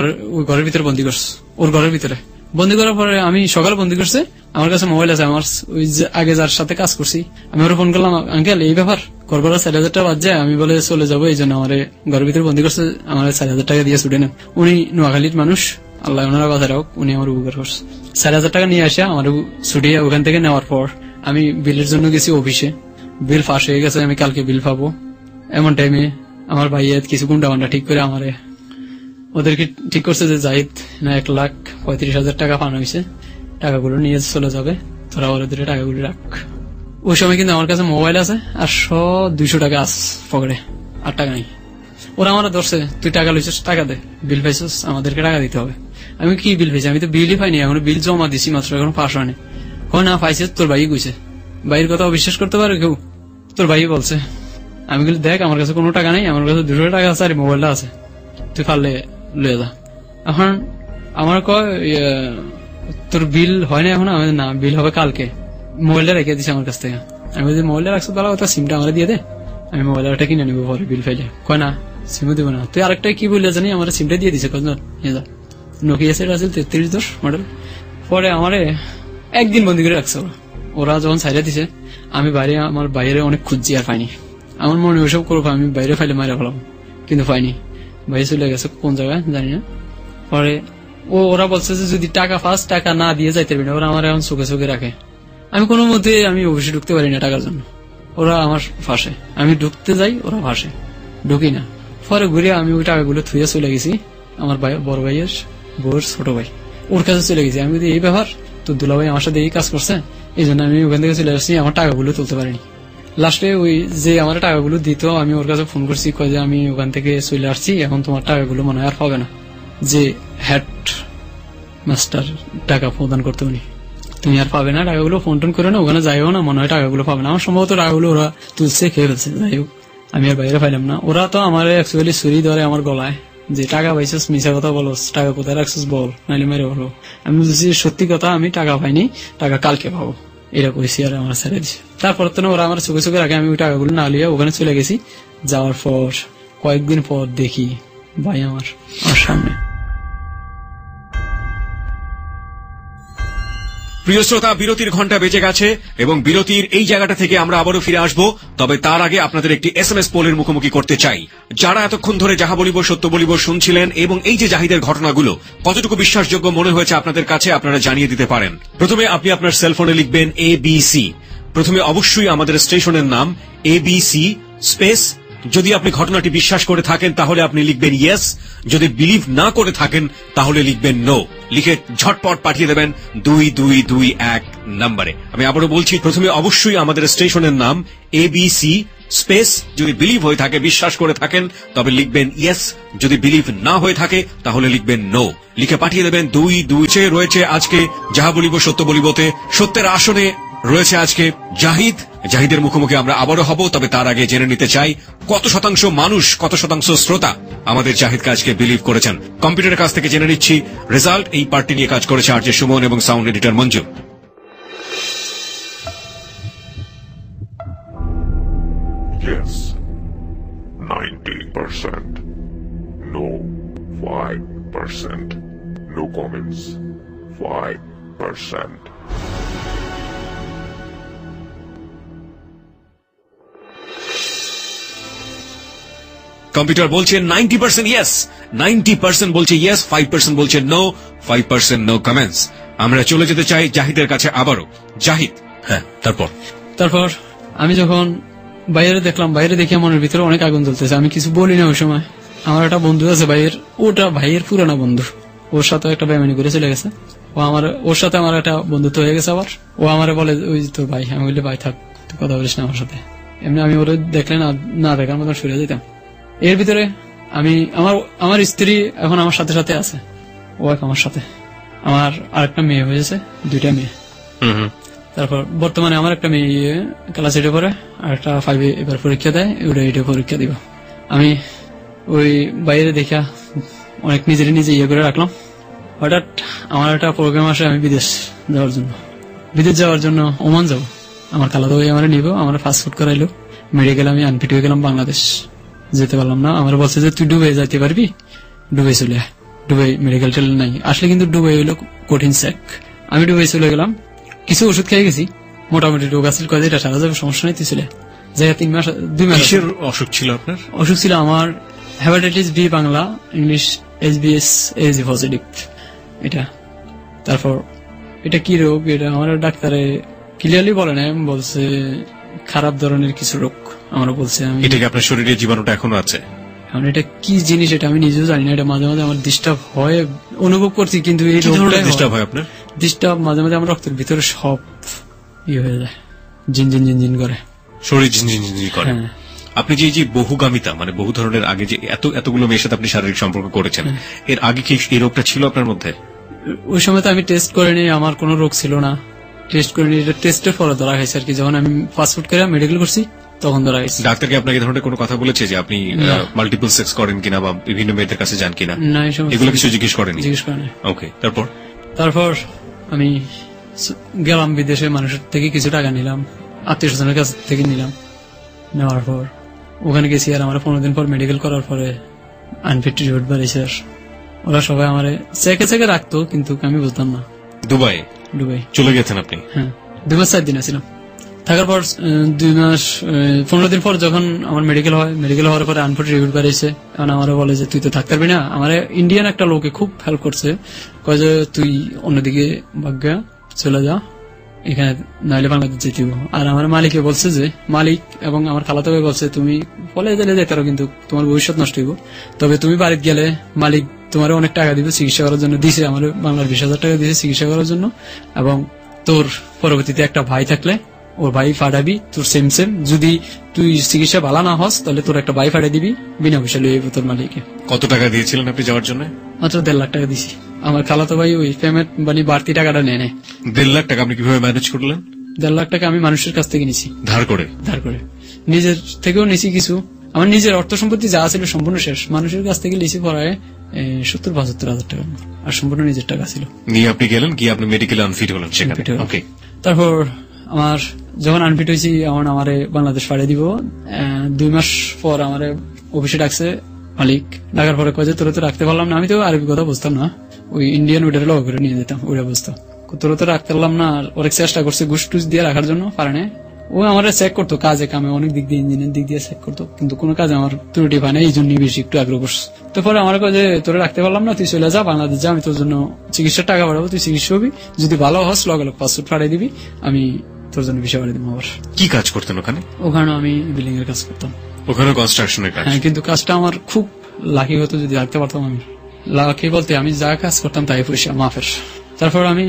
ঘরের ভিতরে বন্দি করছে, ওর ঘরের ভিতরে বন্দি করার পরে আমি সকালে বন্দি করছে। আমার কাছে মোবাইল আছে, আমার ওই আগে যার সাথে কাজ করছি, আমি ওরা ফোন করলাম, আঙ্কেল এই ব্যাপার, ঘর ভাড়া 4,000 টাকা বাদ যায়, আমি বলে চলে যাবো, এই জন্য আমার ঘরের ভিতরে বন্দি করছে, আমার 4,000 টাকা দিয়ে ছুটে নেন। উনি নোয়াখালীর মানুষ, আল্লাহ ওনারা বাজার হোক, উনি আমার উপকার করছে। 4,000 টাকা নিয়ে আসা আমার ছুটিয়ে ওখান থেকে নেওয়ার পর আমি বিলের জন্য গেছি অফিসে। বিল ফাঁস হয়ে গেছে, আমি কালকে বিল পাবো। এমন টাইমে আমার ভাইয়ের কিছু গুন্ডা বান্ডা ঠিক করে আমারে ওদেরকে ঠিক করছে যে জাহিদ না 1,35,000 টাকা পান হয়েছে, টাকাগুলো নিয়ে চলে যাবে, তোরা ওদের টাকাগুলো রাখ। ওই সময় কিন্তু আমার কাছে মোবাইল আছে আর 200 টাকা আছে পকেটে, আর টাকা নেই। ওরা আমার ধরছে, তুই টাকা লইছিস, টাকা দে, বিল পাইছিস, আমাদেরকে টাকা দিতে হবে। আমি কি বিল পাইছি? আমি তো বিলই পাইনি, এখন বিল জমা দিছি মাত্র, এখন পাস হয়নি। হয় না পাইছিস, তোর ভাই কইছে। ভাইয়ের কথা অবিশ্বাস করতে পারে কেউ? তোর ভাই বলছে। আমি বলি, দেখ আমার কাছে কোনো টাকা নেই, আমার কাছে 200 টাকা আছে আর মোবাইলটা আছে, তুই পারলে লয়ে যা। এখন আমার কয়, তোর বিল হয় না এখন? আমি না, বিল হবে কালকে। মোবাইলটা রেখে দিছে আমার কাছ থেকে। আমি যদি মোবাইলটা রাখছো তাহলে ওটা সিমটা আমার দিয়ে দে, আমি মোবাইলটা কিনে নিবো পরে বিল ফাইলে। কয় না, সিমও দিব না। তুই আরেকটা কি বললে জানি, আমার সিমটা দিয়ে দিছে নোকিয়া সেট আছে 3310 মডেল। পরে আমারে একদিন বন্দি করে রাখছে ওরা যখন ছাইরা দিছে, আমি বাইরে আমার বাইরে অনেক খুঁজছি আর পাইনি। আমার মনে ওইসব করবো আমি বাইরে ফাইলে মারা ফেলাম, কিন্তু পাইনি। বাইরে চলে গেছে কোন জায়গায় জানি না। পরে ওরা বলছে যে যদি টাকা ফার্স্ট টাকা না দিয়ে যাইতে পারবি না, ওরা আমার এখন চোখে চোখে রাখে। আমি কোনো মধ্যে আমি অফিসে ঢুকতে পারি না টাকার জন্য, ওরা আমার ফাঁসে। আমি ঢুকতে যাই ওরা ফাঁসে, ঢুকি না। পরে ঘুরে আমি ওই টাকাগুলো থুয়ে চলে গেছি আমার বড় ভাইয়ের বউর ছোট ভাই, ওর কাছে চলে গেছি। আমি এই ব্যাপার, তো দুলা ভাই আমার সাথে এই কাজ করছে, এই জন্য আমি ওখান থেকে চলে আসছি, আমার টাকাগুলো তুলতে পারিনি। লাস্টে ওই যে আমার টাকাগুলো দিত, আমি ওর কাছে ফোন করছি, কয় যে আমি ওখান থেকে চলে আসছি, এখন তোমার টাকাগুলো মনে হয় আর পাবে না। যে হেড মাস্টার টাকা প্রদান করতে উনি, তুমি আর পাবে না টাকাগুলো, ফোন টোন করে না, ওখানে যাইও না, মনে হয় টাকাগুলো পাবে না। আমার সম্ভবত টাকাগুলো ওরা তুলছে, খেয়ে ফেলছে। যাই হোক, আমি আর বাইরে পাইলাম না। ওরা তো আমার অ্যাকচুয়ালি ছুরি ধরে আমার গলায়, যে টাকা পাইছিস, মিশা কথা বলস, টাকা কোথায় রাখছিস বল, নাইলে মেরে বলো। আমি বলছি সত্যি কথা, আমি টাকা পাইনি, টাকা কালকে পাবো, এটা কইছি। আর আমার ছেড়ে দিছে। তারপর তো ওরা আমার চোখে চোখে রাখে, আমি ওই টাকাগুলো না লিয়ে ওখানে চলে গেছি। যাওয়ার পর কয়েকদিন পর দেখি ভাই আমার সামনে। প্রিয় শ্রোতা, বিরতির ঘন্টা বেজে গেছে এবং বিরতির এই জায়গাটা থেকে আমরা আবারও ফিরে আসব। তবে তার আগে আপনাদের একটি SMS পোলের মুখোমুখি করতে চাই। যারা এতক্ষণ ধরে যাহা বলিব সত্য বলিব শুনছিলেন এবং এই যে জাহিদের ঘটনাগুলো কতটুকু বিশ্বাসযোগ্য মনে হয়েছে আপনাদের কাছে, আপনারা জানিয়ে দিতে পারেন। প্রথমে আপনি আপনার সেলফোনে লিখবেন ABC। প্রথমে অবশ্যই আমাদের স্টেশনের নাম ABC স্পেস। যদি আপনি ঘটনাটি বিশ্বাস করে থাকেন তাহলে আপনি লিখবেন ইয়েস, যদি বিলিভ না করে থাকেন তাহলে লিখবেন নো। লিখে ঝটপট পাঠিয়ে দেবেন 2221 নম্বরে। আমি আবারও বলছি, প্রথমে অবশ্যই আমাদের স্টেশনের নাম ABC স্পেস। যদি বিলিভ হয়ে থাকে, বিশ্বাস করে থাকেন, তবে লিখবেন ইয়েস, যদি বিলিভ না হয়ে থাকে তাহলে লিখবেন নো। লিখে পাঠিয়ে দেবেন 22। রয়েছে আজকে যাহা বলিব সত্য বলিবতে সত্যের আসনে রয়েছে আজকে জাহিদের মুখোমুখি আমরা আবারও হব। তবে তার আগে জেনে নিতে চাই কত শতাংশ মানুষ, কত শতাংশ শ্রোতা আমাদের জাহিদকে আজকে বিলিভ করেছেন। কম্পিউটারের কাছ থেকে জেনে নিচ্ছি রেজাল্ট। এই পার্টি নিয়ে কাজ করেছে আরজে সুমন এবং sound editor Manju. Yes, 90%. No, 5%. No comments, 5%. Computer বলছে 90% ইয়েস, 90% বলছে ইয়েস, 5% বলছে নো, 5% নো কমেন্টস। আমরা চলে যেতে চাই জাহিদের কাছে আবারও। জাহিদ, হ্যাঁ, তারপর আমি যখন বাইরে দেখলাম, বাইরে দেখে মনের ভিতরে অনেক আগুন জ্বলতেছে। আমি কিছু বলি না ওই সময়। আমার একটা বন্ধু আছে ভাইয়ের, ওটা ভাইয়ের পুরানো বন্ধু, ওর সাথে একটা বেমানি করে চলে গেছে। ওর সাথে আমার একটা বন্ধুত্ব হয়ে গেছে। আবার ও আমার বলে ওই তো ভাই, আমি বললে ভাই থাক, তুই কথা বলিস না আমার সাথে। এমনি আমি ওরা দেখলে না দেখার মতন সরে যেতাম। এর ভিতরে আমি আমার স্ত্রী এখন আমার সাথে সাথে আছে, ও এক আমার সাথে। আমার আরেকটা মেয়ে হয়েছে, 2টা মেয়ে। তারপর বর্তমানে আমার একটা মেয়ে ক্লাস 8-এ পড়ে, আর একটা 5-এ এবার পরীক্ষা দেয়, ওটা 8-এ পরীক্ষা দিব। আমি ওই বাইরে দেখা অনেক নিজে করে রাখলাম। হঠাৎ আমার একটা প্রোগ্রাম আসে, আমি বিদেশ যাওয়ার জন্য ওমান যাবো। আমার খালাতো ভাই আমার নিব, আমার ফাস্টফুড করাইলো, মেডিকেল আমি আনফিট হয়ে গেলাম, বাংলাদেশ যেতে পারলাম না। আমার বলছে যে তুই ডুবে যাইতে পারবি, ডুবে চলে আয়, ডুবে মেডিকেল টেল নাই। আসলে কিন্তু ডুবে হইলো কঠিন চেক। আমি ডুবে চলে গেলাম, কিছু ওষুধ খেয়ে গেছি, মোটামুটি রোগ আসলে কয়ে এটা সারা যাবে, সমস্যা নেই, তুই চলে জায়গা 2 মাস। অসুখ ছিল আপনার? অসুখ ছিল আমার hepatitis B, Bangla English HBS AG positive এটা। তারপর এটা কি রোগ, এটা আমার ডাক্তারে ক্লিয়ারলি বলে না, বলছে খারাপ ধরনের কিছু রোগ আমরা বলছে। আমি এটা কি আপনার শরীরে জীবাণুটা এখনো আছে? এখন এটা কি জিনিস এটা আমি নিজেও জানি না। এটা মাঝে মাঝে আমার ডিস্টার্ব হয়, অনুভব করছি, কিন্তু এই রোগটা ডিস্টার্ব হয় আপনার? ডিস্টার্ব মাঝে মাঝে আমার রক্তের ভিতরে সব হয়ে যায়, জিন করে, শরীর ঝিনঝিন করে। আপনি যে বহুগামিতা, মানে বহু ধরনের আগে যে এতগুলো মেয়ের সাথে আপনি শারীরিক সম্পর্ক করেছেন, এর আগে কি এই রোগটা ছিল আপনার মধ্যে? ওই সময় তো আমি টেস্ট করিনি, আমার কোনো রোগ ছিল না, টেস্ট করিনি। এটা টেস্টের পরে ধরা খাইছে আর কি। যখন আমি ফাস্টফুড করে মেডিকেল করছি তখন ধরা গেছে। ডাক্তার কি আপনাকে এই ধরনের কোনো কথা বলেছে যে আপনি মাল্টিপল সেক্স করেন কিনা বা বিভিন্ন মেয়েদের কাছে যান কিনা? না, এগুলো কিছু জিজ্ঞেস করেনি? জিজ্ঞেস করেনি। ওকে, তারপর আমি গেলাম বিদেশে, মানুষের থেকে কিছু টাকা নিলাম, আত্মীয় স্বজনের কাছ থেকে নিলাম। নেওয়ার পর ওখানে গেছি আর আমার 15 দিন পর মেডিকেল করার পরে আনফিট টু ড্রাইভ বাড়িয়েছে। আর ওরা সবাই আমার চেকে রাখতো, কিন্তু আমি বুঝতাম না। দুবাই দুবাই চলে গেছেন আপনি? হ্যাঁ, 2 মাস 4 দিন ছিলাম। থাকার পর 2 মাস 15 দিন পর যখন আমার মেডিকেল হয়, মেডিকেল হওয়ার পরে আনফিট রিভিউ বাড়িয়েছে। এখন আমার বলে যে তুই তো থাকতে পারবি না। আমার ইন্ডিয়ান একটা লোকে খুব হেল্প করছে, কয় যে তুই অন্যদিকে ভাগ্যা চলে যা, এখানে নাইলে বাংলাদেশ যেতে হবে। আর আমার মালিকে বলছে যে, মালিক এবং আমার খালাতো ভাই বলছে তুমি বলে গেলে যেতে পারো, কিন্তু তোমার ভবিষ্যৎ নষ্ট হইব। তবে তুমি বাড়িতে গেলে মালিক তোমার অনেক টাকা দিবে চিকিৎসা করার জন্য, দিছে আমার বাংলার 20,000 টাকা দিয়েছে চিকিৎসা করার জন্য। এবং তোর পরবর্তীতে একটা ভাই থাকলে ওর ভাই ফাটাবি তোর সেম যদি তুই চিকিৎসা ভালো না হস তাহলে তোর একটা ভাই ফাটাই দিবি, বিনা পয়সা লইব তোর মালিককে। কত টাকা দিয়েছিলেন আপনি যাওয়ার জন্য? মাত্র 1.5 লাখ টাকা দিছি। আমার খালাতো ভাই ওই পেমেন্ট মানে বাড়তি টাকাটা নেয়। 1.5 লাখ টাকা আপনি কিভাবে ম্যানেজ করলেন? 1.5 লাখ টাকা আমি মানুষের কাছ থেকে নিছি, ধার করে। নিজের থেকেও নিছি কিছু। আমার নিজের অর্থ সম্পত্তি যা ছিল সম্পূর্ণ শেষ, মানুষের কাছ থেকে লিছি পড়ায় 70-75 হাজার টাকা, আর সম্পূর্ণ নিজের টাকা ছিল। নিয়ে আপনি গেলেন, গিয়ে আপনি মেডিকেলে আনফিট হলেন সেখানে। ওকে, তারপর আমার যখন আনফিট হয়েছি আমার বাংলাদেশ পাঠিয়ে দিব। 2 মাস পর আমার অফিসে ডাকছে মালিক, ডাকার পরে কয়ে যে তোরা তো রাখতে পারলাম না। আমি তো আরবি কথা বুঝতাম না, ওই ইন্ডিয়ান ওইটার লগ করে নিয়ে যেতাম, ওইটা বুঝতাম। তোরা তো রাখতে পারলাম না। আর অনেক চেষ্টা করছে ঘুষ টুস দিয়ে রাখার জন্য, পারে না। ও আমার চেক করতো কাজে কামে, অনেক দিক দিয়ে ইঞ্জিনিয়ার দিক দিয়ে চেক করতো, কিন্তু কোনো কাজে আমার ত্রুটি পায় না, এই জন্যই বেশি একটু আগ্রহ করছে। তো পরে আমার কাছে তোরা রাখতে পারলাম না, তুই চলে যা বাংলাদেশ যা, আমি তোর জন্য চিকিৎসার টাকা বাড়াবো, তুই চিকিৎসা হবি, যদি ভালো হস লগে লগ পাসপোর্ট পাঠিয়ে দিবি, আমি তোর জন্য বিষয় বাড়িয়ে দিব। আবার কি কাজ করতেন ওখানে? ওখানে আমি বিল্ডিং এর কাজ করতাম। ওখানে কনস্ট্রাকশনের কাজ? হ্যাঁ, কিন্তু কাজটা আমার খুব লাকি হতো যদি রাখতে পারতাম। আমি লাকি বলতে আমি যা কাজ করতাম তাই পরিষ্কার মাফের। তারপর আমি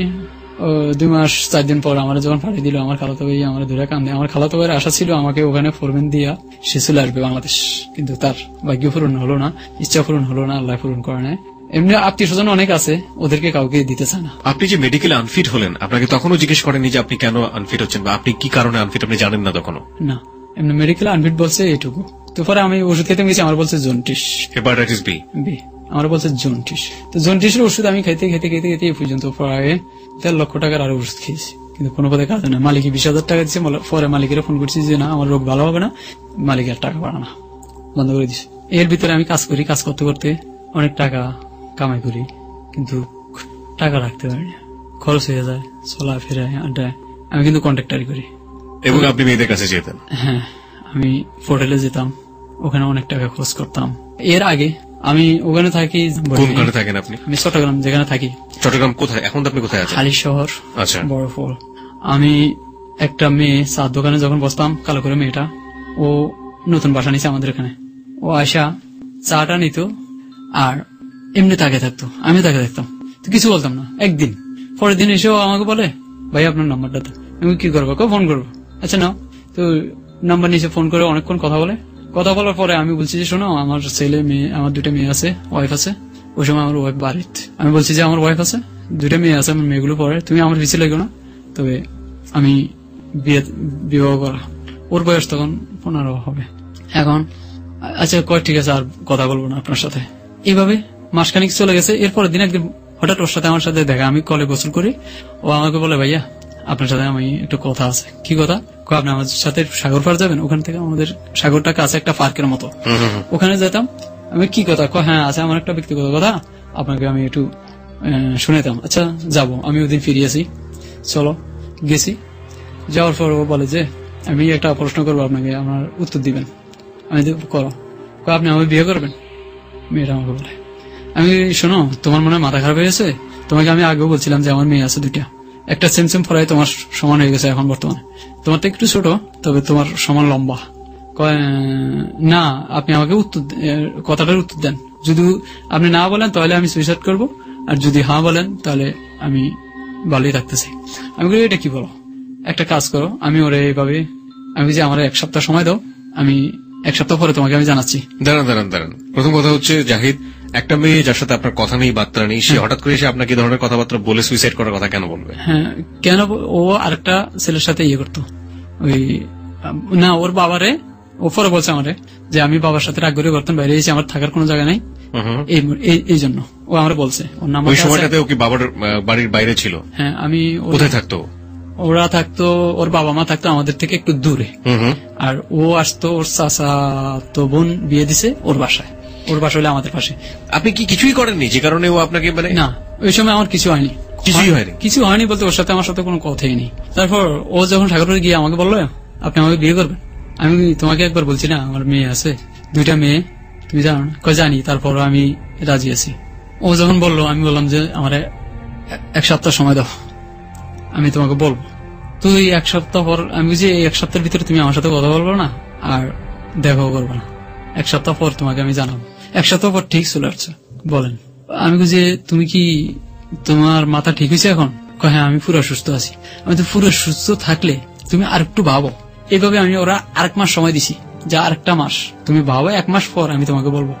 2 মাস 4 দিন পর আমার যখন পাঠিয়ে দিল আমার খালাতো ভাই, আমার ধরে কান্দে। আমার খালাতো ভাইয়ের আশা ছিল আমাকে ওখানে ফোরম্যান দিয়া সে চলে আসবে বাংলাদেশ, কিন্তু তার ভাগ্য পূরণ হলো না, ইচ্ছা পূরণ হলো না, আল্লাহ পূরণ করে নাই। এমনি আত্মীয় স্বজন অনেক আছে, ওদেরকে কাউকে দিতে চায় না। আপনি যে মেডিকেলে আনফিট হলেন, আপনাকে তখনও জিজ্ঞেস করেনি যে আপনি কেন আনফিট হচ্ছেন বা আপনি কি কারণে আনফিট, আপনি জানেন না তখনও? না, এমনি মেডিকেল আনফিট বলছে এইটুকু। তো পরে আমি ওষুধ খেতে গেছি, আমার বলছে জন্ডিস, হেপাটাইটিস বি। আমার বলছে জন্ডিস। তো জন্ডিসের ওষুধ আমি খেতে খেতে খেতে খেতে এই পর্যন্ত প্রায় 1.5 লক্ষ টাকার আরো ওষুধ খেয়েছি, কিন্তু কোনো পদে কাজ না। মালিক 20,000 টাকা দিচ্ছে, পরে মালিকের ফোন করছি যে না আমার রোগ ভালো হবে না, মালিকের টাকা পাড়া না, বন্ধ করে দিচ্ছে। এর ভিতরে আমি কাজ করি, কাজ করতে করতে অনেক টাকা কামাই করি, কিন্তু টাকা রাখতে পারি না, খরচ হয়ে যায় চলা ফেরায় আড্ডায়। আমি কিন্তু কন্ট্রাক্টারি করি। এবং আপনি মেয়েদের কাছে যেতেন? হ্যাঁ, আমি হোটেলে যেতাম, ওখানে অনেক টাকা খরচ করতাম। এর আগে আমি ওখানে থাকি। কোনখানে থাকেন আপনি? আমি চট্টগ্রাম যেখানে থাকি। চট্টগ্রাম কোথায়? এখন আপনি কোথায় আছেন? হালি শহর। আচ্ছা, বড় ফল। আমি একটা মেয়ে চার দোকানে যখন বসতাম, কালো করে মেয়েটা, ও নতুন বাসা নিছে আমাদের এখানে। ও আসা চাটা নিত আর এমনি তাকে থাকতো, আমি তাকে দেখতাম, তো কিছু বলতাম না। একদিন পরের দিন এসেও আমাকে বলে ভাই আপনার নাম্বারটা তো। আমি কি করবো? ফোন করবো। আচ্ছা নাও। তো নাম্বার নিচে ফোন করে অনেকক্ষণ কথা বলে। কথা বলার পরে আমি বলছি যে শোনো, আমার ছেলে মেয়ে, আমার 2টা মেয়ে আছে, ওয়াইফ আছে। ওই সময় আমার ওয়াইফ বাড়িতে। আমি বলছি যে আমার ওয়াইফ আছে, 2টা মেয়ে আছে, আমার মেয়েগুলো পড়ে, তুমি আমার পিছিয়ে লাগো না, তবে আমি বিবাহ করা। ওর বয়স তখন 15 হবে এখন। আচ্ছা কয় ঠিক আছে, আর কথা বলবো না আপনার সাথে। এইভাবে মাসখানিক চলে গেছে। এরপরের দিন একদিন হঠাৎ ওর সাথে আমার সাথে দেখা, আমি কলে গোসল করি। ও আমাকে বলে ভাইয়া আপনার সাথে আমি একটু কথা আছে। কি কথা? আপনি আমার সাথে সাগর পার যাবেন? ওখান থেকে আমাদের সাগরটা কাছে একটা পার্কের মতো, ওখানে যেতাম। আমি কি কথা? হ্যাঁ আছে, আমার একটা ব্যক্তিগত কথা, আপনাকে আমি একটু শুনেতাম। আচ্ছা যাব। আমি ওদিন ফিরিয়েছি, চলো গেছি। যাওয়ার পর ও বলে যে আমি একটা প্রশ্ন করবো আপনাকে, আমার উত্তর দিবেন। আমি করো। আপনি আমাকে বিয়ে করবেন? মেয়েটা আমাকে বলে। আমি শোনো, তোমার মনে হয় মাথা খারাপ হয়ে গেছে, তোমাকে আমি আগেও বলছিলাম যে আমার মেয়ে আছে 2টা, একটা সেম পড়ায় তোমার সমান হয়ে গেছে এখন বর্তমানে, তোমার তো একটু ছোট তবে তোমার সমান লম্বা। না, আপনি আমাকে কথাটার উত্তর দেন। যদি আপনি না বলেন তাহলে আমি সুইসাইড করব, আর যদি হ্যাঁ বলেন তাহলে আমি ভালোই থাকতেছি। আমি বলি এটা কি বলো? একটা কাজ করো, আমি ওরে এইভাবে, আমি যে আমার 1 সপ্তাহ সময় দাও, আমি 1 সপ্তাহ পরে তোমাকে আমি জানাচ্ছি। দাঁড়ান। প্রথম কথা হচ্ছে জাহিদ, একটা মেয়ে যার সাথে আপনার কথা নেই বার্তা নেই, সে হঠাৎ করে এসে আপনাকে ধরনের কথাবার্তা বলে সুইসাইড করার কথা কেন বলবে? হ্যাঁ, কেন? ও আরেকটা ছেলের সাথে ইয়ে করতো, ওই না ওর বাবারে, ও পরে বলছে আমারে যে আমি বাবার সাথে রাগ করে করতাম, বাইরে এসে আমার থাকার কোনো জায়গা নাই, এই জন্য ও আমার বলছে। ওর নাম ওই সময়টাতে ও কি বাবার বাড়ির বাইরে ছিল? হ্যাঁ। আমি কোথায় থাকতো? ওরা থাকতো, ওর বাবা মা থাকতো আমাদের থেকে একটু দূরে, আর ও আসতো, ওর চাচা তো বোন বিয়ে দিছে ওর বাসায়, ওর বাসা হলে আমাদের পাশে। আপনি কি কিছুই করেননি যে কারণে ও আপনাকে মানে? না, ওই সময় আমার কিছু হয়নি। কিছুই হয়নি? কিছু হয়নি বলতে ওর সাথে আমার সাথে কোনো কথাই নেই। তারপর ও যখন ঠাকুরপুরে গিয়ে আমাকে বললো আপনি আমাকে বিয়ে করবেন, আমি তোমাকে একবার বলছি না আমার মেয়ে আছে, 2টা মেয়ে, তুমি জানো না? জানি। তারপর আমি রাজি আছি। ও যখন বললো আমি বললাম যে আমার 1 সপ্তাহ সময় দাও, আমি তোমাকে বলবো। তুই 1 সপ্তাহ পর, আমি বুঝি এই 1 সপ্তাহের ভিতরে তুমি আমার সাথে কথা বলবো না আর দেখাও করবো না, 1 সপ্তাহ পর তোমাকে আমি জানাবো। 1 সপ্তাহ পর ঠিক চলে আসছে। বলেন, আমি বুঝি তুমি কি, তোমার মাথা ঠিক হয়েছে এখন? হ্যাঁ, আমি পুরো সুস্থ আছি। আমি তো পুরো সুস্থ থাকলে তুমি আর একটু ভাবো। এইভাবে আমি ওরা 1 মাস সময় দিছি, যা 1টা মাস তুমি ভাবো, 1 মাস পর আমি তোমাকে বলবো।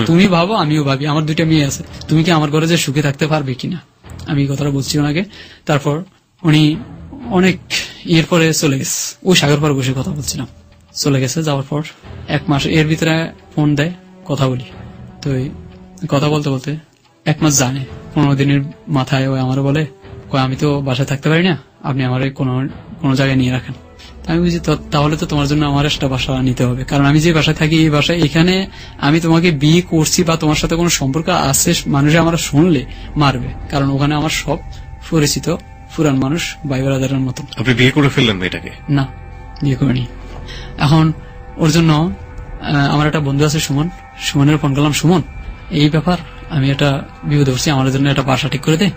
তুমি ভাবো, আমিও ভাবি, আমার 2টা মেয়ে আছে, তুমি কি আমার ঘরে যে সুখে থাকতে পারবে কিনা, আমি এই কথাটা বলছি ওনাকে। তারপর উনি অনেক ইয়ের পরে চলে গেছে, ওই সাগর পাড়ে বসে কথা বলছিলাম, চলে গেছে। যাওয়ার পর 1 মাস এর ভিতরে ফোন দেয়, কথা বলি। তো কথা বলতে বলতে 1 মাস জানে, 15 দিনের মাথায় ওই আমার বলে আমি তো বাসায় থাকতে পারি না, আপনি আমার কোনো জায়গায় নিয়ে রাখেন। আমি বুঝি তাহলে তো তোমার জন্য আমার একটা বাসা নিতে হবে, কারণ আমি যে বাসায় থাকি এই বাসায়, এখানে আমি তোমাকে বিয়ে করছি বা তোমার সাথে কোনো সম্পর্ক আছে, মানুষে আমার শুনলে মারবে, কারণ ওখানে আমার সব পরিচিত পুরান মানুষ, ভাই ব্রাদারের মতো। আপনি বিয়ে করে ফেললেন মেয়েটাকে? না, বিয়ে করিনি। এখন ওর জন্য আমার একটা বন্ধু আছে সুমন, সুমনের ফোন করলাম, সুমন এই ব্যাপার, আমি একটা বিপদে পড়ছি, আমার জন্য একটা বাসা ঠিক করে দে।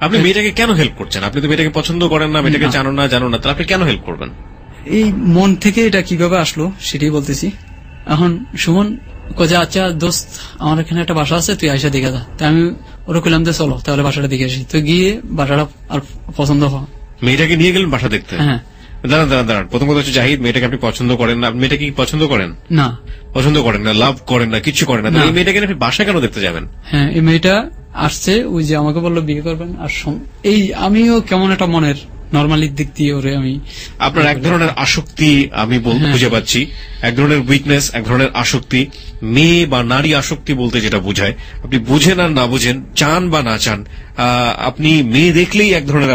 আপনি মেয়েটাকে কেন হেল্প করছেন? আপনি তো মেয়েটাকে পছন্দ করেন না, মেয়েটাকে জানো না, তাহলে আপনি কেন হেল্প করবেন? এই মন থেকে এটা কিভাবে আসলো সেটাই বলতেছি। এখন সুমন কয়ে আচ্ছা দোস্ত, আমার এখানে একটা বাসা আছে, তুই আইসা দেখে যা। তাই আমি ওরা কইলাম যে চলো তাহলে বাসাটা দেখে আসি। তো গিয়ে বাসাটা আর পছন্দ হয়, মেয়েটাকে নিয়ে গেলেন বাসা দেখতে? হ্যাঁ। দাঁড়ান, প্রথম কথা হচ্ছে জাহিদ, মেয়েটাকে আপনি পছন্দ করেন না। মেয়েটাকে কি পছন্দ করেন? না, পছন্দ করেন না, লাভ করেন না, কিছু করেন না। এই মেয়েটাকে আপনি বাসা কেন দেখতে যাবেন? হ্যাঁ, এই মেয়েটা আসছে, ওই যে আমাকে বললো বিয়ে করবেন, আর এই আমিও কেমন একটা মনের নর্মালির দিক দিয়ে ওরে আমি, আপনার এক ধরনের আসক্তি আমি বুঝে পাচ্ছি, এক ধরনের উইকনেস, এক ধরনের আসক্তি। মেয়ে বা নারী আসক্তি বলতে যেটা বোঝায়, আপনি বুঝেন আর না বুঝেন, চান বা না চান, আপনি মেয়ে দেখলেই এক ধরনের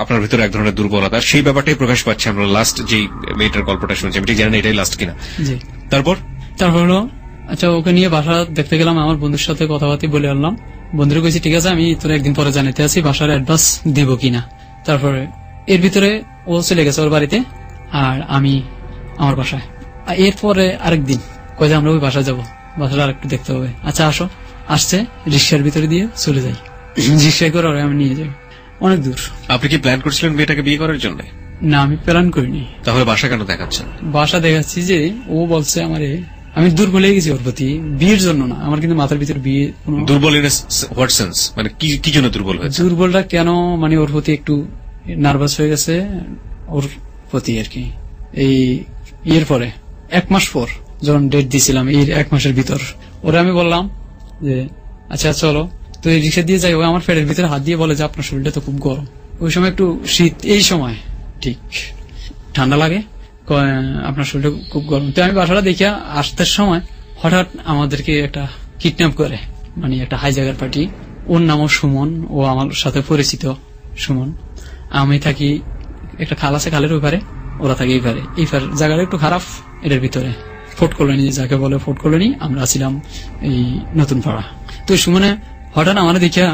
আপনার ভিতরে এক ধরনের দুর্বলতা, সেই ব্যাপারটাই প্রকাশ পাচ্ছে। আমরা লাস্ট যেই মেয়েটার গল্পটা শুনছি, আমি ঠিক জানি না এটাই লাস্ট কিনা। তারপর হলো আচ্ছা, ওকে নিয়ে বাসা দেখতে গেলাম, আমার বন্ধুর সাথে কথাবার্তা বলে আনলাম। বন্ধুরা কইছি ঠিক আছে, আমি তোর একদিন পরে জানাতে আছি বাসার অ্যাডভান্স দিব কিনা। তারপরে এর ভিতরে ও চলে গেছে ওর বাড়িতে, আর আমি আমার বাসায়। এরপরে আরেকদিন কই যে আমরা ওই বাসায় যাবো, বাসাটা আরেকটু দেখতে হবে। আচ্ছা আসো, আসছে, রিক্সার ভিতরে দিয়ে চলে যাই, রিক্সায় করে আমি নিয়ে যাই অনেক দূর। আপনি কি প্ল্যান করছিলেন মেয়েটাকে বিয়ে করার জন্য? না, আমি প্ল্যান করিনি। তাহলে বাসা কেন দেখাচ্ছেন? বাসা দেখাচ্ছি যে ও বলছে আমারে, আমি দুর্বল হয়ে গেছি ওর প্রতি, বিয়ের জন্য না, আমার কিন্তু মাথার ভিতরে বিয়ে। দুর্বল ইন হোয়াট সেন্স, মানে কি জন্য দুর্বল হয়েছে? দুর্বলটা কেন মানে ওর প্রতি একটু নার্ভাস হয়ে গেছে ওর প্রতি আর কি। এই ইয়ের পরে 1 মাস পর যখন ডেট দিয়েছিলাম, এই 1 মাসের ভিতর ওরা আমি বললাম যে আচ্ছা চলো, তো এই রিক্সা দিয়ে যাই। ও আমার পেটের ভিতরে হাত দিয়ে বলে যে আপনার শরীরটা তো খুব গরম। ওই সময় একটু শীত, এই সময় ঠিক ঠান্ডা লাগে, আপনার শরীরটা খুব গরম। তো আমি বাসাটা দেখে আসতে সময় হঠাৎ আমাদেরকে একটা কিডন্যাপ করে, মানে একটা হাইজাগার পার্টি। ওর নামও সুমন, ও আমার সাথে পরিচিত সুমন। আমি থাকি একটা খাল আছে, খালের ওই পারে, ওরা থাকে এই পারে। এই জায়গাটা একটু খারাপ, এটার ভিতরে ফোর্ট কলোনি যাকে বলে, ফোর্ট কলোনি। আমরা ছিলাম এই নতুন পাড়া। তো সুমনে হঠাৎ আমার দেখিয়া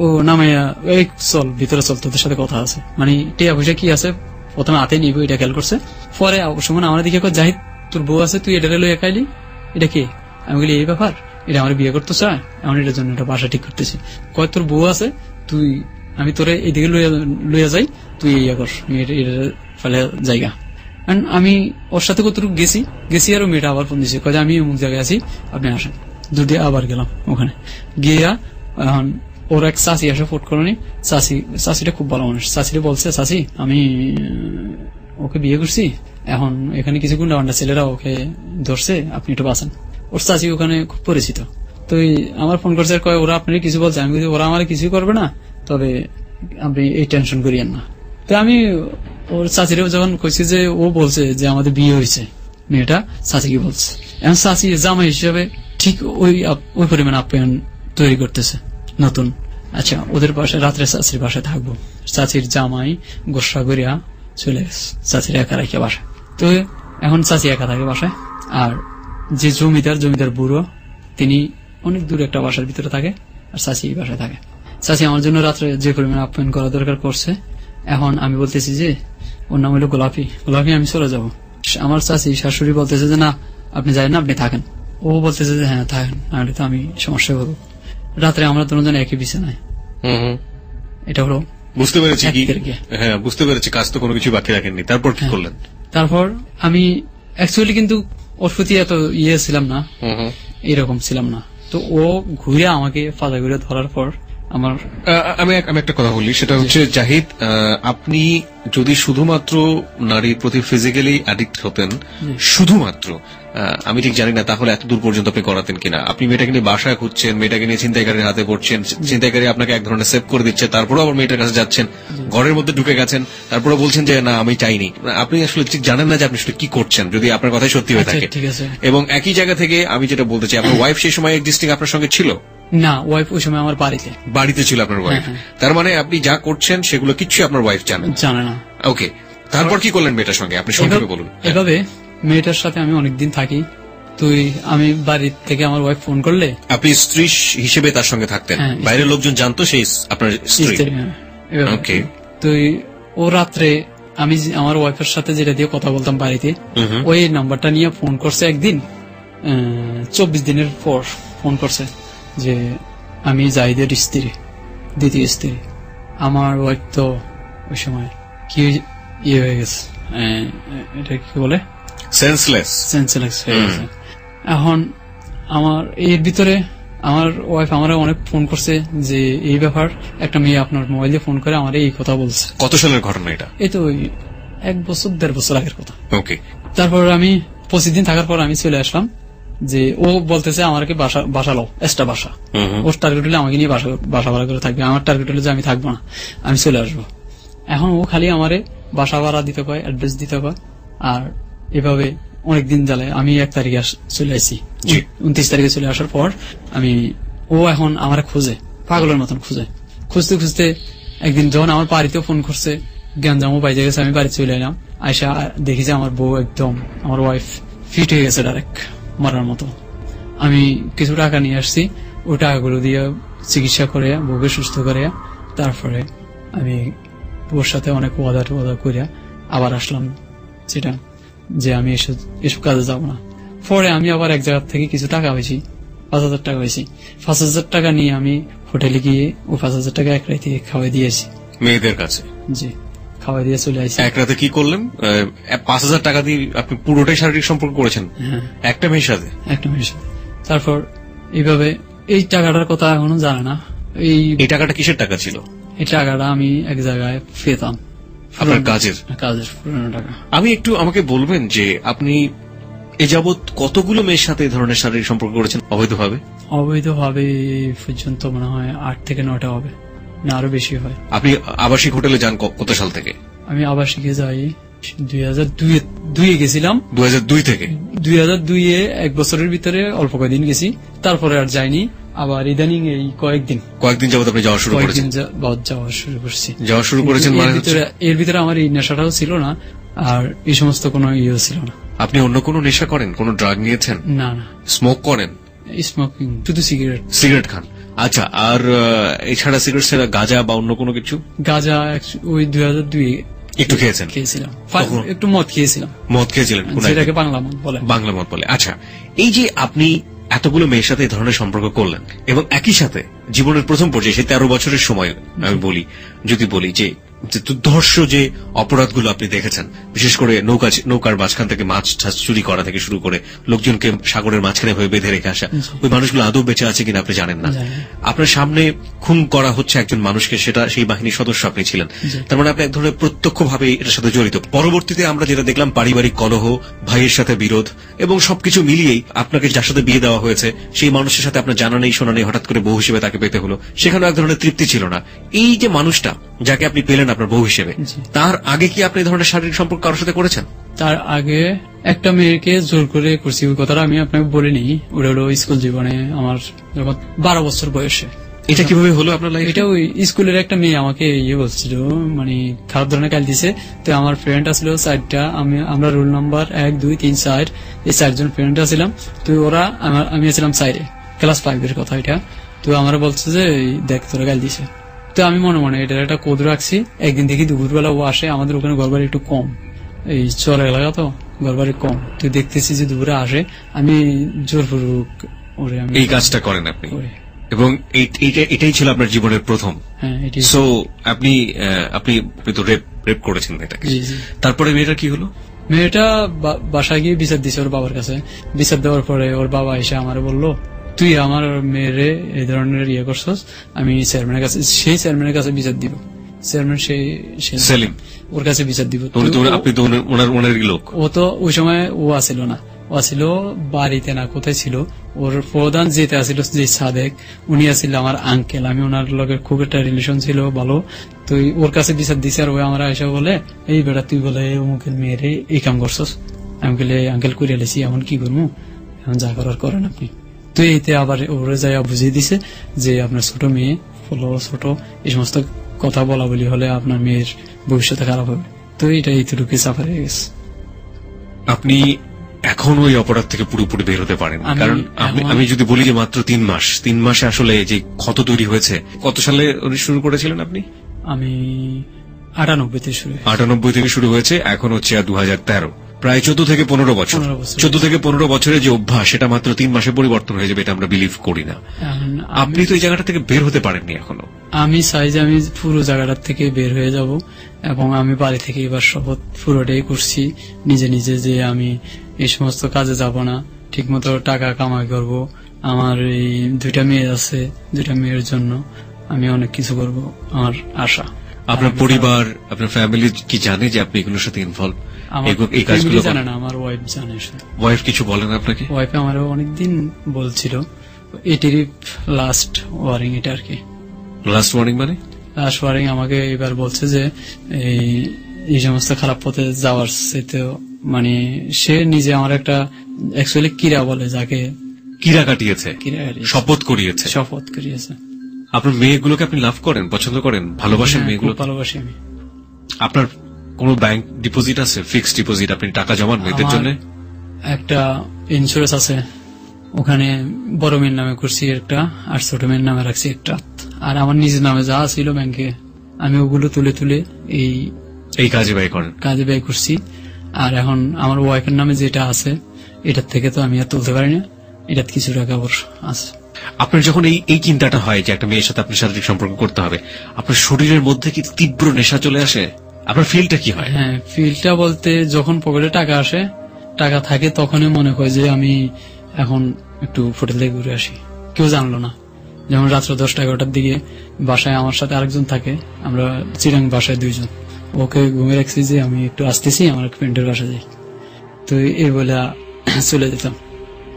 ও নামাইয়া, এই চল ভিতরে চল, তোদের সাথে কথা আছে, মানে টিয়া পয়সা কি আছে প্রথমে হাতে নিব এটা খেয়াল করছে। পরে সুমন আমার দিকে জাহিদ তোর বউ আছে, তুই এটা লইয়া খাইলি, এটা কি? আমি বলি এই ব্যাপার, এটা আমার বিয়ে করতে চায়, এমন এটার জন্য একটা বাসা ঠিক করতেছি। কয় তোর বউ আছে, তুই আমি তোরে এইদিকে লইয়া যাই, তুই ইয়া কর, ফেলে জায়গা। আমি ওর সাথে কতটুকু গেছি আর মেয়েটা আবার ফোন দিছে, কয় আমি অমুক জায়গায় আছি, আপনি আসেন। দুটি আবার গেলাম ওখানে গিয়া, এখন ওর এক চাচি আসে ফোর্ট কলোনি। চাচিটা খুব ভালো মানুষ। চাচিটা বলছে, চাচি আমি ওকে বিয়ে করছি, এখন এখানে কিছু গুন্ডা ছেলেরা ওকে ধরছে, আপনি একটু বাঁচান। ওর চাচি ওখানে খুব পরিচিত। তো আমার ফোন করছে, কয় ওরা আপনার কিছু বলছে। আমি বলছি ওরা আমার কিছুই করবে না, তবে আপনি এই টেনশন করিয়েন না। তো আমি ওর চাচিরেও যখন কইছি যে ও বলছে যে আমাদের বিয়ে হয়েছে, মেয়েটা চাচিকে বলছে। এখন চাচি জামাই হিসেবে ঠিক ওই পরিমাণ আপ্যায়ন তৈরি করতেছে নতুন। আচ্ছা, ওদের পাশে রাত্রে চাচির বাসায় থাকবো। চাচির জামাই গোসা করিয়া চলে গেছে, চাচির একা রেখে বাসায়। তো এখন চাচি একা থাকে বাসায়, আর যে জমিদার বুড়ো তিনি অনেক দূরে একটা বাসার ভিতরে থাকে, আর চাচি এই বাসায় থাকে। চাচি আমার জন্য রাত্রে যে পরিমাণ আপ্যায়ন করা দরকার করছে। এখন আমি বলতেছি যে ওর নাম হলো গোলাপি, আমি চলে যাব। আমার চাচি শাশুড়ি বলতেছে যে না, আপনি যাই না, আপনি থাকেন। ও বলতেছে যে হ্যাঁ থাকেন, নাহলে তো আমি সমস্যা করবো। রাত্রে আমরা দুজন একই বিছানায়। এটা হলো বুঝতে পেরেছি কি, 1 তারিখে। হ্যাঁ বুঝতে পেরেছি, কাজ তো কোনো কিছু বাকি রাখেননি। তারপর কি করলেন? তারপর আমি অ্যাকচুয়ালি কিন্তু ওর প্রতি এত ছিলাম না, এরকম ছিলাম না। তো ও ঘুরে আমাকে ফাঁদা ঘুরে ধরার পর আমার আমি একটা কথা বলি, সেটা হচ্ছে জাহিদ, আপনি যদি শুধুমাত্র নারীর প্রতি ফিজিক্যালি অ্যাডিক্ট হতেন, শুধুমাত্র, আমি ঠিক জানি না তাহলে এত দূর পর্যন্ত আপনি করাতেন কিনা। আপনি মেয়েটাকে নিয়ে বাসায় খুঁজছেন, মেয়েটাকে নিয়ে ছিনতাইকারীর হাতে পড়ছেন, ছিনতাইকারী আপনাকে এক ধরনের সেভ করে দিচ্ছে, তারপরে আবার মেয়েটার কাছে যাচ্ছেন, ঘরের মধ্যে ঢুকে গেছেন, তারপরে বলছেন যে না আমি চাইনি। আপনি আসলে ঠিক জানেন না যে আপনি আসলে কি করছেন, যদি আপনার কথাই সত্যি হয়ে থাকে। ঠিক আছে। এবং একই জায়গা থেকে আমি যেটা বলতে চাই, আপনার ওয়াইফ সেই সময় এক্সিস্টিং আপনার সঙ্গে ছিল? না, ওয়াইফ ওই সময় আমার বাড়িতে ছিল আপনার ওয়াইফ। তার মানে আপনি যা করছেন সেগুলো কিচ্ছু আপনার ওয়াইফ জানে না। ওকে, তারপর কি করলেন মেয়েটার সঙ্গে, আপনি সংক্ষেপে বলুন। এভাবে মেয়েটার সাথে আমি অনেকদিন থাকি। তুই আমি বাড়ি থেকে আমার ওয়াইফ ফোন করলে, আপনি স্ত্রী হিসেবে তার সঙ্গে থাকতেন, বাইরের লোকজন জানতো সেই আপনার স্ত্রী। ওকে, তুই ও রাত্রে আমি আমার ওয়াইফের সাথে যেটা দিয়ে কথা বলতাম বাড়িতে, ওই নাম্বারটা নিয়ে ফোন করছে একদিন, 24 দিনের পর ফোন করছে যে আমি জাহিদের স্ত্রী, দ্বিতীয় স্ত্রী। আমার ওয়াইফ তো ওই সময় কি হয়ে গেছে, এটা কি বলে, সেন্সলেস হয়ে গেছে। এখন আমার এর ভিতরে আমার ওয়াইফ আমার অনেক ফোন করছে যে এই ব্যাপার, একটা মেয়ে আপনার মোবাইলে ফোন করে আমার এই কথা বলছে। কত সালের ঘটনা এটা? এই তো 1-1.5 বছর আগের কথা। ওকে, তারপর আমি 25 দিন থাকার পর আমি চলে আসলাম, যে ও বলতেছে আমাকে বাসালো, এক্সট্রা বাসা। ওর টার্গেট হলে আমাকে নিয়ে বাসা ভাড়া করে থাকবে, আমার টার্গেট হলে যে আমি থাকবো না, আমি চলে আসবো। এখন ও খালি আমারে বাসা ভাড়া দিতে কয়, অ্যাড্রেস দিতে কয়, আর এভাবে অনেকদিন জ্বালায়। আমি 1 তারিখে চলে আসছি, 29 তারিখে চলে আসার পর ও এখন আমার খোঁজে, পাগলের মতন খুঁজতে খুঁজতে একদিন যখন আমার বাড়িতেও ফোন করছে, জ্ঞানজামও বাইজে গেছে, আমি বাড়ি চলে এলাম। আয়সা দেখি যে আমার বউ একদম, আমার ওয়াইফ ফিট হয়ে গেছে ডাইরেক্ট মারার মতো। আমি কিছু টাকা নিয়ে আসছি, ওই টাকাগুলো দিয়ে চিকিৎসা করে বউকে সুস্থ করে, তারপরে আমি বউর সাথে অনেক ওয়াদা করিয়া আবার আসলাম, সেটা যে আমি এসব কাজে যাবো না। পরে আমি আবার এক জায়গা থেকে কিছু টাকা পাইছি, 5,000 টাকা পাইছি। 5,000 টাকা নিয়ে আমি হোটেলে গিয়ে ও 5,000 টাকা এক রাতে খাওয়াই দিয়েছি মেয়েদের কাছে। জি, খাওয়াই দিয়ে চলে আসছি। এক রাতে কি করলেন? 5,000 টাকা দিয়ে আপনি পুরোটাই শারীরিক সম্পর্ক করেছেন একটা মেয়ের সাথে? তারপর এইভাবে এই টাকাটার কথা এখনো জানে না। এই টাকাটা কিসের টাকা ছিল? এই টাকাটা আমি এক জায়গায় পেতাম, আপনার কাজের পুরনো টাকা। আমি একটু আমাকে বলবেন যে আপনি এ যাবৎ কতগুলো মেয়ের সাথে এই ধরনের শারীরিক সম্পর্ক করেছেন অবৈধভাবে? অবৈধভাবে পর্যন্ত মনে হয় 8 থেকে 9টা হবে, না আরো বেশি হয়। আপনি আবাসিক হোটেলে যান কত সাল থেকে? আমি আবাসিকে যাই 2002 গেছিলাম। 2002 থেকে? 2002 1 বছরের ভিতরে অল্প কয়েকদিন গেছি, তারপরে আর যাইনি। আবার ইদানিং এই কয়েকদিন যাবত আপনি যাওয়া শুরু করেছেন? যাওয়া শুরু করেছেন মানে এর ভিতরে আমার এই নেশাটাও ছিল না, আর এই সমস্ত কোনো ইয়ে ছিল না। আপনি অন্য কোনো নেশা করেন, কোনো ড্রাগ নিয়েছেন? না না। স্মোক করেন? স্মোকিং, শুধু সিগারেট খান। আচ্ছা, আর এছাড়া সিগারেট ছাড়া গাঁজা বা অন্য কোনো কিছু? গাঁজা ওই 2002 একটু খেয়েছিলাম, একটু মদ খেয়েছিলাম। মদ খেয়েছিলেন? যেটাকে বাংলা মদ বলে। আচ্ছা, এই যে আপনি এতগুলো মেয়ের সাথে এই ধরনের সম্পর্ক করলেন, এবং একই সাথে জীবনের প্রথম পর্যায়ে সেই 13 বছরের সময় আমি বলি যে দুর্ধর্ষ যে অপরাধগুলো আপনি দেখেছেন, বিশেষ করে নৌকার মাঝখান থেকে মাছ চুরি করা থেকে শুরু করে লোকজনকে সাগরের মাঝখানে হয়ে বেঁধে রেখে আসা, ওই মানুষগুলো আদৌ বেঁচে আছে কিনা আপনি জানেন না। আপনার সামনে খুন করা হচ্ছে একজন মানুষকে, সেটা সেই বাহিনীর সদস্য আপনি ছিলেন। তার মানে আপনি এক ধরনের প্রত্যক্ষভাবে এটার সাথে জড়িত। পরবর্তীতে আমরা যেটা দেখলাম, পারিবারিক কলহ, ভাইয়ের সাথে বিরোধ, এবং সবকিছু মিলিয়েই আপনাকে যার সাথে বিয়ে দেওয়া হয়েছে সেই মানুষের সাথে আপনার জানা নেই শোনা নেই, হঠাৎ করে বউ হিসেবে তাকে পেতে হলো, সেখানেও এক ধরনের তৃপ্তি ছিল না। এই যে মানুষটা যাকে আপনি পেলেন আপনার বউ হিসেবে, তার আগে কি আপনি এই ধরনের শারীরিক সম্পর্ক কারোর সাথে করেছেন? তার আগে একটা মেয়েকে জোর করে করছি, ওই কথাটা আমি আপনাকে বলিনি। ওটা হলো স্কুল জীবনে আমার যখন 12 বছর বয়সে। এটা কিভাবে হলো আপনার লাইফে? এটা ওই স্কুলের একটা মেয়ে আমাকে ইয়ে বলছিল, মানে খারাপ ধরনের গাল দিছে। তো আমার ফ্রেন্ড আসলো 4টা, আমরা রোল নাম্বার 1, 2, 3, 4 এই 4জন ফ্রেন্ড ছিলাম। তো ওরা আমি ছিলাম 4-এ, ক্লাস 5-এর কথা এটা। তো আমরা বলছে যে দেখ তোরা গাল দিছে। তো আমি মনে মনে এটার একটা কোদ রাখছি। একদিন দেখি দুপুরবেলা ও আসে, আমাদের ওখানে ঘরবাড়ি একটু কম, এই চর এলাকা তো ঘরবাড়ি কম। তো দেখতেছি যে দুপুরে আসে, আমি জোরপূর্বক ওরে আমি এই কাজটা করেন আপনি, করি। এবং এটাই ছিল আপনার জীবনের প্রথম। হ্যাঁ, এটাই। সো আপনি তো রেপ করেছেন এটাকে। জি, জি। তারপরে মেয়েটার কি হলো? মেয়েটা বাসায় গিয়ে বিচার দিছে ওর বাবার কাছে। বিচার দেওয়ার পরে ওর বাবা এসে আমার বললো, তুই আমার মেয়েরে এই ধরনের ইয়ে করছস, আমি চেয়ারম্যানের কাছে, সেই চেয়ারম্যানের কাছে বিচার দিব। চেয়ারম্যান সেলিম ওর কাছে বিচার দিব। আপনি তো ওনারই লোক। ও তো ওই সময় ও আসিল না, ও আসিল বাড়িতে না কোথায় ছিল। ওর প্রধান যেতে আসিল যে সাদেক, উনি আসিল আমার আঙ্কেল। আমি ওনার লগে খুব একটা রিলেশন ছিল ভালো। তো ওর কাছে বিচার দিছে। আর ওই আমরা এসে বলে, এই বেটা তুই বলে অমুকের মেয়েরে এই কাম করছস। আমি বলে আঙ্কেল করিয়া লেছি, এখন কি করবো, এখন যা করার করেন আপনি। তো এইতে আবার ওরে যাইয়া বুঝিয়ে দিছে যে আপনার ছোট মেয়ে, ছোট, এই সমস্ত কথা বলা বলি হলে আপনার মেয়ের ভবিষ্যতে খারাপ হবে। তো এটা এইটুকু চাপা হয়ে গেছে। আপনি এখন ওই অপরাধ থেকে পুরোপুরি বের হতে পারেন, কারণ আমি যদি বলি যে মাত্র 3 মাসে আসলে যে ক্ষত তৈরি হয়েছে। কত সালে শুরু করেছিলেন আপনি? আমি 98-তে শুরু। 98 থেকে শুরু হয়েছে, এখন হচ্ছে 2013, প্রায় 14 থেকে 15 বছর। 15 বছর। 14 থেকে 15 বছরের যে অভ্যাস, সেটা মাত্র 3 মাসে পরিবর্তন হয়ে যাবে, এটা আমরা বিলিভ করি না। আপনি তো এই জায়গাটা থেকে বের হতে পারেননি এখনো। আমি চাই যে আমি পুরো জায়গাটার থেকে বের হয়ে যাব, এবং আমি বাড়ি থেকে এবার শপথ পুরোটাই করছি নিজে নিজে যে আমি এই সমস্ত কাজে যাব না, ঠিক মতো টাকা কামাই করব। আমার এই 2টা মেয়ে আছে, 2টা মেয়ের জন্য আমি অনেক কিছু করব, আমার আশা। আপনার পরিবার, আপনার ফ্যামিলি কি জানে যে আপনি এগুলোর সাথে ইনভলভ? আমার এই কাজগুলো family জানে না, আমার ওয়াইফ জানে। ওয়াইফ কিছু বলেন আপনাকে? ওয়াইফ আমার অনেকদিন বলছিল, এটিরই লাস্ট ওয়ারিং এটা আর কি। লাস্ট ওয়ার্নিং মানে? লাস্ট ওয়ারিং আমাকে এবার বলছে যে এই সমস্ত খারাপ পথে যাওয়ার চাইতে, মানে সে নিজে আমার একটা অ্যাকচুয়ালি কিরা বলে, যাকে কিরা কাটিয়েছে, শপথ করিয়েছে। শপথ করিয়েছে। আপনার মেয়েগুলোকে আপনি লাভ করেন, পছন্দ করেন, ভালোবাসেন? হ্যাঁ, মেয়েগুলো খুব ভালোবাসি আমি। আপনার কোন ব্যাংক ডিপোজিট আছে, ফিক্সড ডিপোজিট? আপনি টাকা জমান মেয়েদের জন্য? একটা ইন্স্যুরেন্স আছে, ওখানে বড় মেয়ের নামে করছি একটা, আর ছোট মেয়ের নামে রাখছি একটা। আর আমার নিজের নামে যা ছিল ব্যাংকে, আমি ওগুলো তুলে তুলে এই কাজে ব্যয় করছি। আর এখন আমার ওয়াইফের নামে যেটা আছে, এটার থেকে তো আমি আর তুলতে পারি না, এটার কিছু টাকা অবশ্য আছে। আপনার যখন এই চিন্তাটা হয় যে একটা মেয়ের সাথে আপনি শারীরিক সম্পর্ক করতে হবে, আপনার শরীরের মধ্যে কি তীব্র নেশা চলে আসে? আপনার ফিলটা কি হয়? হ্যাঁ, ফিলটা বলতে যখন পকেটে টাকা আসে, টাকা থাকে, তখনই মনে হয় যে আমি এখন একটু হোটেল থেকে ঘুরে আসি। কেউ জানলো না। যেমন রাত্রে 10টা-11টার দিকে বাসায় আমার সাথে আরেকজন থাকে, আমরা চিরাং বাসায় 2 জন। ওকে ঘুমিয়ে রাখছি যে আমি একটু আসতেছি, আমার এক ফ্রেন্ডের বাসায় যাই। তো এই বলে চলে যেতাম।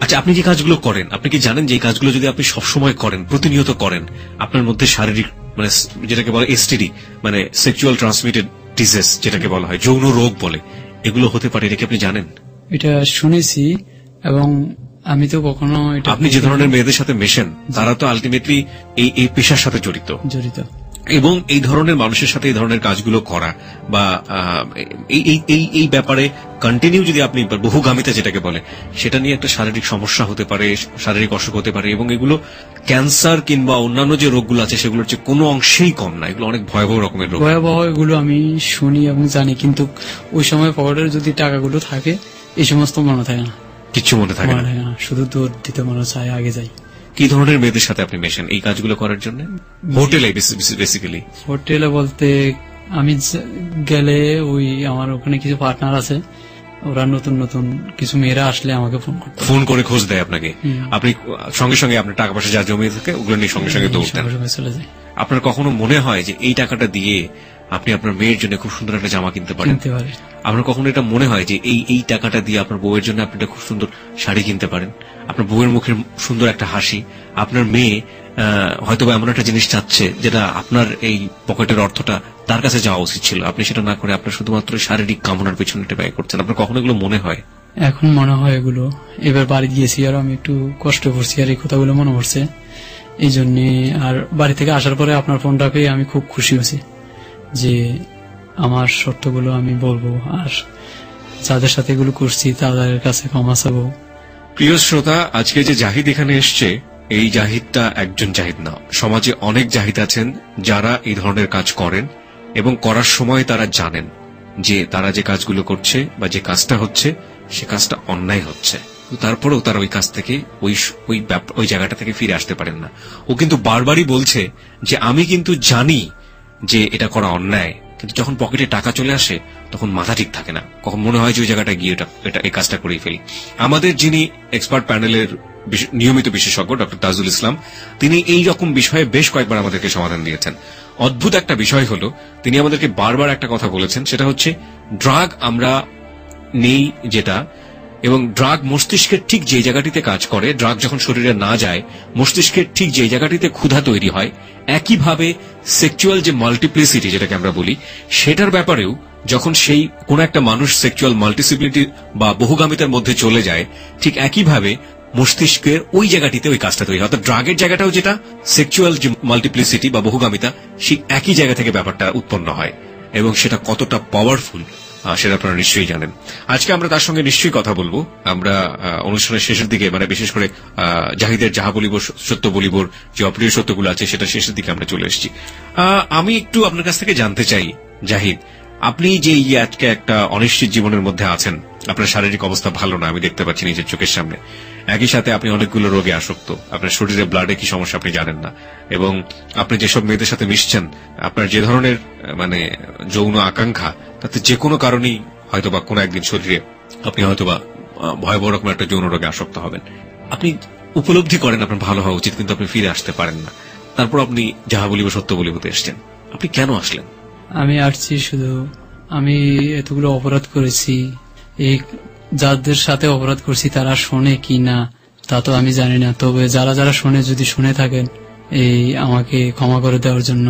আচ্ছা, আপনি যে কাজগুলো করেন, আপনি কি জানেন যে এই কাজগুলো যদি আপনি সবসময় করেন, প্রতিনিয়ত করেন, আপনার মধ্যে শারীরিক, মানে যেটাকে বলে এসটিডি, মানে সেক্সুয়াল ট্রান্সমিটেড ডিজিজ যেটাকে বলা হয়, যৌন রোগ বলে, এগুলো হতে পারে? এটা কি আপনি জানেন? এটা শুনেছি, এবং আমি তো কখনো এটা, আপনি যে ধরনের মেয়েদের সাথে মেশেন, তারা তো আলটিমেটলি এই পেশার সাথে জড়িত। এবং এই ধরনের মানুষের সাথে এই ধরনের কাজগুলো করা বা এই ব্যাপারে কন্টিনিউ যদি আপনি বহুগামিতা যেটাকে বলে, সেটা নিয়ে একটা শারীরিক সমস্যা হতে পারে, শারীরিক অসুখ হতে পারে, এবং এগুলো ক্যান্সার কিংবা অন্যান্য যে রোগগুলো আছে সেগুলোর চেয়ে কোনো অংশেই কম না। এগুলো অনেক ভয়াবহ রকমের রোগ। ভয়াবহ, এগুলো আমি শুনি এবং জানি, কিন্তু ওই সময় পকেটের যদি টাকাগুলো থাকে, এই সমস্ত মনে থাকে না, কিচ্ছু মনে থাকে না, শুধু দৌড় দিতে মনে চায়, আগে যাই। কি ধরনের মেয়েদের সাথে আপনি মেশেন এই কাজগুলো করার জন্য? হোটেলে বেসিক্যালি? হোটেলে বলতে আমি গেলে ওই আমার ওখানে কিছু পার্টনার আছে, ওরা নতুন নতুন কিছু মেয়েরা আসলে আমাকে ফোন করে খোঁজ দেয় আপনাকে। আপনি সঙ্গে সঙ্গে আপনার টাকা পয়সা যা জমিয়ে থাকে ওগুলো নিয়ে সঙ্গে সঙ্গে দৌড় দেন, চলে যায়। আপনার কখনো মনে হয় যে এই টাকাটা দিয়ে আপনি আপনার মেয়ের জন্য খুব সুন্দর একটা জামা কিনতে পারেন? আপনার কখনো এটা মনে হয় যে এই টাকাটা দিয়ে আপনার বউয়ের জন্য আপনি একটা খুব সুন্দর শাড়ি কিনতে পারেন? আপনার বউয়ের মুখের সুন্দর একটা হাসি, আপনার মেয়ে হয়তো এমন একটা জিনিস চাচ্ছে যেটা আপনার এই পকেটের অর্থটা তার কাছে যাওয়া উচিত ছিল, আপনি সেটা না করে আপনার শুধুমাত্র শারীরিক কামনার পেছনে এটা ব্যয় করছেন। আপনার কখনো এগুলো মনে হয়? এখন মনে হয় এগুলো। এবার বাড়ি গিয়েছি আর আমি একটু কষ্ট করছি, আর এই কথাগুলো মনে পড়ছে। এই জন্য আর বাড়ি থেকে আসার পরে আপনার ফোনটা পেয়ে আমি খুব খুশি হয়েছি যে আমার সত্যগুলো আমি বলবো, আর যাদের সাথে এগুলো করছি তাদের কাছে ক্ষমা চাবো। প্রিয় শ্রোতা, আজকে যে জাহিদ এখানে এসছে, এই জাহিদটা একজন জাহিদ না, সমাজে অনেক জাহিদ আছেন যারা এই ধরনের কাজ করেন এবং করার সময় তারা জানেন যে তারা যে কাজগুলো করছে বা যে কাজটা হচ্ছে সে কাজটা অন্যায় হচ্ছে, তারপরেও তারা ওই কাজ থেকে ওই জায়গাটা থেকে ফিরে আসতে পারেন না। ও কিন্তু বারবারই বলছে যে আমি কিন্তু জানি যে এটা করা অন্যায়, কিন্তু যখন পকেটে টাকা চলে আসে তখন মাথা ঠিক থাকে না, কখন মনে হয় যে ওই জায়গাটা গিয়ে এটা এই কাজটা করেই ফেলি। আমাদের যিনি এক্সপার্ট প্যানেলের নিয়মিত বিশেষজ্ঞ ডক্টর তাজুল ইসলাম, তিনি এই রকম বিষয়ে বেশ কয়েকবার আমাদেরকে সমাধান দিয়েছেন। অদ্ভুত একটা বিষয় হলো, তিনি আমাদেরকে বারবার একটা কথা বলেছেন, সেটা হচ্ছে ড্রাগ আমরা নেই যেটা, এবং ড্রাগ মস্তিষ্কের ঠিক যে জায়গাটিতে কাজ করে, ড্রাগ যখন শরীরে না যায় মস্তিষ্কের ঠিক যে জায়গাটিতে ক্ষুধা তৈরি হয়, একইভাবে সেক্সুয়াল যে মাল্টিপ্লিসিটি যেটাকে আমরা বলি, সেটার ব্যাপারেও যখন সেই কোন একটা মানুষ সেক্সুয়াল মাল্টিপ্লিসিটি বা বহুগামিতার মধ্যে চলে যায়, ঠিক একইভাবে মস্তিষ্কের ওই জায়গাটিতে ওই কাজটা তৈরি হয়। অর্থাৎ ড্রাগের জায়গাটাও যেটা, সেক্সুয়াল যে মাল্টিপ্লিসিটি বা বহুগামিতা, সেই একই জায়গা থেকে ব্যাপারটা উৎপন্ন হয়, এবং সেটা কতটা পাওয়ারফুল সেটা আপনারা নিশ্চয়ই জানেন। আজকে আমরা তার সঙ্গে নিশ্চয়ই কথা বলবো। আমরা অনুষ্ঠানের শেষের দিকে, মানে বিশেষ করে জাহিদের যাহা বলিব সত্য বলিবর যে অপ্রিয় সত্যগুলো আছে সেটা শেষের দিকে আমরা চলে এসেছি। আমি একটু আপনার কাছ থেকে জানতে চাই জাহিদ, আপনি যে আজকে একটা অনিশ্চিত জীবনের মধ্যে আছেন, আপনার শারীরিক অবস্থা ভালো না, আমি দেখতে পাচ্ছি নিজের চোখের সামনে, একই সাথে আপনি অনেকগুলো রোগে আসক্ত, আপনার শরীরে ব্লাডে কি সমস্যা আপনি জানেন না, এবং আপনি যেসব মেয়েদের সাথে মিশছেন, আপনার যে ধরনের মানে যৌন আকাঙ্ক্ষা, তাতে যে কোনো কারণেই হয়তোবা কোনো একদিন শরীরে আপনি হয়তোবা ভয়াবহ রকম একটা যৌন রোগে আসক্ত হবেন। আপনি উপলব্ধি করেন আপনার ভালো হওয়া উচিত, কিন্তু আপনি ফিরে আসতে পারেন না। তারপর আপনি যাহা বলিব সত্য বলিবতে এসছেন। আপনি কেন আসলেন? আমি আসছি শুধু, আমি এতগুলো অপরাধ করেছি, এই যাদের সাথে অপরাধ করছি তারা শোনে কি না তা তো আমি জানি না, তবে যারা যারা শোনে, যদি শুনে থাকেন, এই আমাকে ক্ষমা করে দেওয়ার জন্য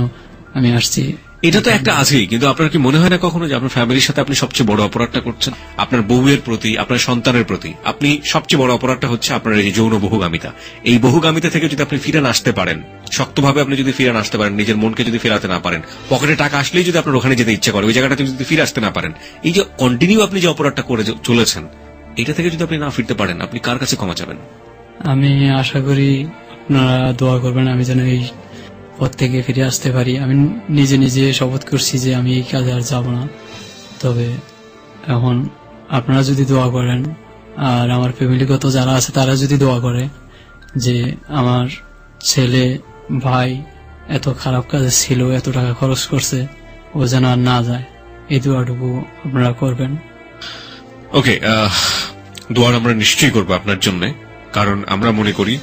আমি আসছি। এটা তো একটা আছেই, কিন্তু আপনার কি মনে হয় না কখনো যে আপনার ফ্যামিলির সাথে আপনি সবচেয়ে বড় অপরাধটা করছেন? আপনার বউয়ের প্রতি, আপনার সন্তানের প্রতি আপনি সবচেয়ে বড় অপরাধটা হচ্ছে আপনার এই যৌন বহুগামিতা। এই বহুগামিতা থেকে যদি আপনি ফিরে আসতে পারেন, শক্তভাবে আপনি যদি ফিরে আসতে পারেন, নিজের মনকে যদি ফেরাতে না পারেন, পকেটে টাকা আসলেই যদি আপনার ওখানে যেতে ইচ্ছে করে, ওই জায়গাটাতে যদি ফিরে আসতে না পারেন, এই যে কন্টিনিউ আপনি যে অপরাধটা করে চলেছেন, এটা থেকে যদি আপনি না ফিরতে পারেন, আপনি কার কাছে ক্ষমা চাবেন? আমি আশা করি আপনারা দোয়া করবেন আমি যেন এই পথ থেকে ফিরে আসতে পারি। আমি নিজে নিজে শপথ করছি যে আমি এই কাজে আর যাব না, তবে এখন আপনারা যদি দোয়া করেন, আর আমার ফ্যামিলিগত যারা আছে তারা যদি দোয়া করে যে আমার ছেলে ভাই এত খারাপ কাজে ছিল, এত টাকা খরচ করছে, ও যেন আর না যায়, এই দোয়াটুকু আপনারা করবেন। ওকে, দোয়া আমরা নিশ্চয়ই করবো আপনার জন্য, কারণ আমরা মনে করি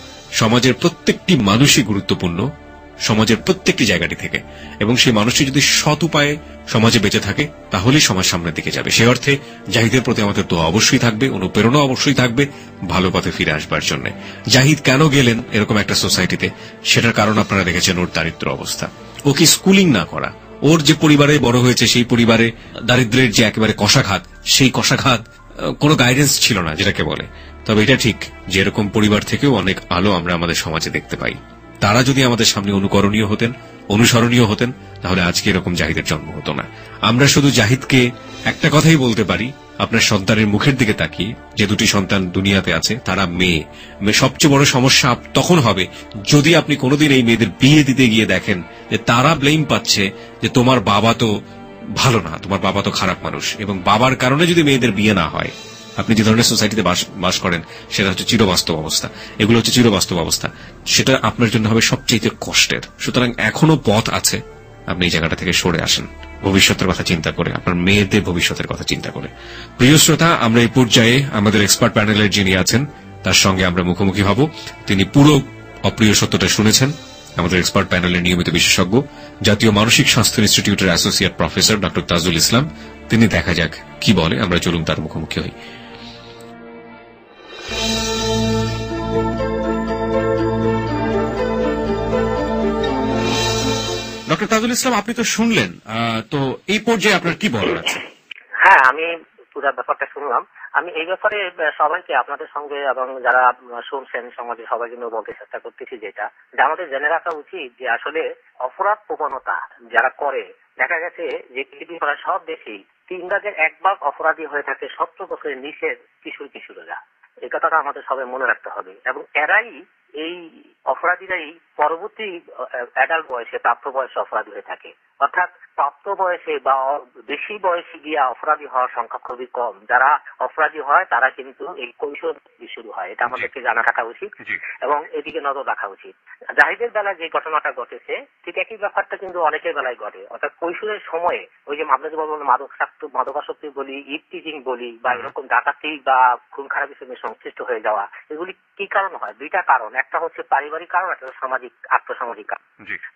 সমাজের প্রত্যেকটি মানুষই গুরুত্বপূর্ণ, সমাজের প্রত্যেকটি জায়গাটি থেকে, এবং সেই মানুষটি যদি সৎ উপায়ে সমাজে বেঁচে থাকে তাহলেই সমাজ সামনের দিকে যাবে। সে অর্থে জাহিদের প্রতি আমাদের দোয়া অবশ্যই থাকবে, অনুপ্রেরণা অবশ্যই থাকবে ভালো পথে ফিরে আসবার জন্য। জাহিদ কেন গেলেন এরকম একটা সোসাইটিতে, সেটার কারণ আপনারা দেখেছেন ওর দারিদ্র অবস্থা, ও কি স্কুলিং না করা, ওর যে পরিবারে বড় হয়েছে সেই পরিবারে দারিদ্রের যে একেবারে কষাঘাত, সেই কষাঘাত কোনো গাইডেন্স ছিল না যেটাকে বলে। তবে এটা ঠিক যে এরকম পরিবার থেকেও অনেক আলো আমরা আমাদের সমাজে দেখতে পাই। তারা যদি আমাদের সামনে অনুকরণীয় হতেন, অনুসরণীয় হতেন, তাহলে আজকে এরকম জাহিদের জন্ম হতো না। আমরা শুধু জাহিদকে একটা কথাই বলতে পারি, আপনার সন্তানের মুখের দিকে তাকিয়ে, যে দুটি সন্তান দুনিয়াতে আছে তারা মেয়ে। সবচেয়ে বড় সমস্যা তখন হবে যদি আপনি কোনোদিন এই মেয়েদের বিয়ে দিতে গিয়ে দেখেন যে তারা ব্লেম পাচ্ছে যে তোমার বাবা তো ভালো না, তোমার বাবা তো খারাপ মানুষ, এবং বাবার কারণে যদি মেয়েদের বিয়ে না হয়। আপনি যে ধরনের সোসাইটিতে বাস করেন সেটা হচ্ছে চিরবাস্তব অবস্থা, এগুলো হচ্ছে চিরবাস্তব অবস্থা, সেটা আপনার জন্য হবে সবচেয়ে কষ্টের। সুতরাং এখনো পথ আছে, আপনি এই জায়গাটা থেকে সরে আসেন ভবিষ্যতের কথা চিন্তা করে, আপনার মেয়েদের ভবিষ্যতের কথা চিন্তা করে। প্রিয় শ্রোতা, আমরা এই পর্যায়ে আমাদের এক্সপার্ট প্যানেলের যিনি আছেন তার সঙ্গে আমরা মুখোমুখি হব। তিনি পুরো অপ্রিয় সত্যটা শুনেছেন, আমাদের এক্সপার্ট প্যানেলের নিয়মিত বিশেষজ্ঞ, জাতীয় মানসিক স্বাস্থ্য ইনস্টিটিউটের associate professor doctor Tajul Islam. তিনি দেখা যাক কি বলে, আমরা চলুন তার মুখোমুখি হই। ডক্টর তাজুল ইসলাম, আপনি তো শুনলেন, তো এই পর্যায়ে আপনার কি বলার আছে? হ্যাঁ, আমি পুরো ব্যাপারটা শুনলাম। আমি এই ব্যাপারে সবাইকে আপনাদের সঙ্গে এবং যারা শুনছেন সমাজে সবাই জন্য বলতে চেষ্টা করতেছি যে আমাদের জেনে রাখা উচিত যে আসলে অপরাধ প্রবণতা যারা করে দেখা গেছে যে পৃথিবী প্রায় সব দেশেই 3 ভাগের 1 ভাগ অপরাধী হয়ে থাকে 17 বছরের নিচের কিশোরীরা। এই কথাটা আমাদের সবাই মনে রাখতে হবে এবং এরাই এই অপরাধীরাই পরবর্তী অ্যাডাল্ট বয়সে প্রাপ্ত বয়সে অপরাধী হয়ে থাকে। অর্থাৎ প্রাপ্ত বয়সে বা বেশি বয়সে গিয়ে অপরাধী হওয়ার সংখ্যা খুবই কম। যারা অপরাধী হয় তারা কিন্তু এই কৈশোর শুরু হয়, এটা আমাদেরকে জানা রাখা উচিত এবং এদিকে নজর রাখা উচিত। জাহিদের বেলায় যে ঘটনাটা ঘটেছে ঠিক একই ব্যাপারটা কিন্তু অনেকের বেলায় ঘটে। অর্থাৎ কৈশোরের সময়ে ওই যে আপনাদের বলবেন মাদকাসক্তি বলি, ইভটিজিং বলি বা এরকম ডাকাতি বা খুন খারাপের সঙ্গে সংশ্লিষ্ট হয়ে যাওয়া, এগুলি কি কারণ হয়? 2টা কারণ। একটা হচ্ছে পারিবারিক কারণ, একটা সামাজিক আর্থসামাজিক কারণ।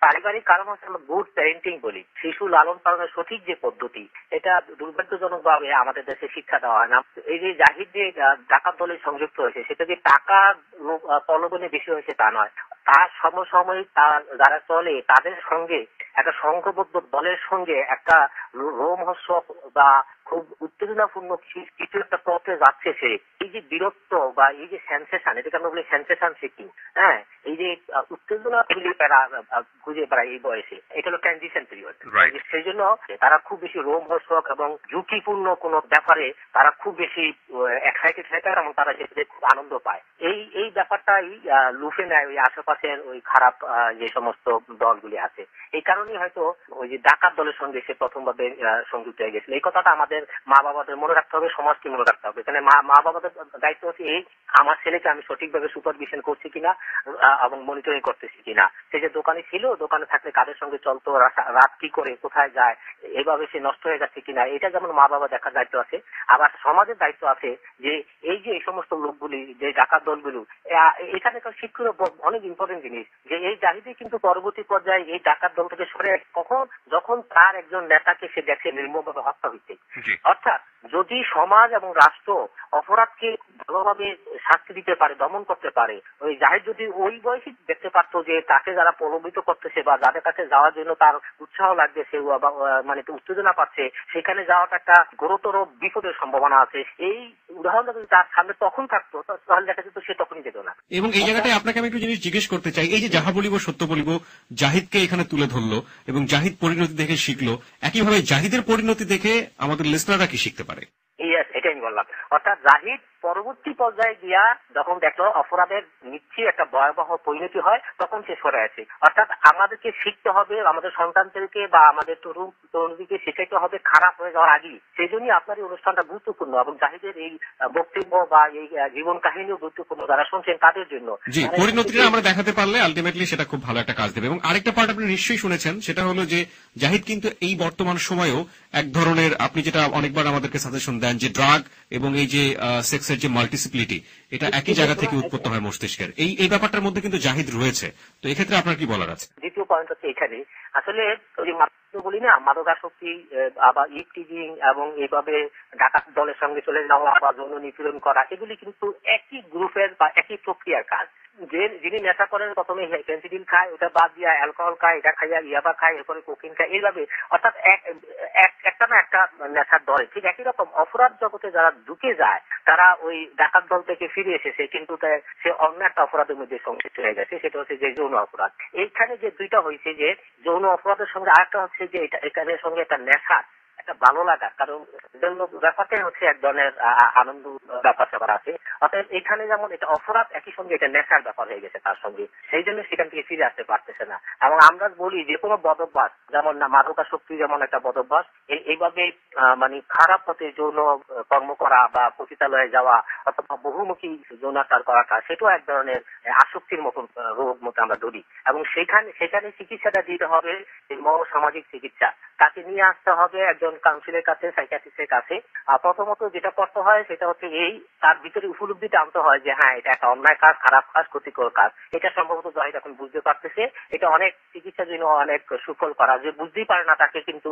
পারিবারিক কারণ হচ্ছে আমরা গুড প্যারেন্টিং বলি, শিশু লালন পালনের সঠিক যে পদ্ধতি, এটা দুর্ভাগ্যজনক ভাবে আমাদের দেশে শিক্ষা দেওয়া হয় না। এই যে জাহিদ যে ডাকাত দলে সংযুক্ত হয়েছে সেটা যে টাকা প্রলোভনে বেশি হয়েছে তা নয়, তার সমসাময়িক যারা চলে তাদের সঙ্গে একটা সংঘবদ্ধ দলের সঙ্গে একটা রোমহর্ষ বা খুব উত্তেজনাপূর্ণ কিছু একটা পথে যাচ্ছে সে। এই যে বীরত্ব বা এই যে সেন্সেশন, এটাকে আমরা বলি সেন্সেশন সিকিং, হ্যাঁ, এই যে উত্তেজনা খুঁজে বেড়ায় এই বয়সে, এটা হলো ট্রানজিশন পিরিয়ড। সেই জন্য তারা খুব বেশি রোমহর্ষক এবং ঝুঁকিপূর্ণ কোন ব্যাপারে তারা খুব বেশি এক্সাইটেড হয়ে থাকে এবং তারা যেতে খুব আনন্দ পায়। এই ব্যাপারটাই লুফে নেয় ওই আশেপাশের ওই খারাপ যে সমস্ত দলগুলি আছে। এই কারণেই হয়তো ওই যে ডাকাত দলের সঙ্গে সে প্রথমভাবে সংযুক্ত হয়ে গেছিল। এই কথাটা আমাদের মা বাবাদের মনে রাখতে হবে, সমাজকে মনে রাখতে হবে। এখানে মা বাবাদের দায়িত্ব হচ্ছে এই আমার ছেলেকে আমি সঠিকভাবে সুপারভিশন করছি কিনা এবং মনিটরিং করতেছি কিনা। সে যে দোকানে ছিল, দোকানে থাকলে কাদের সঙ্গে চলতো, রাত কি করে কোথায় যায়, এভাবে সে নষ্ট হয়ে যাচ্ছে কিনা, এটা যেমন মা বাবা দেখার দায়িত্ব আছে। আবার সমাজের দায়িত্ব আছে যে এই যে এই সমস্ত লোকগুলি যে ডাকাত দলগুলো, এখানে শিক্ষিত অনেক ইম্পর্টেন্ট জিনিস যে এই জাহিদে কিন্তু পরবর্তী পর্যায়ে এই ডাকাত দল থেকে সরে কখন যখন তার একজন নেতাকে সে দেখে নির্মমভাবে হত্যা হইতে। অর্থাৎ যদি সমাজ এবং রাষ্ট্র অপরাধকে ভালোভাবে শাস্তি দিতে পারে, দমন করতে পারে, ওই জাহিদ যদি ওই বয়সে দেখতে পারতো যে তাকে যারা প্রলোভিত করতেছে বা যাদের কাছে যাওয়ার জন্য তার উৎসাহ লাগতেছে মানে উত্তেজনা পাচ্ছে, সেখানে যাওয়াটা একটা গুরুতর বিপদের সম্ভাবনা আছে। এই উদাহরণটা যদি তার সামনে তখন থাকতো তাহলে দেখা যেত সে তখনই যেত না। এবং এই জায়গাটায় আপনাকে আমি একটু জিনিস জিজ্ঞেস করতে চাই, এই যে যাহা বলিব সত্য বলিব জাহিদকে এখানে তুলে ধরলো এবং জাহিদ পরিণতি দেখে শিখলো, একইভাবে জাহিদের পরিণতি দেখে আমাদের লিসনাররা কি শিখতে পারে? এটাই আমি বললাম। অর্থাৎ জাহিদ পরবর্তী পর্যায়ে গিয়া যখন দেখলো অপরাধের নিশ্চয়ই একটা ভয়াবহ পরিণতি হয়, তখন সে সরে আসে। অর্থাৎ আমাদেরকে শিখতে হবে, আমাদের সন্তানদেরকে বা আমাদের তরুণীকে শিখাইতে হবে খারাপ হয়ে যাওয়ার আগেই। সেই জন্যই আপনার এই অনুষ্ঠানটা গুরুত্বপূর্ণ এবং জাহিদের এই বক্তব্য বা এই জীবন কাহিনীও গুরুত্বপূর্ণ যারা শুনছেন তাদের জন্য। জি, পরিণতিটা আমরা দেখাতে পারলে আলটিমেটলি সেটা খুব ভালো একটা কাজ দেবে। এবং আরেকটা পার্ট আপনি নিশ্চয়ই শুনেছেন, সেটা হলো যে জাহিদ কিন্তু এই বর্তমান সময়েও এক ধরনের, আপনি যেটা অনেকবার আমাদেরকে সাজেশন দেন যে ড্রাগ এবং এই যে সেক্সের যে মাল্টিসিপ্লিটি, এটা একই জায়গা থেকে উৎপন্ন হয় মস্তিষ্কের, এই ব্যাপারটার মধ্যে কিন্তু জাহিদ রয়েছে। তো এক্ষেত্রে আপনার কি বলার আছে? দ্বিতীয় পয়েন্ট হচ্ছে এখানে আসলে ওই বলি না, মাদকাসক্তি আবার ইভটিজিং এবং এইভাবে ডাকাত দলের সঙ্গে চলে যাওয়া বা যৌন নিপীড়ন করা, এগুলি কিন্তু একই গ্রুপের বা একই প্রক্রিয়ার কাজ। যিনি নেশা করেন প্রথমে ফেন্সিডিল খায়, ওটা বাদ দিয়া অ্যালকোহল খায়, এটা খাইয়া ইয়াবা খায়, এরপরে কোকিন খায়, এইভাবে অর্থাৎ একটা না একটা নেশার দলে। ঠিক একই রকম অপরাধ জগতে যারা ঢুকে যায় তারা ওই ডাকাত দল থেকে ফিরে এসেছে কিন্তু সে অন্য একটা অপরাধের মধ্যে সংশ্লিষ্ট হয়ে গেছে, সেটা হচ্ছে যে যৌন অপরাধ। এইখানে যে দুইটা হয়েছে যে যৌন অপরাধের সঙ্গে আরেকটা হচ্ছে যে এখানে সঙ্গে একটা নেশা, একটা ভালো লাগা, কারণ ব্যাপারটাই হচ্ছে এক ধরনের আনন্দ ব্যাপার স্যাপার আছে। অর্থাৎ এখানে যেমন এটা অপরাধ একই সঙ্গে এটা নেশার ব্যাপার হয়ে গেছে তার সঙ্গে, সেই জন্য সেখান থেকে ফিরে আসতে পারতেছে না। এবং আমরা বলি যে কোনো বদভ্যাস, যেমন মাদকাসক্তি যেমন একটা বদভ্যাস, এইভাবে মানে খারাপ পথে যৌন কর্ম করা বা পতিতালয়ে যাওয়া অথবা বহুমুখী যৌনাচার করাটা, সেটাও এক ধরনের আসক্তির মতন রোগ মতো আমরা ধরি। এবং সেখানে চিকিৎসাটা দিতে হবে সামাজিক চিকিৎসা, তাকে নিয়ে আসতে হবে একজন কাউন্সিলের কাছে, সাইকিয়াট্রিস্টের কাছে। প্রথমত যেটা করতে হয় সেটা হচ্ছে এই তার ভিতরে উপলব্ধিটা আনতে হয় যে হ্যাঁ এটা একটা অন্যায় কাজ, খারাপ কাজ, ক্ষতিকর কাজ। এটা সম্ভবত জাহিদ এখন বুঝতে পারতেছে। এটা অনেক চিকিৎসার জন্য অনেক সুফল করা, যে বুঝতেই পারে না তাকে কিন্তু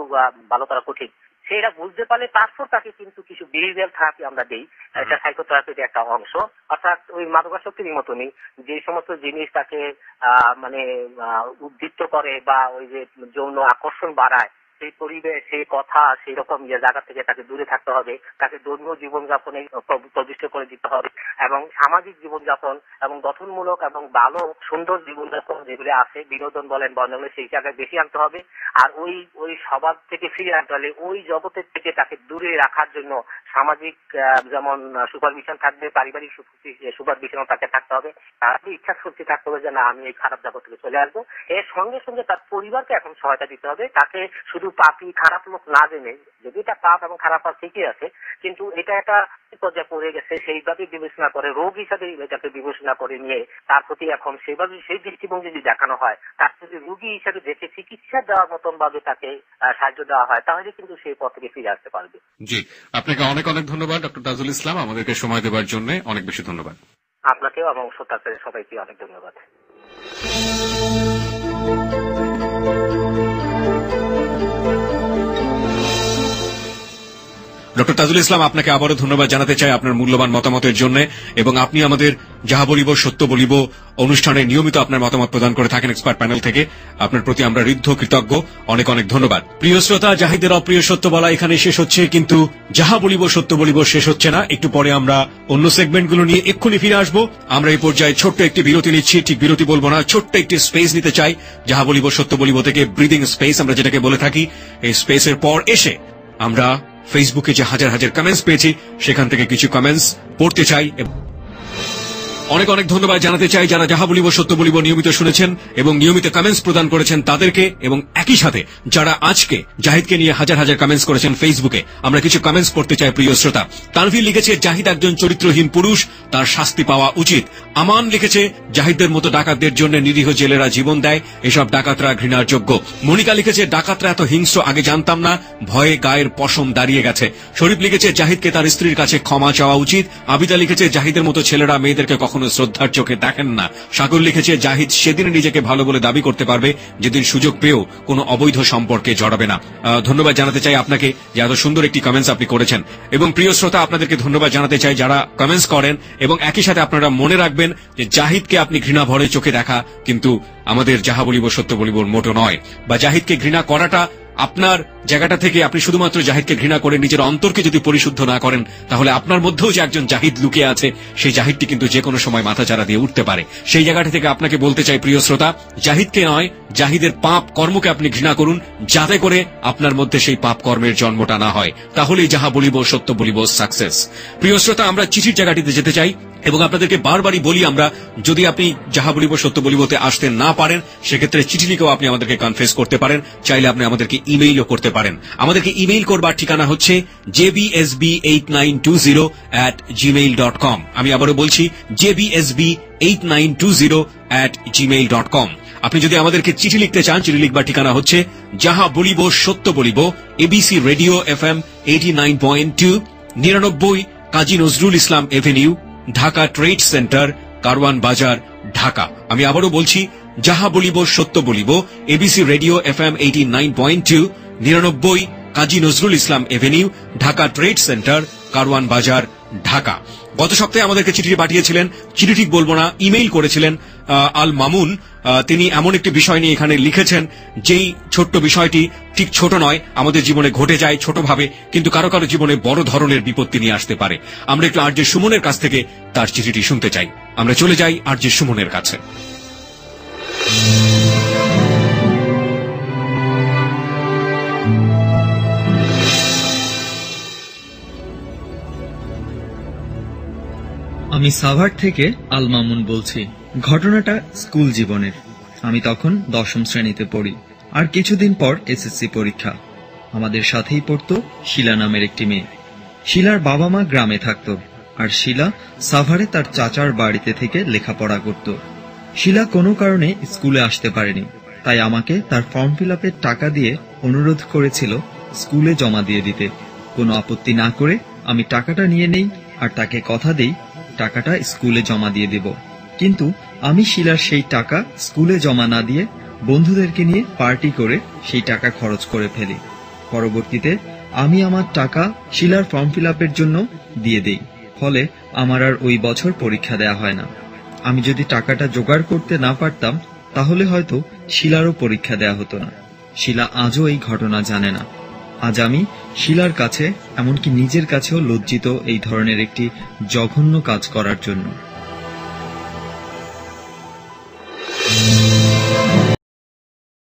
ভালো করা কঠিন। সেটা বুঝতে পারলে তারপর তাকে কিন্তু কিছু বিহেভিয়ার থেরাপি আমরা দিই, এটা সাইকোথেরাপির একটা অংশ। অর্থাৎ ওই মাদকাসক্তির মতনই যে সমস্ত জিনিস তাকে মানে উদ্দীপ্ত করে বা ওই যে যৌন আকর্ষণ বাড়ায়, সেই পরিবেশ, সেই কথা, সেই রকম জায়গা থেকে তাকে দূরে থাকতে হবে, তাকে ধর্মীয় জীবনযাপনে প্রবিষ্ট করে দিতে হবে এবং সামাজিক জীবনযাপন এবং গঠনমূলক এবং ভালো সুন্দর জীবনযাপন যেগুলি আছে, বিনোদন বলেন বর্ণনা বলেন, সেই জায়গায় বেশি আনতে হবে। আর ওই স্বভাব থেকে ফিরে আনতে হলে ওই জগতের থেকে তাকে দূরে রাখার জন্য সামাজিক যেমন সুপারভিশন থাকবে, পারিবারিক সুপারভিশনও তাকে থাকতে হবে। তার ইচ্ছা শক্তি থাকতে হবে যে না আমি এই খারাপ জগৎ থেকে চলে আসবো। এর সঙ্গে সঙ্গে তার পরিবারকে এখন সহায়তা দিতে হবে, তাকে শুধু পাপি খারাপ লোক না জেনে, যদি এটা পাপ এবং খারাপ পাপ ঠিকই আছে, কিন্তু এটা একটা পর্যায়ে পড়ে গেছে সেইভাবে বিবেচনা করে, রোগ হিসাবে এটাকে বিবেচনা করে নিয়ে তার প্রতি এখন সেইভাবে সেই দৃষ্টিভঙ্গি যদি দেখানো হয়, তার যদি রোগী হিসাবে দেখে চিকিৎসা দেওয়ার মতন ভাবে তাকে সাহায্য দেওয়া হয়, তাহলে কিন্তু সেই পথ থেকে ফিরে আসতে পারবে। জি, আপনাকে অনেক অনেক ধন্যবাদ ডক্টর তাজুল ইসলাম, আমাদেরকে সময় দেওয়ার জন্য অনেক বেশি ধন্যবাদ। আপনাকেও এবং শ্রোতাদের সবাইকে অনেক ধন্যবাদ। ডক্টর তাজুল ইসলাম, আপনাকে আবারও ধন্যবাদ জানাতে চাই আপনার মূল্যবান মতামতের জন্য, এবং আপনি আমাদের যাহা বলিব সত্য বলিব অনুষ্ঠানে নিয়মিত আপনার মতামত প্রদান করে থাকেন এক্সপার্ট প্যানেল থেকে। আপনার প্রতি আমরা ঋদ্ধ কৃতজ্ঞ। অনেক অনেক ধন্যবাদ। প্রিয় শ্রোতা, জাহিদের অপ্রিয় সত্য বলা এখানে শেষ হচ্ছে, কিন্তু যাহা বলিব সত্য বলিব শেষ হচ্ছে না। একটু পরে আমরা অন্য সেগমেন্টগুলো নিয়ে এক্ষুনি ফিরে আসবো। আমরা এই পর্যায়ে ছোট্ট একটি বিরতি নিচ্ছি, ঠিক বিরতি বলবো না, ছোট্ট একটি স্পেস নিতে চাই। যাহা বলিব সত্য বলিব থেকে ব্রিদিং স্পেস আমরা যেটাকে বলে থাকি, এই স্পেসের পর এসে আমরা ফেসবুকে যে হাজার হাজার কমেন্টস পেয়েছি সেখান থেকে কিছু কমেন্টস পড়তে চাই। অনেক অনেক ধন্যবাদ জানাতে চাই যারা যাহা বলিব সত্য বলিব নিয়মিত শুনেছেন এবং নিয়মিত কমেন্টস প্রদান করেছেন তাদেরকে, এবং একই সাথে যারা আজকে জাহিদকে নিয়ে হাজার হাজার কমেন্টস করেছেন ফেসবুকে। আমরা কিছু কমেন্টস পড়তে চাই প্রিয় শ্রোতা। তানভীর লিখেছে জাহিদ একজন চরিত্রহীন পুরুষ, তার শাস্তি পাওয়া উচিত। আমান লিখেছে জাহিদের মতো ডাকাতদের জন্য নিরীহ জেলেরা জীবন দেয়, এসব ডাকাতরা ঘৃণার যোগ্য। মনিকা লিখেছে ডাকাতরা এত হিংস্র আগে জানতাম না, ভয়ে গায়ের পশম দাঁড়িয়ে গেছে। শরীফ লিখেছে জাহিদকে তার স্ত্রীর কাছে ক্ষমা চাওয়া উচিত। আবিদা লিখেছে জাহিদের মতো ছেলেরা মেয়েদেরকে কখনো শ্রদ্ধার চোখে দেখেন না। সাগর লিখেছে জাহিদ সেদিন নিজেকে ভালো বলে দাবি করতে পারবে যেদিন সুযোগ পেয়েও কোনো অবৈধ সম্পর্কে জড়াবে না। ধন্যবাদ জানাতে চাই আপনাকে যে এত সুন্দর একটি কমেন্টস আপনি করেছেন, এবং প্রিয় শ্রোতা আপনাদেরকে ধন্যবাদ জানাতে চাই যারা কমেন্টস করেন, এবং একই সাথে আপনারা মনে রাখবেন যে জাহিদকে আপনি ঘৃণা ভরে চোখে দেখা কিন্তু আমাদের যাহা বলিব সত্য বলিবর মোটো নয়, বা জাহিদকে ঘৃণা করাটা আপনার জায়গাটা থেকে আপনি শুধুমাত্র জাহিদকে ঘৃণা করে নিজের অন্তরকে যদি পরিশুদ্ধ না করেন, তাহলে আপনার মধ্যেও যে একজন জাহিদ লুকিয়ে আছে, সেই জাহিদটি কিন্তু যে কোনো সময় মাথাচাড়া দিয়ে উঠতে পারে। সেই জায়গাটা থেকে আপনাকে বলতে চাই প্রিয় শ্রোতা, জাহিদকে নয়, জাহিদের পাপ কর্মকে আপনি ঘৃণা করুন, যাতে করে আপনার মধ্যে সেই পাপ কর্মের জন্মটা না হয়। তাহলেই যাহা বলিব সত্য বলিব সাকসেস। প্রিয় শ্রোতা, আমরা চিঠির জায়গাটিতে যেতে চাই, এবং আপনাদেরকে বারবারই বলি, আমরা যদি আপনি যাহা বলিব সত্য বলিবতে আসতে না পারেন, সেক্ষেত্রে চিঠি লিখেও আপনি আমাদেরকে কনফেস করতে পারেন। চাইলে আপনি আমাদেরকে ইমেইলও করতে পারেন। আমাদেরকে ইমেইল করবার ঠিকানা হচ্ছে jbsb8920@gmail.com। আমি আবারও বলছি jbsb8920@gmail.com। আপনি যদি আমাদেরকে চিঠি লিখতে চান, চিঠি লিখবার ঠিকানা হচ্ছে যাহা বলিব সত্য বলিব, ABC radio FM 89.2, 99 Kazi Nazrul Islam avenue, Dhaka trade centre, Karwan Bazar, Dhaka. আমি আবারও বলছি যাহা বলিব সত্য বলিব, ABC radio FM 89.2, 99 Kazi Nazrul Islam avenue, Dhaka trade centre, Karwan Bazar, Dhaka. গত সপ্তাহে আমাদেরকে চিঠি পাঠিয়েছিলেন, চিঠি ঠিক বলবো না, ইমেইল করেছিলেন আল মামুন। তিনি এমন একটি বিষয় নিয়ে এখানে লিখেছেন, যেই ছোট্ট বিষয়টি ঠিক ছোট নয়, আমাদের জীবনে ঘটে যায় ছোটভাবে, কিন্তু কারো কারো জীবনে বড় ধরনের বিপত্তি নিয়ে আসতে পারে। আমরা একটু আরজে সুমনের কাছ থেকে তার চিঠিটি শুনতে চাই। আমরা চলে যাই আরজে সুমনের কাছে। আমি সাভার থেকে আল মামুন বলছি। ঘটনাটা স্কুল জীবনের। আমি তখন 10ম শ্রেণীতে পড়ি, আর কিছুদিন পর এসএসসি পরীক্ষা। আমাদের সাথেই পড়তো শিলা নামের একটি মেয়ে। শিলার বাবা মা গ্রামে থাকতো, আর শিলা সাভারে তার চাচার বাড়িতে থেকে লেখাপড়া করত। শিলা কোনো কারণে স্কুলে আসতে পারেনি, তাই আমাকে তার ফর্ম ফিল আপের টাকা দিয়ে অনুরোধ করেছিল স্কুলে জমা দিয়ে দিতে। কোনো আপত্তি না করে আমি টাকাটা নিয়ে নেই, আর তাকে কথা দেই টাকাটা স্কুলে জমা দিয়ে দেব। কিন্তু আমি শিলার সেই টাকা স্কুলে জমা না দিয়ে বন্ধুদেরকে নিয়ে পার্টি করে সেই টাকা খরচ করে ফেলি। পরবর্তীতে আমি আমার টাকা শিলার ফর্ম ফিল আপের জন্য দিয়ে দেই, ফলে আমার আর ওই বছর পরীক্ষা দেয়া হয় না। আমি যদি টাকাটা জোগাড় করতে না পারতাম, তাহলে হয়তো শিলারও পরীক্ষা দেয়া হতো না। শিলা আজও এই ঘটনা জানে না। আজ আমি শিলার কাছে, এমনকি নিজের কাছেও লজ্জিত এই ধরনের একটি জঘন্য কাজ করার জন্য।